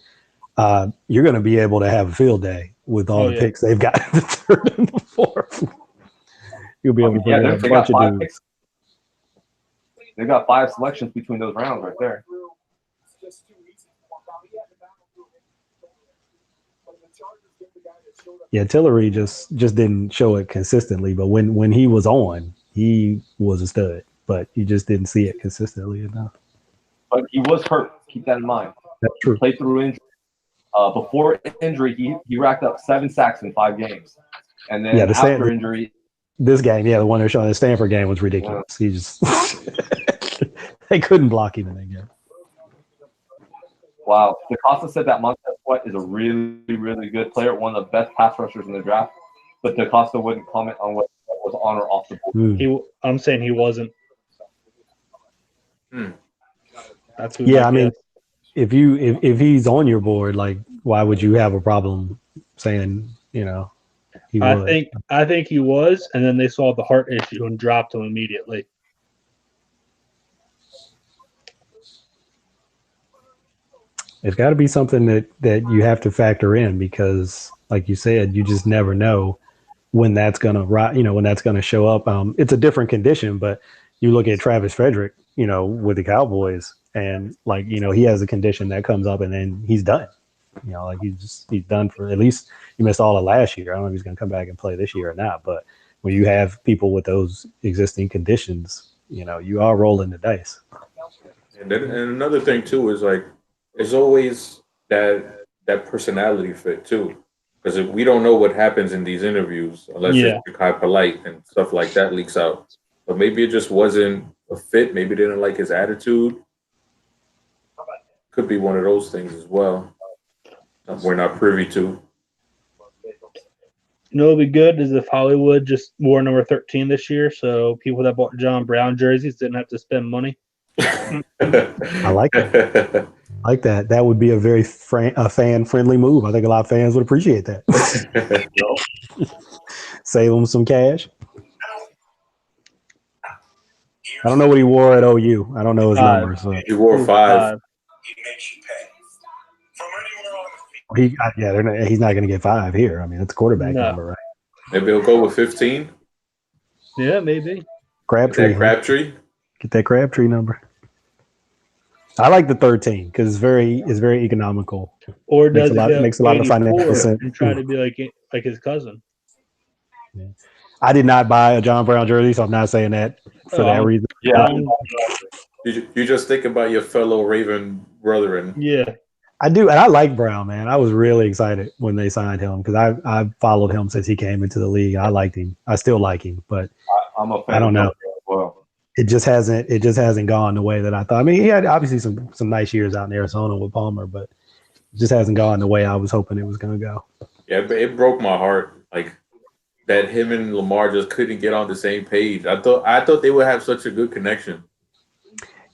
you're going to be able to have a field day with all Oh, the yeah. picks they've got in the third and the fourth. You'll be able to Yeah, bring out a they got bunch of 5 dudes. picks. They got 5 selections between those rounds right there. Yeah, Tillery just didn't show it consistently, but when he was on, he was a stud. But you just didn't see it consistently enough. But he was hurt. Keep that in mind. That's true. Played through injury. Before injury, he racked up 7 sacks in 5 games. And then Yeah, the same- after injury, This game, yeah, the one they're showing, the Stanford game was ridiculous. He just they couldn't block him in that game. wow. DeCosta said that Montez Sweat is a really, really good player, one of the best pass rushers in the draft. But DeCosta wouldn't comment on what was on or off the board. Mm. I'm saying he wasn't. That's who. Yeah, I mean, if he's on your board, like, why would you have a problem saying, he would? I think he was, and then they saw the heart issue and dropped him immediately. It's got to be something that you have to factor in because, like you said, you just never know when that's gonna when that's gonna show up. It's a different condition, but you look at Travis Frederick, with the Cowboys, and he has a condition that comes up, and then he's done. He's done for at least he missed all of last year. I don't know if he's gonna come back and play this year or not, but when you have people with those existing conditions, you are rolling the dice. And another thing too is like. There's always that personality fit too, because we don't know what happens in these interviews unless it's kind of polite and stuff like that leaks out. But maybe it just wasn't a fit. Maybe they didn't like his attitude. Could be one of those things as well. We're not privy to. It'd be good is if Hollywood just wore number 13 this year, so people that bought John Brown jerseys didn't have to spend money. I like it. Like that. That would be a very fan-friendly move. I think a lot of fans would appreciate that. Save them some cash. I don't know what he wore at OU. I don't know his number. So. He wore 5. He's not going to get 5 here. I mean, it's a quarterback number, right? Maybe he'll go with 15. Yeah, maybe. Crabtree. Get that Crabtree number. I like the 13 because it's very economical. Or does makes a lot of financial sense and try to be like his cousin. Yeah. I did not buy a John Brown jersey, so I'm not saying that for that reason. Yeah, you just think about your fellow Raven brethren. Yeah, I do, and I like Brown, man. I was really excited when they signed him because I followed him since he came into the league. I liked him. I still like him, but I'm a fan. I don't know. As well. It just hasn't gone the way that I thought. I mean, he had obviously some nice years out in Arizona with Palmer, but it just hasn't gone the way I was hoping it was going to go. Yeah, but it broke my heart. Like that, him and Lamar just couldn't get on the same page. I thought they would have such a good connection.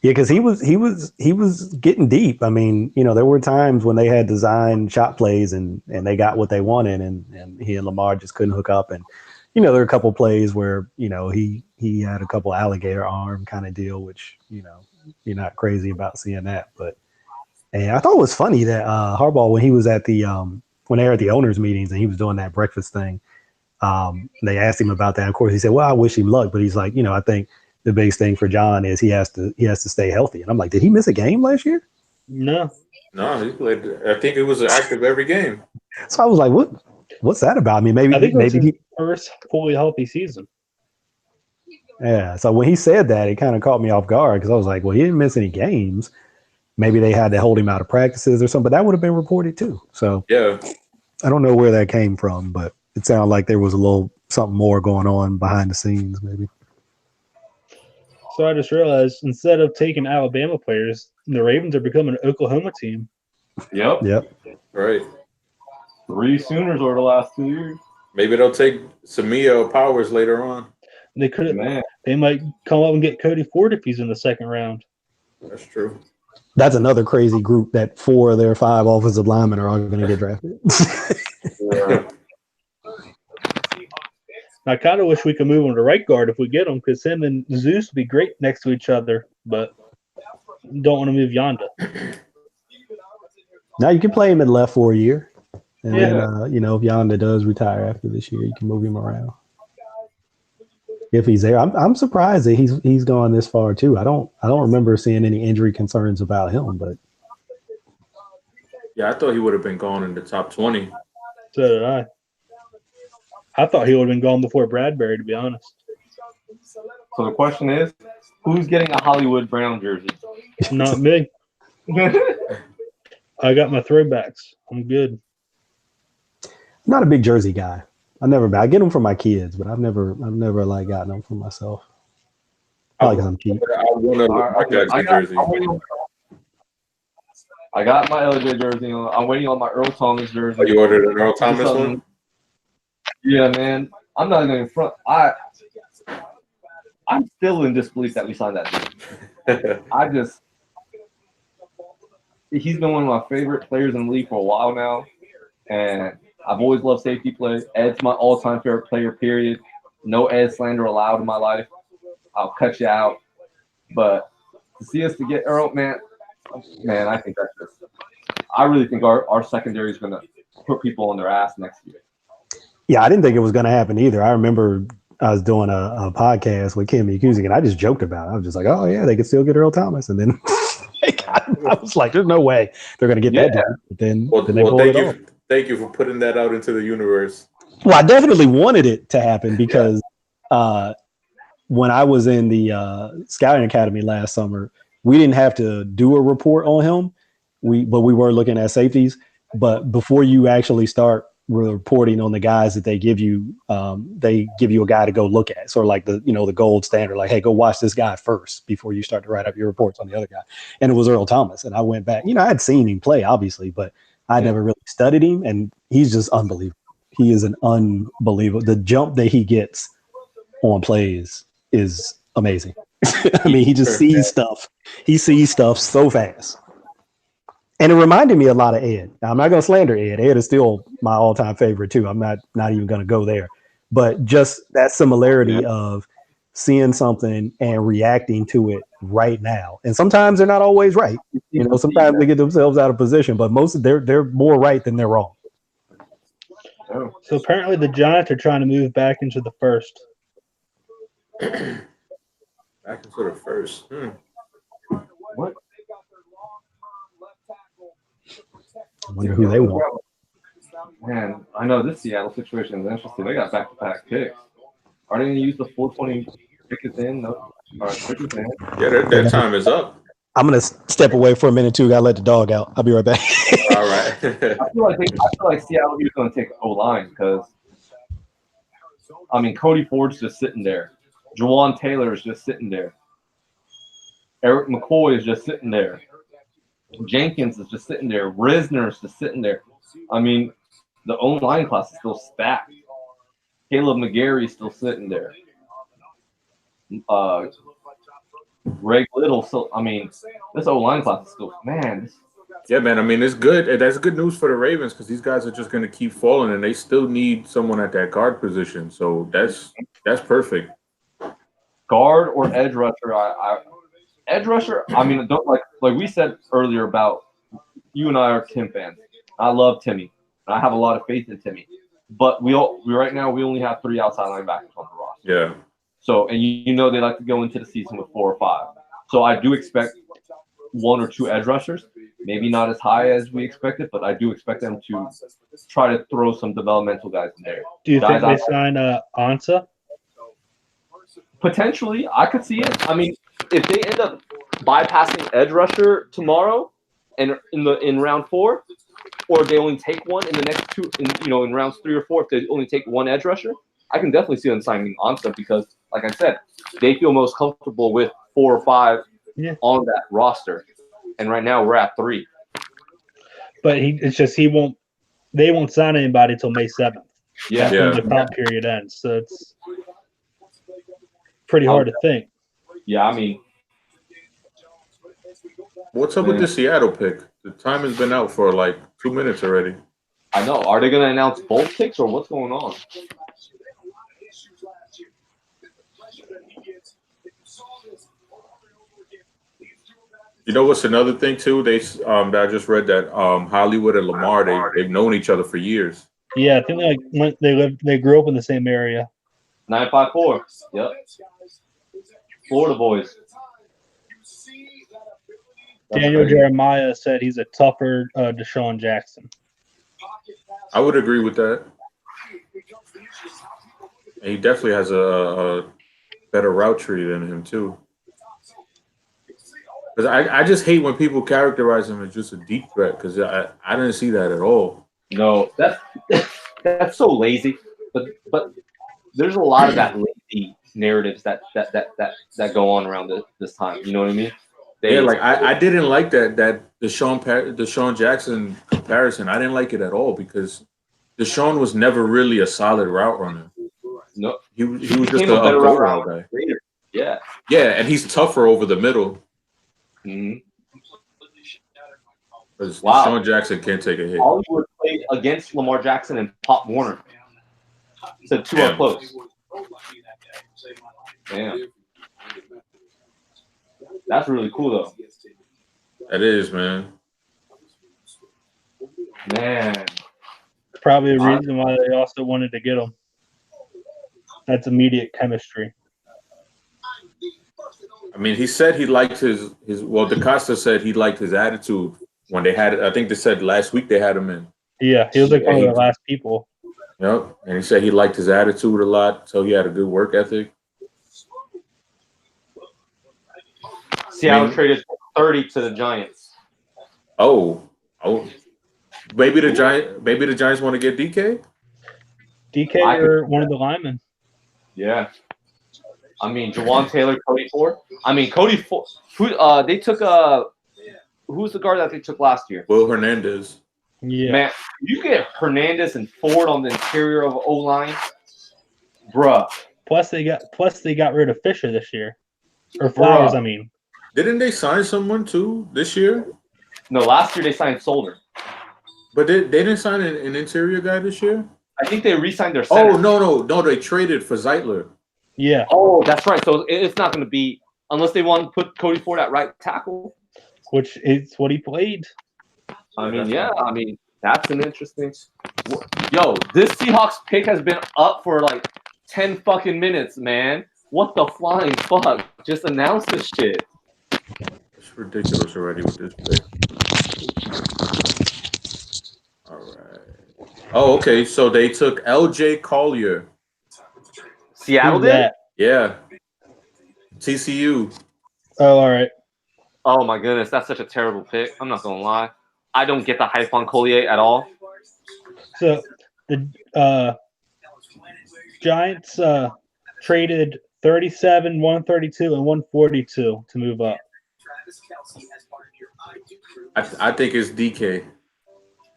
Yeah, because he was getting deep. I mean, there were times when they had designed shot plays and they got what they wanted, and he and Lamar just couldn't hook up. And there were a couple plays where he had a couple alligator arm kind of deal, which you're not crazy about seeing that. But and I thought it was funny that Harbaugh, when he was at the when they were at the owners' meetings and he was doing that breakfast thing, they asked him about that. Of course, he said, "Well, I wish him luck," but he's like, I think the biggest thing for John is he has to stay healthy. And I'm like, did he miss a game last year? No, he played. I think it was active every game. So I was like, what's that about? I mean, maybe his first fully healthy season. Yeah. So when he said that, it kind of caught me off guard because I was like, well, he didn't miss any games. Maybe they had to hold him out of practices or something, but that would have been reported too. So yeah, I don't know where that came from, but it sounded like there was a little something more going on behind the scenes, maybe. So I just realized instead of taking Alabama players, the Ravens are becoming an Oklahoma team. Yep. Right. 3 Sooners over the last 2 years. Maybe they'll take Samia or Powers later on. They could have. They might come up and get Cody Ford if he's in the second round. That's true. That's another crazy group that 4 of their 5 offensive linemen are all going to get drafted. Yeah. I kind of wish we could move him to right guard if we get him, because him and Zeus would be great next to each other, but don't want to move Yonda. Now you can play him at left for a year. And then, if Yonda does retire after this year, you can move him around. If he's there. I'm surprised that he's gone this far too. I don't remember seeing any injury concerns about him, but yeah, I thought he would have been gone in the top 20. So did I. I thought he would have been gone before Bradbury, to be honest. So the question is, who's getting a Hollywood Brown jersey? Not me. I got my throwbacks. I'm good. I'm not a big jersey guy. I get them for my kids, but I've never like gotten them for myself. Probably because I'm cheap. I got my LJ jersey. I'm waiting on my Earl Thomas jersey. Oh, you ordered an Earl Thomas one? Yeah, man. I'm not even in front. I'm still in disbelief that we signed that. He's been one of my favorite players in the league for a while now, and I've always loved safety play. Ed's my all-time favorite player, period. No Ed slander allowed in my life. I'll cut you out. But to see us to get Earl, man, I think that's just – I really think our secondary is going to put people on their ass next year. Yeah, I didn't think it was going to happen either. I remember I was doing a podcast with Kim Cusick, and I just joked about it. I was just like, oh, yeah, they could still get Earl Thomas. And then I was like, there's no way they're going to get that done. But then they pulled it off. Thank you for putting that out into the universe. Well, I definitely wanted it to happen because when I was in the Scouting Academy last summer, we didn't have to do a report on him. But we were looking at safeties. But before you actually start reporting on the guys that they give you a guy to go look at, sort of like the gold standard, like, hey, go watch this guy first before you start to write up your reports on the other guy. And it was Earl Thomas. And I went back, I had seen him play, obviously, but I never really studied him, and he's just unbelievable. He is an unbelievable. The jump that he gets on plays is amazing. I mean, he just sees stuff. He sees stuff so fast. And it reminded me a lot of Ed. Now, I'm not going to slander Ed. Ed is still my all-time favorite, too. I'm not even going to go there. But just that similarity of seeing something and reacting to it right now. And sometimes they're not always right. Sometimes they get themselves out of position, but most of they're more right than they're wrong. So apparently the Giants are trying to move back into the first. Back into the first. What? I wonder who they want. Man, I know this Seattle situation is interesting. They got back-to-back picks. Are they going to use the 420 pickets in? No. Yeah, their time is up. I'm going to step away for a minute, too. Got to let the dog out. I'll be right back. All right. I feel like Seattle is going to take O-line because, Cody Ford's just sitting there. Jawan Taylor is just sitting there. Eric McCoy is just sitting there. Jenkins is just sitting there. Risner is just sitting there. The O-line class is still stacked. Caleb McGarry is still sitting there. Greg Little. So, this O-line class is still, man. Yeah, man. It's good. That's good news for the Ravens because these guys are just going to keep falling, and they still need someone at that guard position. So that's perfect. Guard or edge rusher? Edge rusher. Don't like we said earlier about you and I are Tim fans. I love Timmy. I have a lot of faith in Timmy. But we right now we only have 3 outside linebackers on the roster. Yeah. So and they like to go into the season with 4 or 5. So I do expect 1 or 2 edge rushers. Maybe not as high as we expected, but I do expect them to try to throw some developmental guys in there. Do you think they sign Ansah? Potentially, I could see it. If they end up bypassing edge rusher tomorrow, and in round 4, or they only take one in the next 2, in rounds 3 or 4, if they only take 1 edge rusher, I can definitely see them signing Ansah because, like I said, they feel most comfortable with 4 or 5 on that roster, and right now we're at 3. But they won't sign anybody until May 7th. Yeah, when the comp period ends. So it's pretty hard to think. Yeah, What's up with the Seattle pick? The time has been out for like 2 minutes already. I know. Are they going to announce both picks or what's going on? You know what's another thing too? They that I just read that Hollywood and Lamar they've known each other for years. Yeah, I think they grew up in the same area. 954. Yep. Florida boys. Daniel Jeremiah said he's a tougher Deshaun Jackson. I would agree with that. And he definitely has a better route tree than him too. Because I just hate when people characterize him as just a deep threat because I didn't see that at all. No, that's so lazy. But there's a lot of that lazy narratives that go on around this time. You know what I mean? I didn't like that Deshaun Jackson comparison. I didn't like it at all because Deshaun was never really a solid route runner. No, he was just a go route guy. Yeah, and he's tougher over the middle. Mhm. Because Wow. Sean Jackson can't take a hit. Hollywood played against Lamar Jackson and Pop Warner. So 2 Damn. up close. Damn. That's really cool, though. That is, man. Man. Probably a reason why they also wanted to get him. That's immediate chemistry. I mean, he said he liked his. Well, DaCosta said he liked his attitude when they had it. I think they said last week they had him in. Yeah, he was like one of the last people. Yep, and he said he liked his attitude a lot, so he had a good work ethic. Seattle traded 30 to the Giants. Oh, maybe the Giants want to get DK. DK or one of the linemen. Yeah. I mean, Jawan Taylor, Cody Ford. I mean, Cody Ford. They took who's the guard that they took last year? Will Hernandez. Yeah. Man, you get Hernandez and Ford on the interior of O-line, bruh. Plus they got rid of Fisher this year. Or Flowers, I mean. Didn't they sign someone too this year? No, last year they signed Solder. But they didn't sign an interior guy this year? I think they re-signed their center. Oh, no, they traded for Zeitler. Yeah. Oh, that's right. So it's not going to be unless they want to put Cody Ford at right tackle. Which is what he played. I mean, yeah. I mean, that's an interesting. Yo, this Seahawks pick has been up for like 10 fucking minutes, man. What the flying fuck? Just announce this shit. It's ridiculous already with this pick. All right. Oh, okay. So they took L.J. Collier. Seattle Who's did? that? Yeah. TCU. Oh, all right. Oh my goodness, that's such a terrible pick. I'm not gonna lie. I don't get the hype on Collier at all. So the Giants traded 37, 132, and 142 to move up. I think it's DK.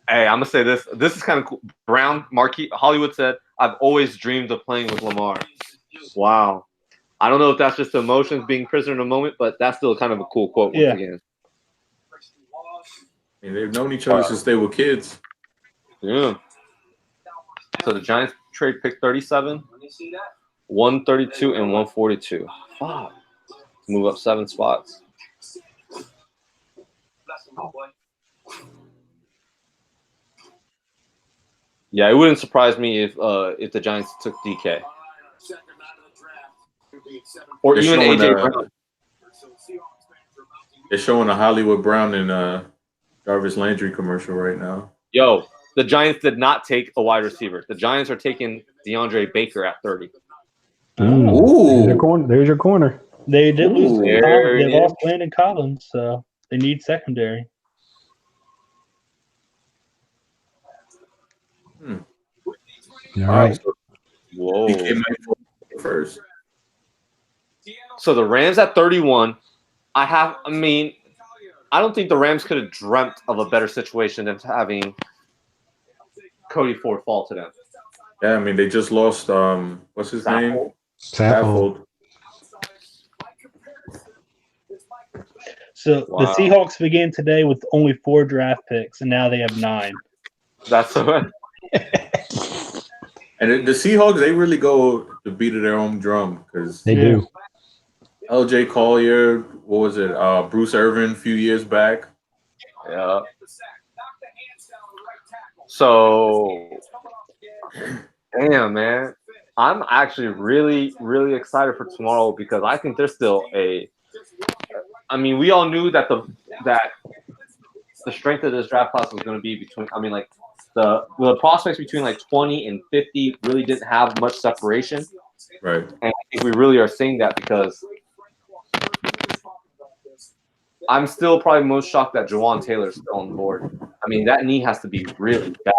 Hey, I'm gonna say this. This is kind of cool. Brown Marquis Hollywood said, "I've always dreamed of playing with Lamar." Wow. I don't know if that's just emotions being prisoner in a moment, but that's still kind of a cool quote once again. I mean, they've known each other since they were kids. Yeah. So the Giants trade pick 37, 132, and 142. Wow. Move up 7 spots. Yeah, it wouldn't surprise me if the Giants took DK. Or They're even showing, AJ Brown. They're showing a Hollywood Brown and Jarvis Landry commercial right now. Yo, the Giants did not take a wide receiver. The Giants are taking DeAndre Baker at 30. Ooh. There's your corner. They did lose. There They it lost Landon Collins, so they need secondary. All right. So Whoa. DK might fall first. So the Rams at 31. I don't think the Rams could have dreamt of a better situation than having Cody Ford fall to them. Yeah, I mean, they just lost, what's his name? Saffold. So Wow. the Seahawks began today with only 4 draft picks, and now they have 9. That's And the Seahawks, they really go to beat of their own drum because They do. L.J. Collier, what was it? Bruce Irvin a few years back. yeah. So, damn, man. I'm actually really, really excited for tomorrow because I think there's still we all knew that the strength of this draft class was going to be between, the prospects between like 20 and 50 really didn't have much separation. Right. And I think we really are seeing that because I'm still probably most shocked that Jawan Taylor's still on board. I mean, that knee has to be really bad.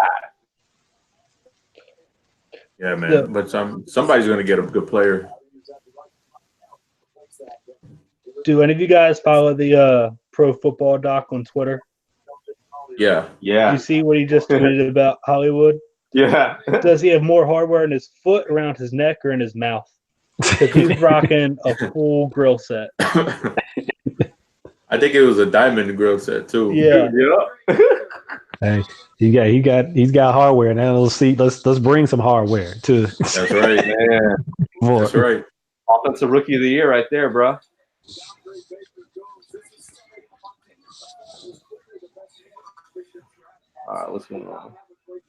Yeah, man. Yeah. But somebody's going to get a good player. Do any of you guys follow the Pro Football Doc on Twitter? Yeah. Did Yeah. you see what he just tweeted about Hollywood? Yeah. Does he have more hardware in his foot, around his neck, or in his mouth? Because he's rocking a full grill set. I I think it was a diamond grill set too. Yeah. Yeah. Hey, he's got hardware now. Let's bring some hardware to That's right. Man, more. That's right. offensive rookie of the year right there, bro. All right, let's move on.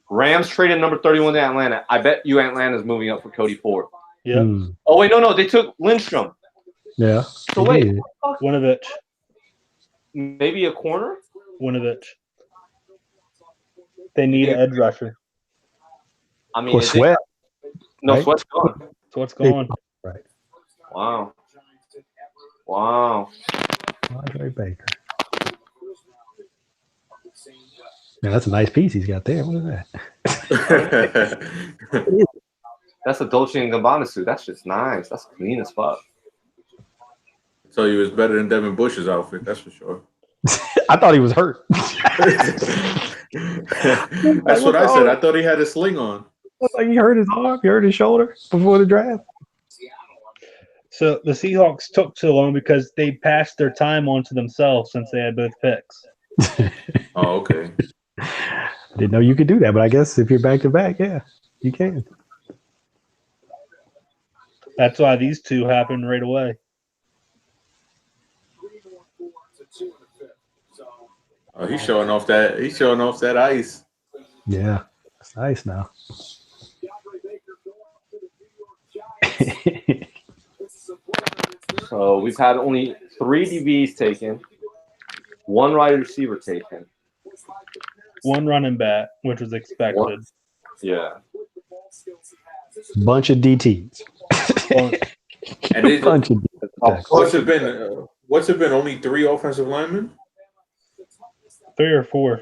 Rams traded number 31 to Atlanta. I bet you Atlanta's moving up for Cody Ford. Yeah. Oh, wait, no. They took Lindstrom. Yeah. So, he wait. did. Winovich. Maybe a corner? Winovich. They need an edge rusher. I mean, Or is Sweat. no, right? Sweat's gone. So what's going? Right. Wow. Wow. Andre Baker. Man, that's a nice piece he's got there. What is that? That's a Dolce & Gabbana suit. That's just nice. That's clean as fuck. So he was better than Devin Bush's outfit, that's for sure. I thought he was hurt. That's what I said. I thought he had a sling on. Like he hurt his arm, he hurt his shoulder before the draft. So the Seahawks took so long because they passed their time on to themselves since they had both picks. Oh, okay. Didn't know you could do that, but I guess if you're back to back, yeah, you can. That's why these two happened right away. Oh, he's showing off that. He's showing off that ice. Yeah, it's nice now. So we've had only 3 DBs taken, 1 wide receiver taken. One running back, which was expected. Yeah. Bunch of DTs. Well, And it, Bunch of DTs. what's it been? Only 3 offensive linemen. 3 or 4.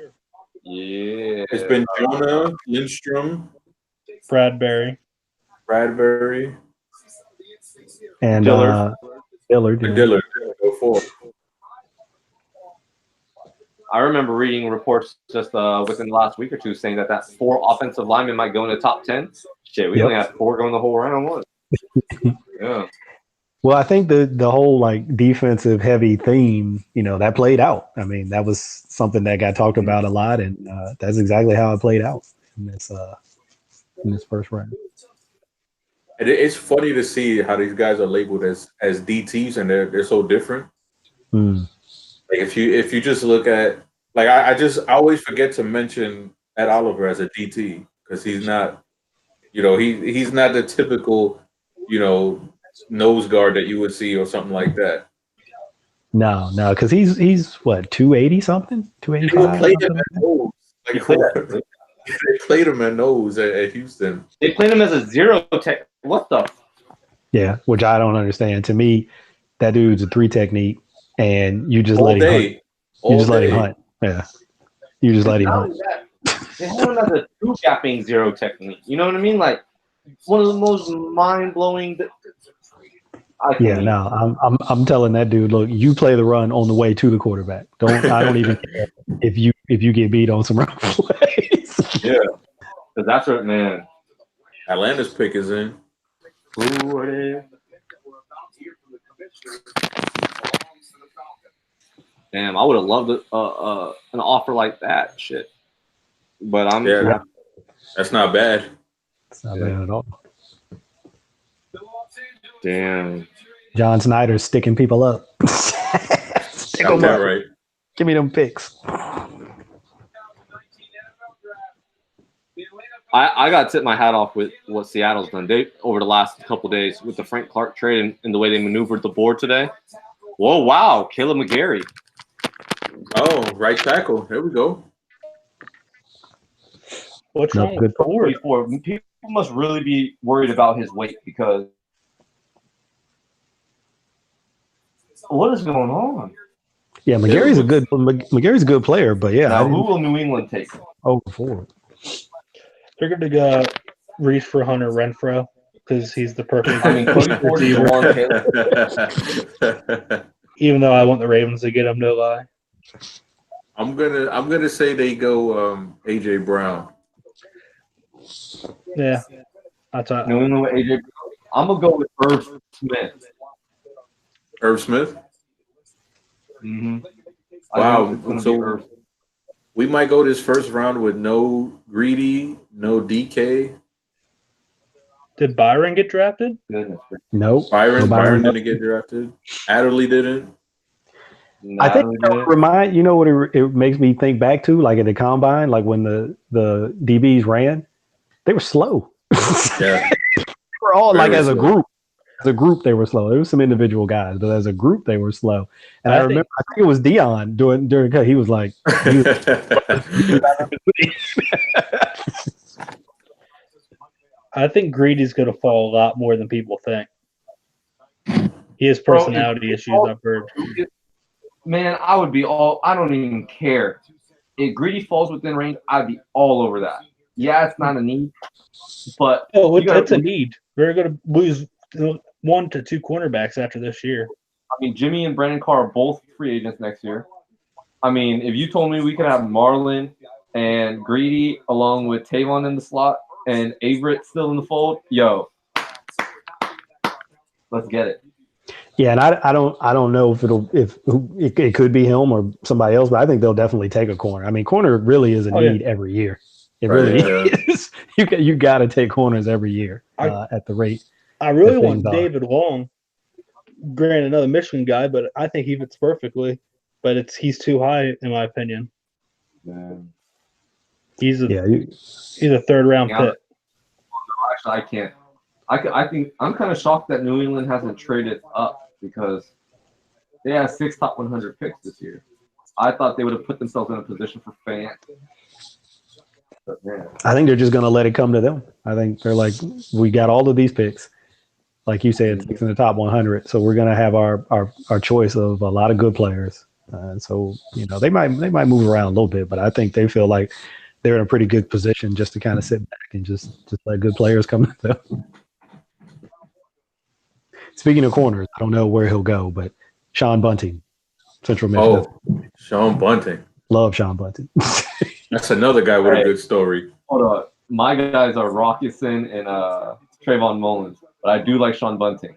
Yeah. It's been Jonah, Lindstrom, Bradbury. Bradbury, And Dillard. Dillard. and Yeah. Dillard. Go for it. I remember reading reports just within the last week or two saying that 4 offensive linemen might go in the top 10. Shit, we Yep. only had 4 going the whole round. One. Yeah. Well, I think the whole like defensive heavy theme, that played out. I mean, that was something that got talked about a lot, and that's exactly how it played out in this first round. And it's funny to see how these guys are labeled as DTs, and they're so different. Mm. Like if you just look at I always forget to mention Ed Oliver as a DT because he's not, he's not the typical, nose guard that you would see or something like that. No, because he's what 280 something, They 285. played him at nose. They played him at nose at Houston. They played him as a 0 tech. What the? Yeah, which I don't understand. To me, that dude's a 3 technique, and you just let him hunt. You just let him hunt. Yeah, you just let him hunt. They had him as a 2-gapping 0 technique. You know what I mean? Like one of the most mind-blowing. Yeah, no, I'm telling that dude, look, you play the run on the way to the quarterback. I don't even care if you get beat on some run plays. Yeah, because that's what, man. Atlanta's pick is in. Who are they? Damn, I would have loved an offer like that. Shit, but that's not bad. It's not bad at all. Damn. John Snyder's sticking people up. Stick Got 'em that up. right. Give me them picks. I got to tip my hat off with what Seattle's done. They over the last couple of days with the Frank Clark trade and the way they maneuvered the board today. Whoa, wow, Caleb McGarry. Oh, right tackle. There we go. What's No, wrong good with Ford? 44. People must really be worried about his weight because what is going on? Yeah, McGarry's a good player, but yeah, Now, who will New England take? over Ford. They're going to go reach for Hunter Renfro because he's the perfect. I mean, Cody Ford is the receiver. one. Even though I want the Ravens to get him, no lie. I'm gonna say they go AJ Brown. Yeah, that's all. New England with AJ. I'm gonna go with Irv Smith. Irv Smith. Mm-hmm. Wow. So we might go this first round with no Greedy, no DK. Did Byron get drafted? Goodness. Nope. Byron No didn't get drafted. Adderley didn't. I think you know what it makes me think back to, like at the combine, like when the DBs ran, they were slow. Yeah. They were all Very like as a slow. group. As a group, they were slow. There was some individual guys, but as a group, they were slow. And I remember, I think it was Dion during he was like, I think Greedy's going to fall a lot more than people think. He has personality issues, I've heard. Man, I would be I don't even care. If Greedy falls within range, I'd be all over that. Yeah, it's not a need, but it's a need. We're going to lose 1 to 2 cornerbacks after this year. I mean, Jimmy and Brandon Carr are both free agents next year. I mean, if you told me we could have Marlon and Greedy along with Tavon in the slot and Averett still in the fold, yo, let's get it. Yeah, and I don't know if it could be him or somebody else, but I think they'll definitely take a corner. I mean, corner really is a need every year. It really is. You got to take corners every year at the rate. I really want David Long. Granted, another Michigan guy, but I think he fits perfectly. But he's too high in my opinion. Man. He's a third round pick. Actually, I can't. I think I'm kind of shocked that New England hasn't traded up because they had 6 top 100 picks this year. I thought they would have put themselves in a position for Fant. But man, I think they're just going to let it come to them. I think they're like, we got all of these picks, like you said, 6 in the top 100. So we're going to have our choice of a lot of good players. So they might move around a little bit, but I think they feel like they're in a pretty good position just to kind of sit back and just let good players come to them. Speaking of corners, I don't know where he'll go, but Sean Bunting, Central Michigan. Oh, Sean Bunting. Love Sean Bunting. That's another guy with a good story. Hold on. My guys are Rockison and Trayvon Mullins, but I do like Sean Bunting.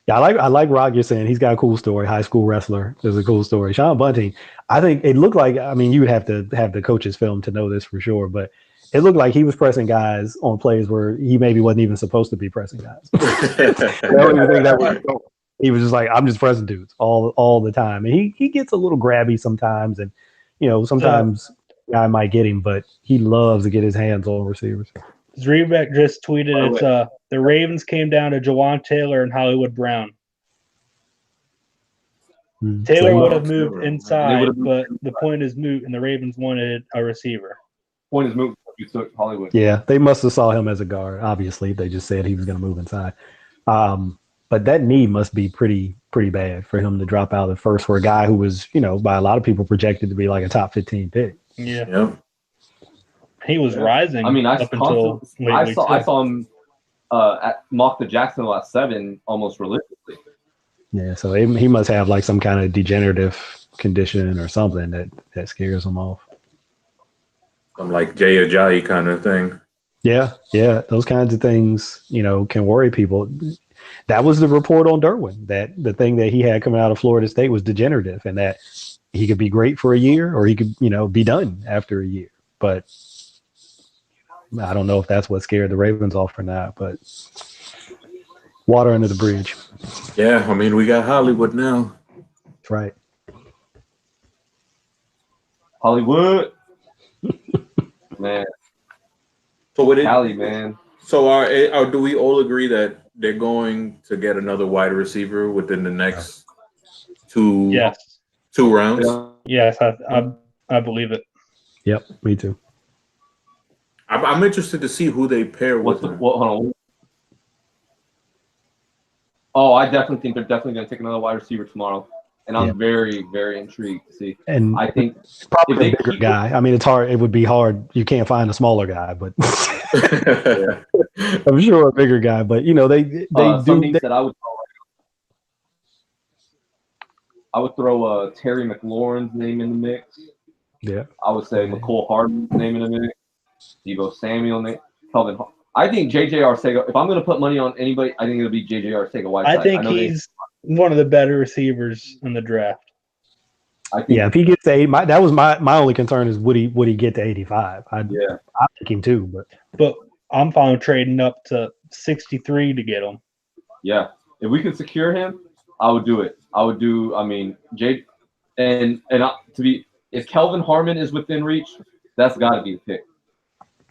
Yeah, I like Rockison. He's got a cool story. High school wrestler. There's a cool story. Sean Bunting, I think it looked like, I mean, you would have to have the coach's film to know this for sure, but it looked like he was pressing guys on plays where he maybe wasn't even supposed to be pressing guys. I don't even think that was. He was just like, I'm just pressing dudes all the time, and he gets a little grabby sometimes, and sometimes guy might get him, but he loves to get his hands on receivers. Zrebeck just tweeted the Ravens came down to Jawan Taylor and Hollywood Brown. Taylor would have moved inside, but the point is moot, and the Ravens wanted a receiver. Point is moot. You took Hollywood. Yeah, they must have saw him as a guard. Obviously, they just said he was going to move inside. But that knee must be pretty bad for him to drop out of the first for a guy who was, by a lot of people projected to be like a top 15 pick. Yeah. Yep. He was rising. I mean, I saw him at mock the Jacksonville at 7 almost religiously. Yeah, so he must have like some kind of degenerative condition or something that scares him off. Some like Jay Ajayi kind of thing. Yeah, those kinds of things, can worry people. That was the report on Derwin, that the thing that he had coming out of Florida State was degenerative and that he could be great for a year or he could, be done after a year. But I don't know if that's what scared the Ravens off or not, but water under the bridge. Yeah, I mean, we got Hollywood now. That's right. Hollywood. Man. So Cali, man. So do we all agree that they're going to get another wide receiver within the next two rounds? Yes, I believe it. Yep, me too. I'm interested to see who they pair with. Hold on. Oh, I definitely think they're definitely going to take another wide receiver tomorrow, and I'm very, very intrigued to see. And I think probably a bigger guy. I mean, it's hard. It would be hard. You can't find a smaller guy, but I'm sure a bigger guy. But they do. That I would throw Terry McLaurin's name in the mix. Yeah, I would say McCole Hardman's name in the mix. Deebo Samuel, Kelvin. I think J.J. Arcega. If I'm going to put money on anybody, I think it'll be J.J. Arcega-Whiteside. I think he's one of the better receivers in the draft. I think. Yeah, if he gets to 80, that was my only concern is would he get to 85? I think him too, but I'm fine with trading up to 63 to get him. Yeah, if we could secure him, I would do it. I would do. I mean, Jake, if Kelvin Harmon is within reach, that's got to be the pick.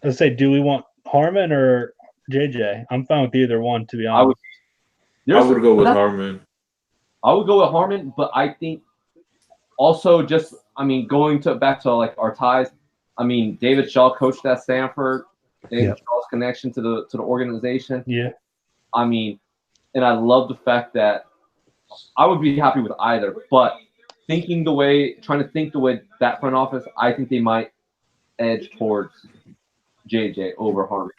Let's say, do we want Harmon or JJ? I'm fine with either one, to be honest. I would go with Harmon. I would go with Harmon, but I think also going back to like our ties. I mean, David Shaw coached at Stanford. David Shaw's connection to the organization. Yeah. I mean, and I love the fact that I would be happy with either, but trying to think the way that front office, I think they might edge towards JJ over Harmon.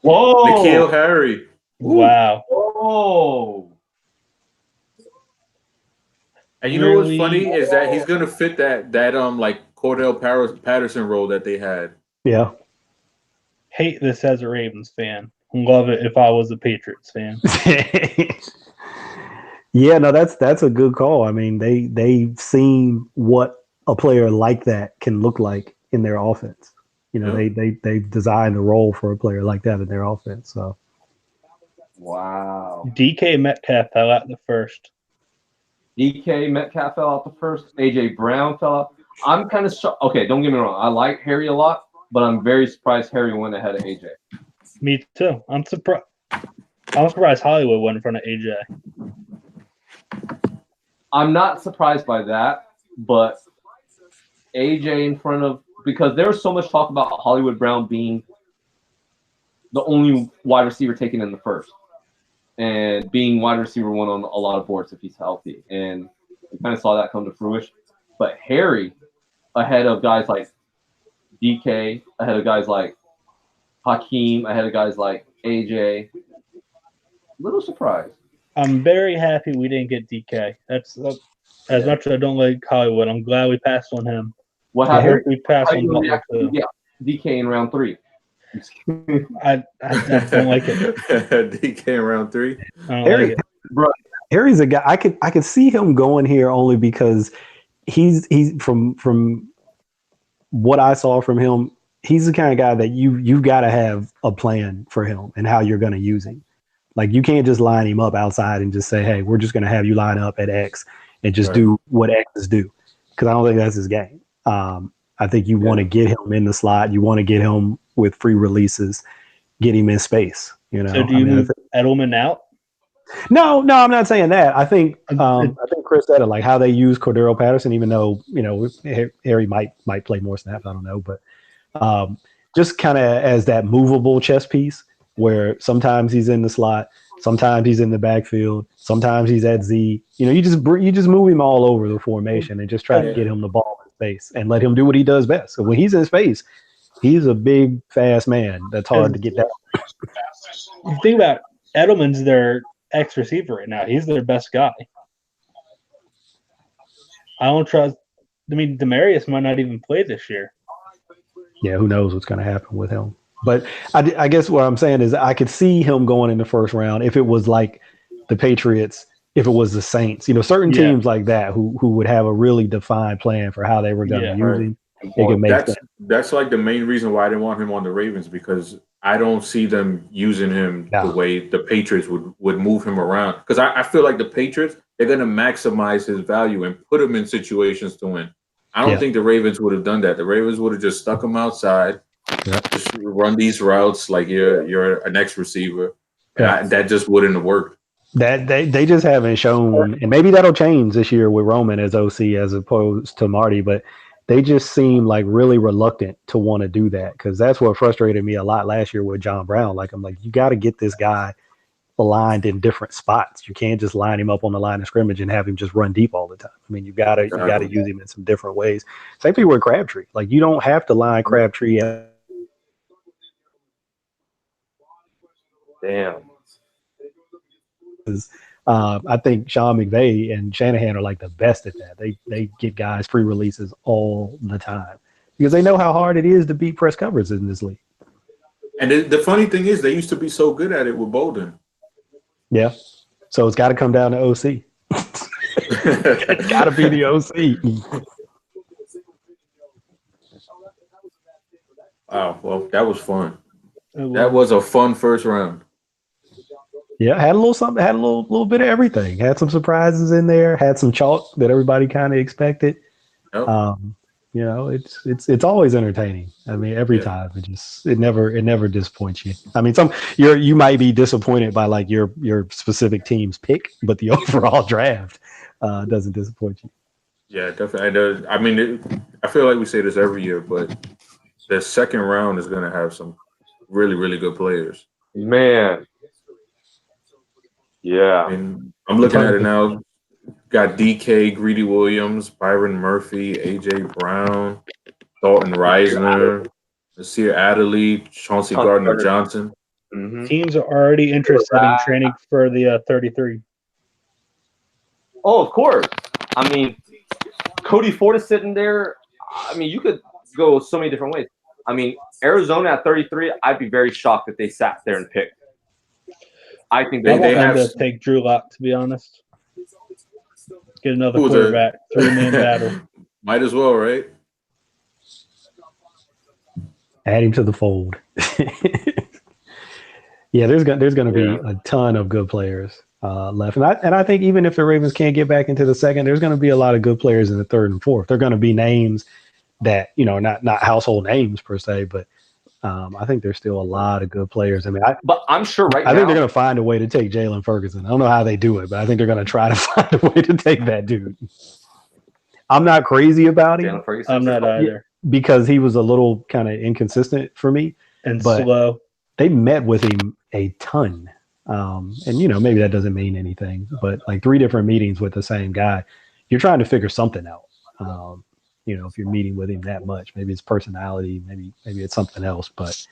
Whoa! N'Keal Harry. Wow. Whoa! And you know what's funny is that he's gonna fit that like Cordell Patterson role that they had. Yeah. Hate this as a Ravens fan. Love it if I was a Patriots fan. Yeah, no, that's a good call. I mean, they've seen what a player like that can look like in their offense. You know, they've designed a role for a player like that in their offense. So, wow. DK Metcalf fell out the first. DK Metcalf fell out the first. AJ Brown fell out. I'm kind of shocked. Okay, don't get me wrong. I like Harry a lot, but I'm very surprised Harry went ahead of AJ. Me too. I'm surprised Hollywood went in front of AJ. I'm not surprised by that, but AJ in front of, because there was so much talk about Hollywood Brown being the only wide receiver taken in the first and being wide receiver one on a lot of boards if he's healthy. And we kind of saw that come to fruition. But Harry ahead of guys like DK, ahead of guys like Hakeem, ahead of guys like AJ. Little surprised. I'm very happy we didn't get DK. That's as much as I don't like Hollywood. I'm glad we passed on him. What happened? We passed on Butler too. Yeah, DK in round 3. I don't like it. DK in round 3. Harry, bro, Harry's a guy I could see him going here only because he's from what I saw from him. He's the kind of guy that you've got to have a plan for him and how you're going to use him. Like, you can't just line him up outside and just say, hey, we're just going to have you line up at X and just do what X's do. Because I don't think that's his game. I think you want to get him in the slot. You want to get him with free releases, get him in space. You know. So do you move Edelman out? No, I'm not saying that. I think Chris said it, like how they use Cordero Patterson, even though, you know, Harry might play more snaps. I don't know. But just kind of as that movable chess piece, where sometimes he's in the slot, sometimes he's in the backfield, sometimes he's at Z. You know, you just move him all over the formation and just try to get him the ball in space and let him do what he does best. So when he's in space, he's a big, fast man that's hard to get down. You think about Edelman's their X receiver right now. He's their best guy. I don't trust. I mean, Demarius might not even play this year. Yeah, who knows what's going to happen with him. But I guess what I'm saying is I could see him going in the first round if it was like the Patriots, if it was the Saints, you know, certain teams like that who would have a really defined plan for how they were going to use him. It could make that's like the main reason why I didn't want him on the Ravens, because I don't see them using him the way the Patriots would move him around. Because I feel like the Patriots, they're going to maximize his value and put him in situations to win. I don't think the Ravens would have done that. The Ravens would have just stuck him outside. Just run these routes like you're an X receiver. That just wouldn't have worked. That they just haven't shown, and maybe that'll change this year with Roman as OC as opposed to Marty, but they just seem like really reluctant to want to do that, because that's what frustrated me a lot last year with John Brown. Like, I'm like, you got to get this guy aligned in different spots. You can't just line him up on the line of scrimmage and have him just run deep all the time. I mean, you got to use him in some different ways. Same thing with Crabtree. Like, you don't have to line Crabtree up. Damn. I think Sean McVay and Shanahan are like the best at that. They get guys free releases all the time because they know how hard it is to beat press coverage in this league. And the funny thing is, they used to be so good at it with Bolden. Yeah. So it's got to come down to OC. It's got to be the OC. Wow, well, that was fun. It That was a fun first round. Yeah, had a little something, had a little bit of everything. Had some surprises in there. Had some chalk that everybody kind of expected. Yep. You know, it's always entertaining. I mean, every time it never disappoints you. I mean, you might be disappointed by like your specific team's pick, but the overall draft doesn't disappoint you. Yeah, definitely. I mean, I feel like we say this every year, but the second round is going to have some really, really good players. Man. Yeah. I mean, I'm looking at it now. Got DK, Greedy Williams, Byron Murphy, AJ Brown, Dalton Reisner, Nasir Adderley, Chauncey Gardner-Johnson. Mm-hmm. Teams are already interested in training for the 33. Oh, of course. I mean, Cody Ford is sitting there. I mean, you could go so many different ways. I mean, Arizona at 33, I'd be very shocked if they sat there and picked. I think they have to take Drew Lock, to be honest. Get another quarterback, 3-man battle. Might as well, right? Add him to the fold. Yeah, there's going to be a ton of good players left, and I think even if the Ravens can't get back into the second, there's going to be a lot of good players in the third and fourth. They're going to be names that not household names per se, but I think there's still a lot of good players. I mean, but I'm sure I think they're going to find a way to take Jalen Ferguson. I don't know how they do it, but I think they're going to try to find a way to take that dude. I'm not crazy about him. I'm not either. Because he was a little kind of inconsistent for me. And slow. They met with him a ton. And, maybe that doesn't mean anything, but like 3 different meetings with the same guy, you're trying to figure something out. If you're meeting with him that much, maybe it's personality, maybe it's something else. But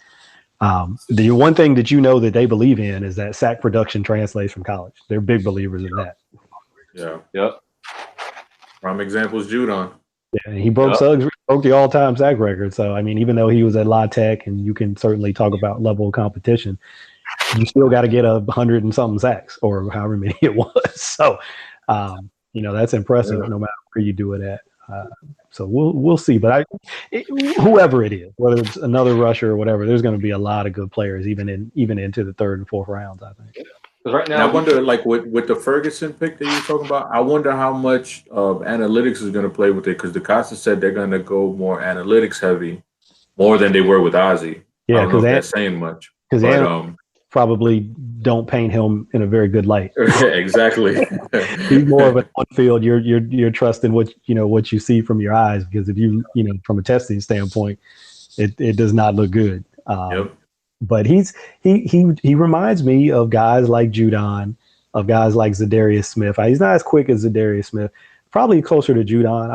the one thing that that they believe in is that sack production translates from college. They're big believers in that. Yeah. Yep. Prime example is Judon. Yeah, and he broke the all-time sack record. So, I mean, even though he was at La Tech, and you can certainly talk about level of competition, you still got to get 100 and something sacks or however many it was. So, that's impressive no matter where you do it at. So we'll see, but whoever it is, whether it's another rusher or whatever, there's going to be a lot of good players even into the third and fourth rounds, I think. Right now, and I wonder, like with the Ferguson pick that you're talking about, I wonder how much analytics is going to play with it, because DeCosta said they're going to go more analytics heavy, more than they were with Ozzie. Yeah, because that's saying much. Because probably don't paint him in a very good light. Exactly. He's more of an on field. You're trusting what you see from your eyes, because if you from a testing standpoint, it does not look good. Yep. But he reminds me of guys like Judon, of guys like Zadarius Smith. He's not as quick as Zadarius Smith. Probably closer to Judon.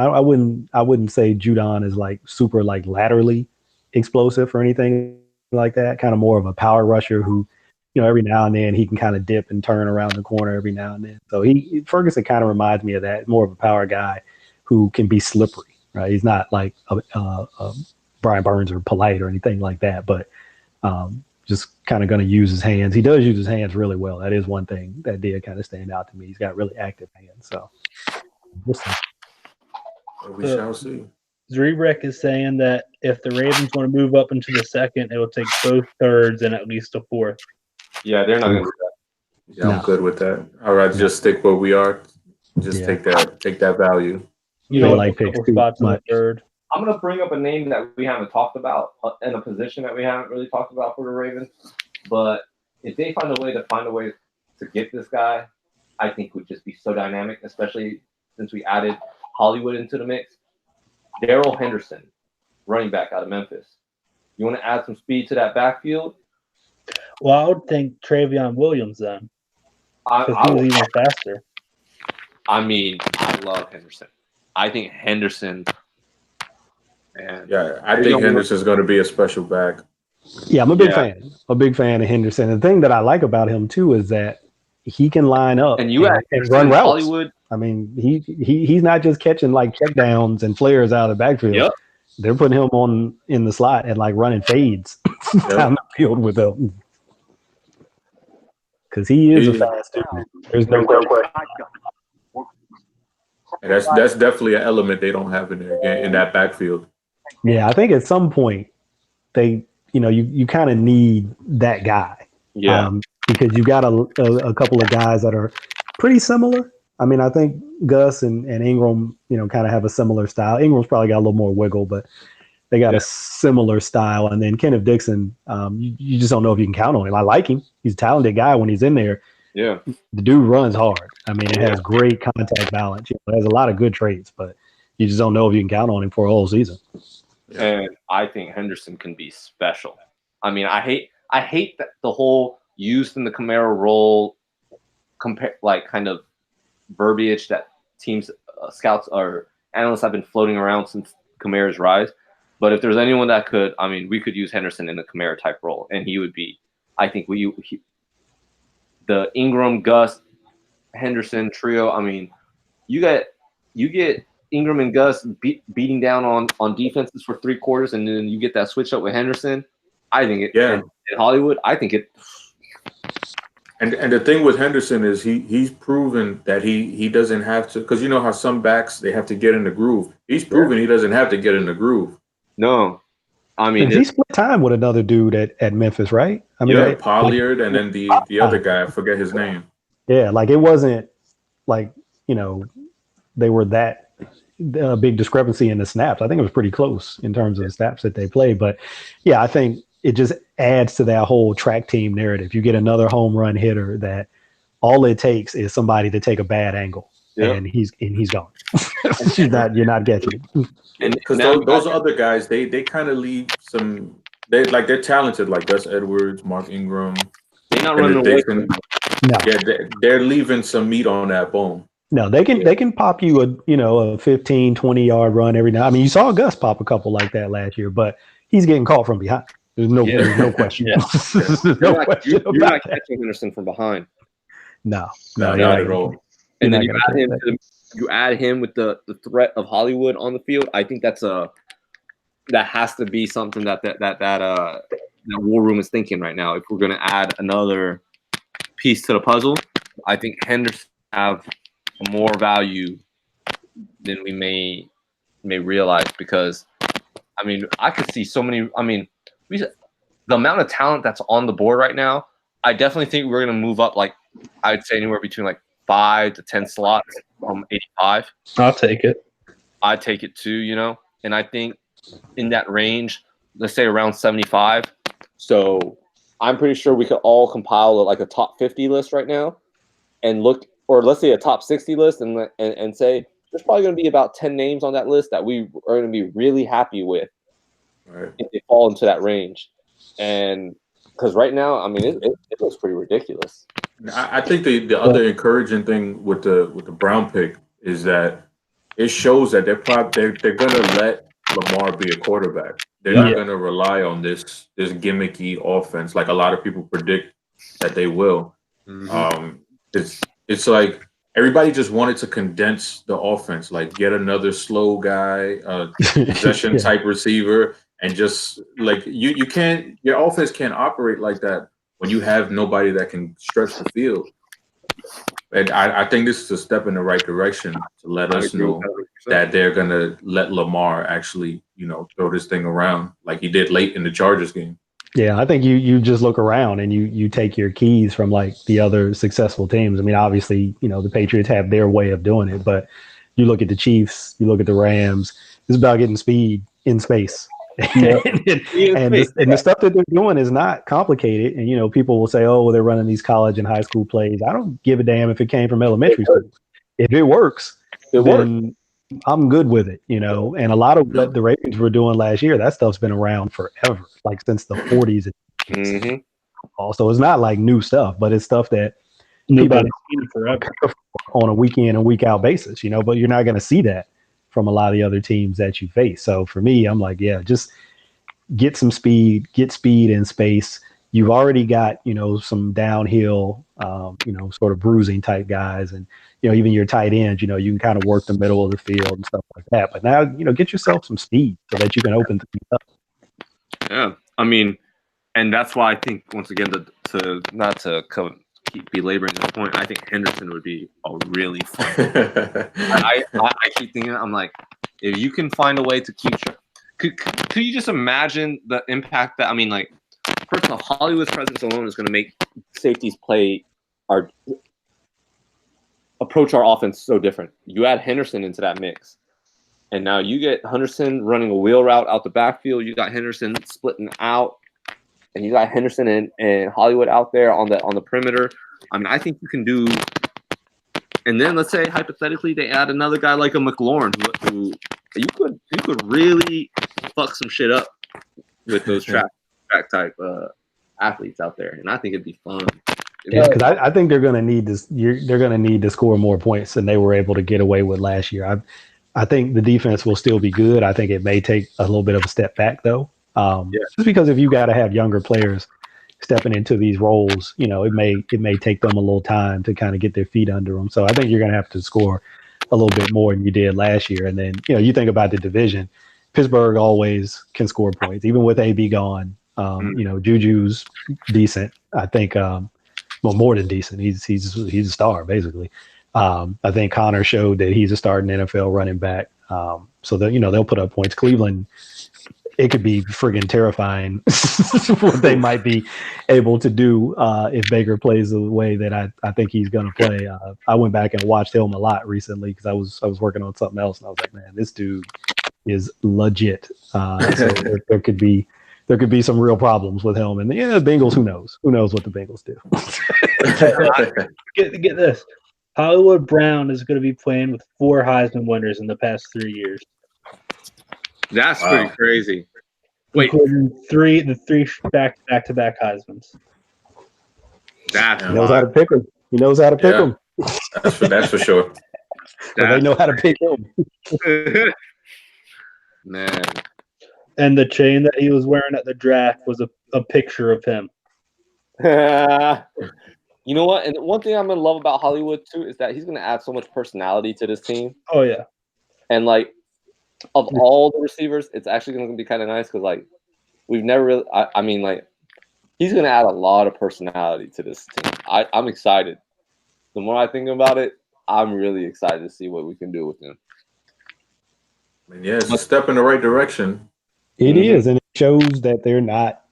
I wouldn't say Judon is like super like laterally explosive or anything like that. Kind of more of a power rusher who, every now and then he can kind of dip and turn around the corner every now and then. So Ferguson kind of reminds me of that, more of a power guy who can be slippery, right? He's not like a Brian Burns or Polite or anything like that, but just kind of going to use his hands. He does use his hands really well. That is one thing that did kind of stand out to me. He's got really active hands. So we'll see. We shall see. Zrebrek is saying that if the Ravens want to move up into the second, it will take both thirds and at least a fourth. Yeah, they're not going to do that. Yeah, I'm good with that. I'd rather just stick where we are. Just take that value. You don't like pick spots in the third. I'm going to bring up a name that we haven't talked about and a position that we haven't really talked about for the Ravens. But if they find a way to get this guy, I think would just be so dynamic, especially since we added Hollywood into the mix. Darrell Henderson, running back out of Memphis. You want to add some speed to that backfield? Well, I would think Travion Williams then. Because he was even faster. I mean, I love Henderson. I think Henderson. Man, I think Henderson's going to be a special back. Yeah, I'm a big fan. A big fan of Henderson. The thing that I like about him too is that he can line up and run routes. Hollywood. I mean, he's not just catching like checkdowns and flares out of the backfield. Yep. They're putting him in the slot and like running fades down the field with him. Because he is a fast dude. There's no question. And that's definitely an element they don't have in there again in that backfield. Yeah, I think at some point you kind of need that guy. Yeah. Because you got a couple of guys that are pretty similar. I mean, I think Gus and Ingram, kind of have a similar style. Ingram's probably got a little more wiggle, but they got a similar style. And then Kenneth Dixon, you just don't know if you can count on him. I like him. He's a talented guy when he's in there. Yeah. The dude runs hard. I mean, it has great contact balance. It has a lot of good traits, but you just don't know if you can count on him for a whole season. And I think Henderson can be special. I mean, I hate that the whole used in the Kamara role kind of verbiage that teams, scouts or analysts have been floating around since Kamara's rise. But if there's anyone that could, I mean, we could use Henderson in the Kamara type role, and he would be, I think, the Ingram, Gus, Henderson trio. I mean, you get Ingram and Gus beating down on defenses for 3 quarters, and then you get that switch up with Henderson. I think in Hollywood, I think it. And the thing with Henderson is he's proven that he doesn't have to, because you know how some backs they have to get in the groove. He's proven he doesn't have to get in the groove. No, I mean he split time with another dude at Memphis, right? I mean, Pollard, and then the other guy, I forget his name. Yeah, like it wasn't like they were that big discrepancy in the snaps. I think it was pretty close in terms of the snaps that they played. But yeah, I think it just adds to that whole track team narrative. You get another home run hitter that all it takes is somebody to take a bad angle, and he's gone. You're not getting it. Because those other guys, they kind of leave some. They're talented, like Gus Edwards, Mark Ingram. They're not running away. No. Yeah, they're leaving some meat on that bone. No, they can pop you a 15, 20-yard run every now. I mean, you saw Gus pop a couple like that last year, but he's getting caught from behind. There's no question. You're not catching Henderson from behind. No, not at all. And then you add him with the threat of Hollywood on the field. I think that has to be something that War Room is thinking right now. If we're going to add another piece to the puzzle, I think Henderson have more value than we may realize, because I mean, I could see so many. I mean, the amount of talent that's on the board right now, I definitely think we're going to move up. Like, I'd say anywhere between like 5 to 10 slots from 85. I'll take it. I'd take it too, and I think in that range, let's say around 75. So I'm pretty sure we could all compile like a top 50 list right now and look, or let's say a top 60 list and say there's probably going to be about 10 names on that list that we are going to be really happy with if they fall into that range. And because right now, I mean, it looks pretty ridiculous. I think the other encouraging thing with the Brown pick is that it shows that they're going to let Lamar be a quarterback. They're not going to rely on this gimmicky offense like a lot of people predict that they will. Mm-hmm. It's like everybody just wanted to condense the offense, like get another slow guy, possession type receiver, and just like you can't, your offense can't operate like that when you have nobody that can stretch the field. And I think this is a step in the right direction to let us know that they're going to let Lamar actually, throw this thing around like he did late in the Chargers game. Yeah, I think you just look around and you take your keys from like the other successful teams. I mean, obviously, the Patriots have their way of doing it, but you look at the Chiefs, you look at the Rams, it's about getting speed in space. Yeah. and the stuff that they're doing is not complicated. And, people will say, oh, well, they're running these college and high school plays. I don't give a damn if it came from elementary school. If it works, then I'm good with it, And a lot of what the Ravens were doing last year, that stuff's been around forever, like since the 40s. Mm-hmm. Also, it's not like new stuff, but it's stuff that nobody's seen forever on a week in and week out basis, but you're not going to see that from a lot of the other teams that you face. So for me, I'm like, just get some speed, get speed in space. You've already got, some downhill, sort of bruising type guys. And, even your tight ends, you can kind of work the middle of the field and stuff like that. But now, get yourself some speed so that you can open things up. Yeah. I mean, and that's why I think, once again, not to keep belaboring this point, I think Henderson would be a really fun. I keep thinking, I'm like, if you can find a way to keep, could you just imagine the impact that, I mean, like, first of all, Hollywood's presence alone is going to make safeties approach our offense so different. You add Henderson into that mix, and now you get Henderson running a wheel route out the backfield. You got Henderson splitting out, and you got Henderson and Hollywood out there on the perimeter. I mean, I think you can do. And then let's say hypothetically they add another guy like a McLaurin, who you could really fuck some shit up with those track type athletes out there, and I think it'd be fun. Yeah, because I think they're going to need this. They're going to need to score more points than they were able to get away with last year. I think the defense will still be good. I think it may take a little bit of a step back though. Just because if you got to have younger players stepping into these roles, you know, it may take them a little time to kind of get their feet under them. So I think you're going to have to score a little bit more than you did last year. And then, you know, you think about the division, Pittsburgh always can score points, even with AB gone. You know, Juju's decent. I think, well, more than decent. He's a star basically. I think Connor showed that he's a starting NFL running back. So that, you know, they'll put up points. Cleveland, it could be friggin' terrifying what they might be able to do if Baker plays the way that I think he's going to play. I went back and watched him a lot recently because I was working on something else, and I was like, man, this dude is legit. So there could be some real problems with him. And the Bengals, who knows? Who knows what the Bengals do? Get this. Hollywood Brown is going to be playing with 4 Heisman winners in the past 3 years. That's pretty crazy. Wait, the three back-to-back Heismans. He knows how to pick them. He knows how to pick them. That's for sure. So they know how to pick them. Man. And the chain that he was wearing at the draft was a picture of him. You know what? And one thing I'm going to love about Hollywood, too, is that he's going to add so much personality to this team. Oh, yeah. And, like, of all the receivers, it's actually going to be kind of nice because, like, we've never really – I mean, like, he's going to add a lot of personality to this team. I'm excited. The more I think about it, I'm really excited to see what we can do with him. I mean, yeah, it's a step in the right direction. It is, and it shows that they're not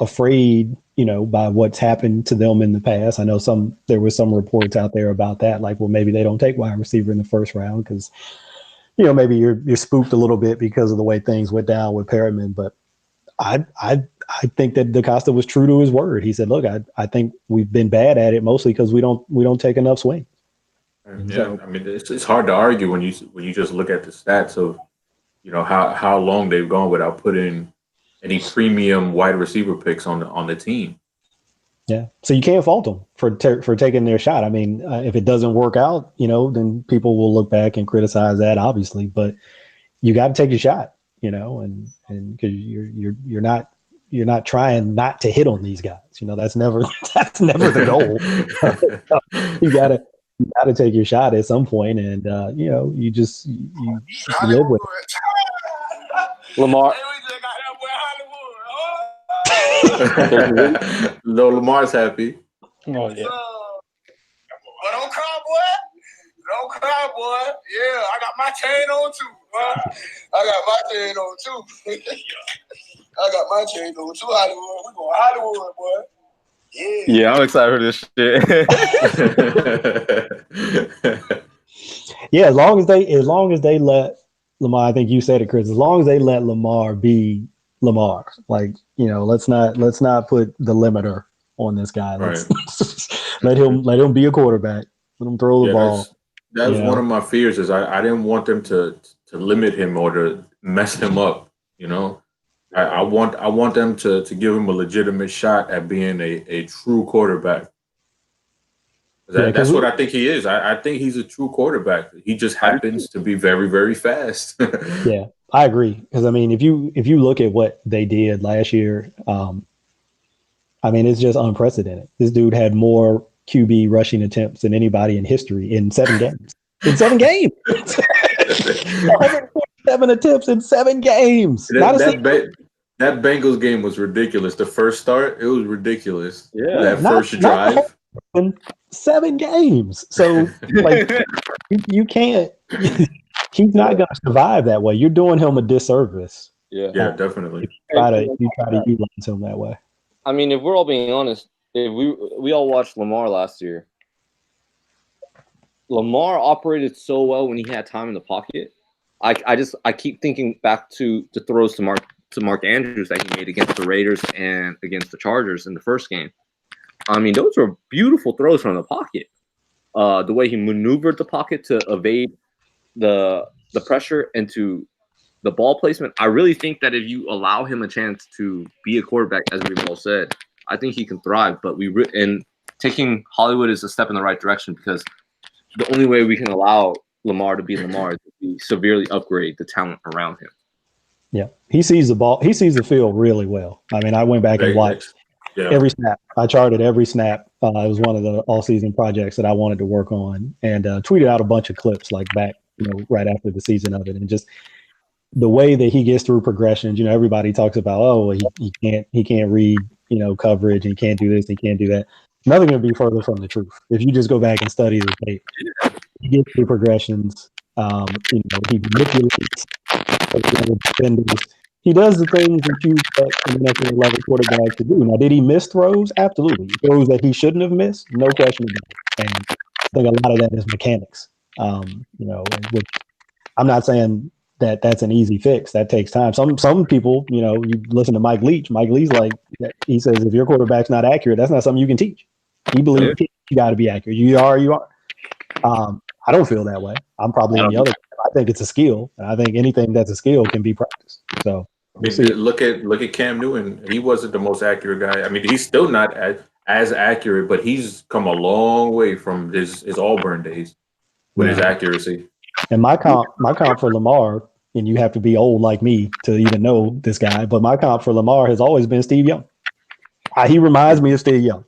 afraid, you know, by what's happened to them in the past. I know there were some reports out there about that, like, well, maybe they don't take wide receiver in the first round because, you know, maybe you're spooked a little bit because of the way things went down with Perriman. But I think that DaCosta was true to his word. He said, look, I think we've been bad at it mostly because we don't take enough swing. Yeah, so, I mean, it's hard to argue when you just look at the stats of, you know, how long they've gone without putting any premium wide receiver picks on the team. Yeah, so you can't fault them for taking their shot. I mean, if it doesn't work out, you know, then people will look back and criticize that, obviously. But you got to take your shot, you know, and because you're not trying not to hit on these guys. You know, that's never the goal. You gotta take your shot at some point, and you know, you live with it. Lamar. No, Lamar's happy. Oh, yeah. But don't cry, boy. Don't cry, boy. Yeah, I got my chain on too, bro. Hollywood. We going Hollywood, boy. Yeah, I'm excited for this shit. Yeah, as long as they let Lamar, I think you said it, Chris, as long as they let Lamar be Lamar, like, you know, let's not put the limiter on this guy. Let's let him be a quarterback. Let him throw the ball. That was one of my fears, is I didn't want them to limit him or to mess him up, you know. I want them to give him a legitimate shot at being a true quarterback. That's what I think he is. I think he's a true quarterback. He just happens to be very, very fast. Yeah, I agree. Because I mean, if you look at what they did last year, I mean, it's just unprecedented. This dude had more QB rushing attempts than anybody in history in 7 games. 147 attempts in 7 games. That Bengals game was ridiculous. The first start, it was ridiculous. Yeah. That first drive. in 7 games. So like you can't. He's not going to survive that way. You're doing him a disservice. Yeah. Yeah, definitely. You try to utilize him that way. I mean, if we're all being honest, if we all watched Lamar last year. Lamar operated so well when he had time in the pocket. I keep thinking back to the throws to Mark Andrews that he made against the Raiders and against the Chargers in the first game. I mean, those were beautiful throws from the pocket. The way he maneuvered the pocket to evade the pressure and to the ball placement. I really think that if you allow him a chance to be a quarterback, as we've all said, I think he can thrive. But and taking Hollywood is a step in the right direction, because the only way we can allow Lamar to be Lamar is to severely upgrade the talent around him. Yeah, he sees the ball. He sees the field really well. I mean, I went back and watched every snap. I charted every snap. It was one of the all-season projects that I wanted to work on, and tweeted out a bunch of clips like back, right after the season of it, and just the way that he gets through progressions. Everybody talks about, oh, he can't read, coverage, and he can't do this, he can't do that. Nothing can be further from the truth. If you just go back and study the tape, he gets through progressions. He manipulates defenders. He does the things that you expect an NFL level quarterback to do. Now, did he miss throws? Absolutely. Throws that he shouldn't have missed, no question about it. And I think a lot of that is mechanics. Which I'm not saying that that's an easy fix. That takes time. Some people, you listen to Mike Leach. Mike Leach, he says, if your quarterback's not accurate, that's not something you can teach. He believes you got to be accurate. You are. I don't feel that way. I'm probably on the other. I think it's a skill, and I think anything that's a skill can be practiced. So look at Cam Newton. He wasn't the most accurate guy. I mean, he's still not as accurate, but he's come a long way from his Auburn days with his accuracy. And my comp for Lamar, and you have to be old like me to even know this guy, but my comp for Lamar has always been Steve Young. He reminds me of Steve Young.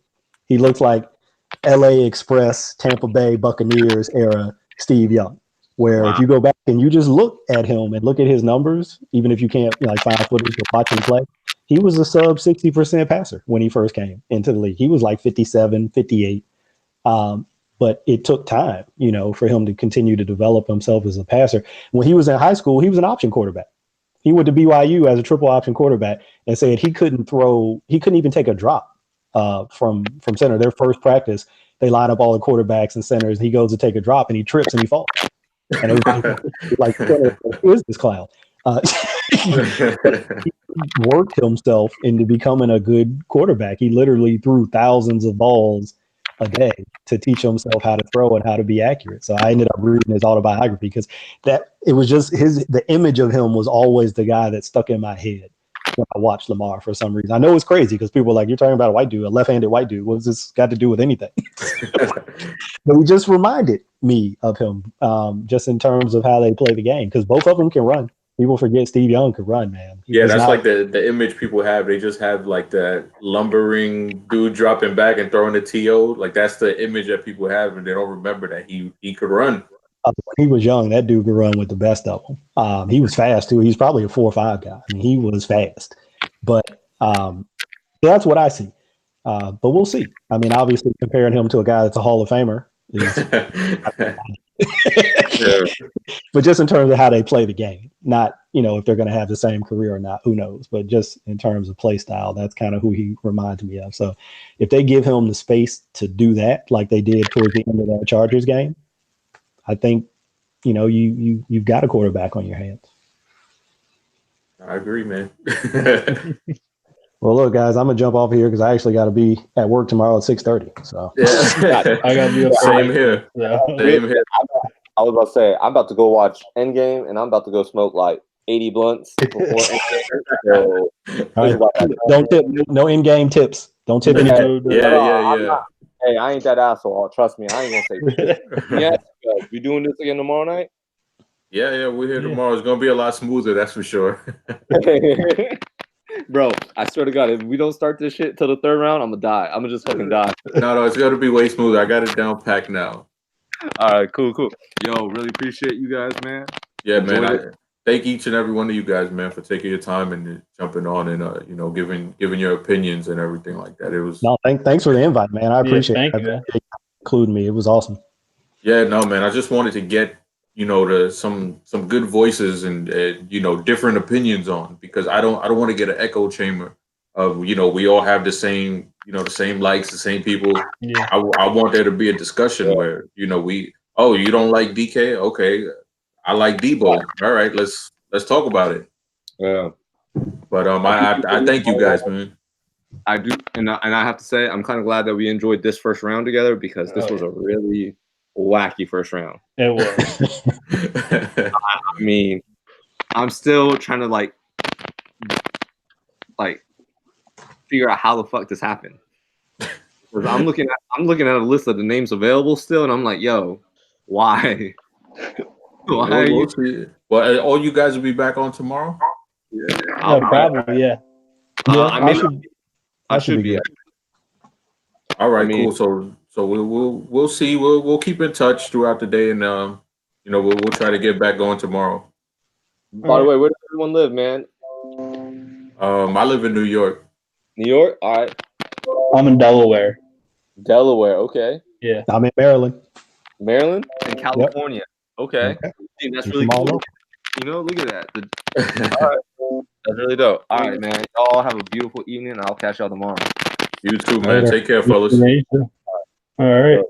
He looks like LA Express, Tampa Bay Buccaneers era Steve Young, where if you go back and you just look at him and look at his numbers, even if you can't find footage or watch him play, he was a sub 60% passer when he first came into the league. He was like 57, 58. But it took time, for him to continue to develop himself as a passer. When he was in high school, he was an option quarterback. He went to BYU as a triple option quarterback and said he couldn't even take a drop from center. Their first practice, they line up all the quarterbacks and centers. He goes to take a drop and he trips and he falls. And everybody like, who is this clown? He worked himself into becoming a good quarterback. He literally threw thousands of balls a day to teach himself how to throw and how to be accurate. So I ended up reading his autobiography because it was just the image of him was always the guy that stuck in my head when I watched Lamar for some reason. I know it's crazy because people are like, you're talking about a white dude, a left-handed white dude. What's this got to do with anything? But he just reminded me of him, just in terms of how they play the game, because both of them can run. People forget Steve Young could run, man. That's like the image people have. They just have like that lumbering dude dropping back and throwing the TO. Like that's the image that people have, and they don't remember that he could run. When he was young, that dude could run with the best of them. He was fast too. He's probably a 4 or 5 guy. I mean, he was fast. But that's what I see. But we'll see. I mean, obviously comparing him to a guy that's a Hall of Famer is but just in terms of how they play the game, not, if they're going to have the same career or not, who knows, but just in terms of play style, that's kind of who he reminds me of. So if they give him the space to do that, like they did towards the end of that Chargers game, I think, you've got a quarterback on your hands. I agree, man. Well, look, guys, I'm gonna jump off here because I actually got to be at work tomorrow at 6:30. So I got to be up. Same here. Yeah. Same here. I was about to say, I'm about to go watch Endgame, and I'm about to go smoke like 80 blunts before Endgame. So, don't tip. No in-game tips. Don't tip any. Yeah. Hey, I ain't that asshole. Trust me, I ain't gonna say shit. Yeah, we doing this again tomorrow night? Yeah, we're here tomorrow. It's gonna be a lot smoother, that's for sure. Bro, I swear to God, if we don't start this shit till the 3rd round, I'm gonna die. I'm gonna just fucking die. No, it's gonna be way smoother. I got it down packed now. All right, cool. Yo, really appreciate you guys, man. Yeah, man. thank each and every one of you guys, man, for taking your time and jumping on and giving your opinions and everything like that. It was thanks for the invite, man. I appreciate thank it. you, man. Including me. It was awesome. Yeah, no, man. I just wanted to get some good voices and different opinions on, because I don't want to get an echo chamber of we all have the same likes, the same people. Yeah. I want there to be a discussion where you don't like DK, okay, I like Debo. All right, let's talk about it. Yeah. But I thank you guys, man. I do, and I have to say, I'm kind of glad that we enjoyed this first round together, because this was a really wacky first round. It was. I mean, I'm still trying to like figure out how the fuck this happened. Because I'm looking at a list of the names available still, and I'm like, yo, why? Why? We'll see. Well, all you guys will be back on tomorrow. No, probably, yeah. I should be. All right, cool. So we'll see. We'll keep in touch throughout the day, and we'll try to get back going tomorrow. By the way, where does everyone live, man? I live in New York. New York. All right. I'm in Delaware. Delaware. Okay. Yeah. I'm in Maryland. Maryland and California. Okay. Dude, that's really cool. Look at that. All right. That's really dope. All right, man. Y'all have a beautiful evening. I'll catch y'all tomorrow. You too, man. Take care, fellas. All right.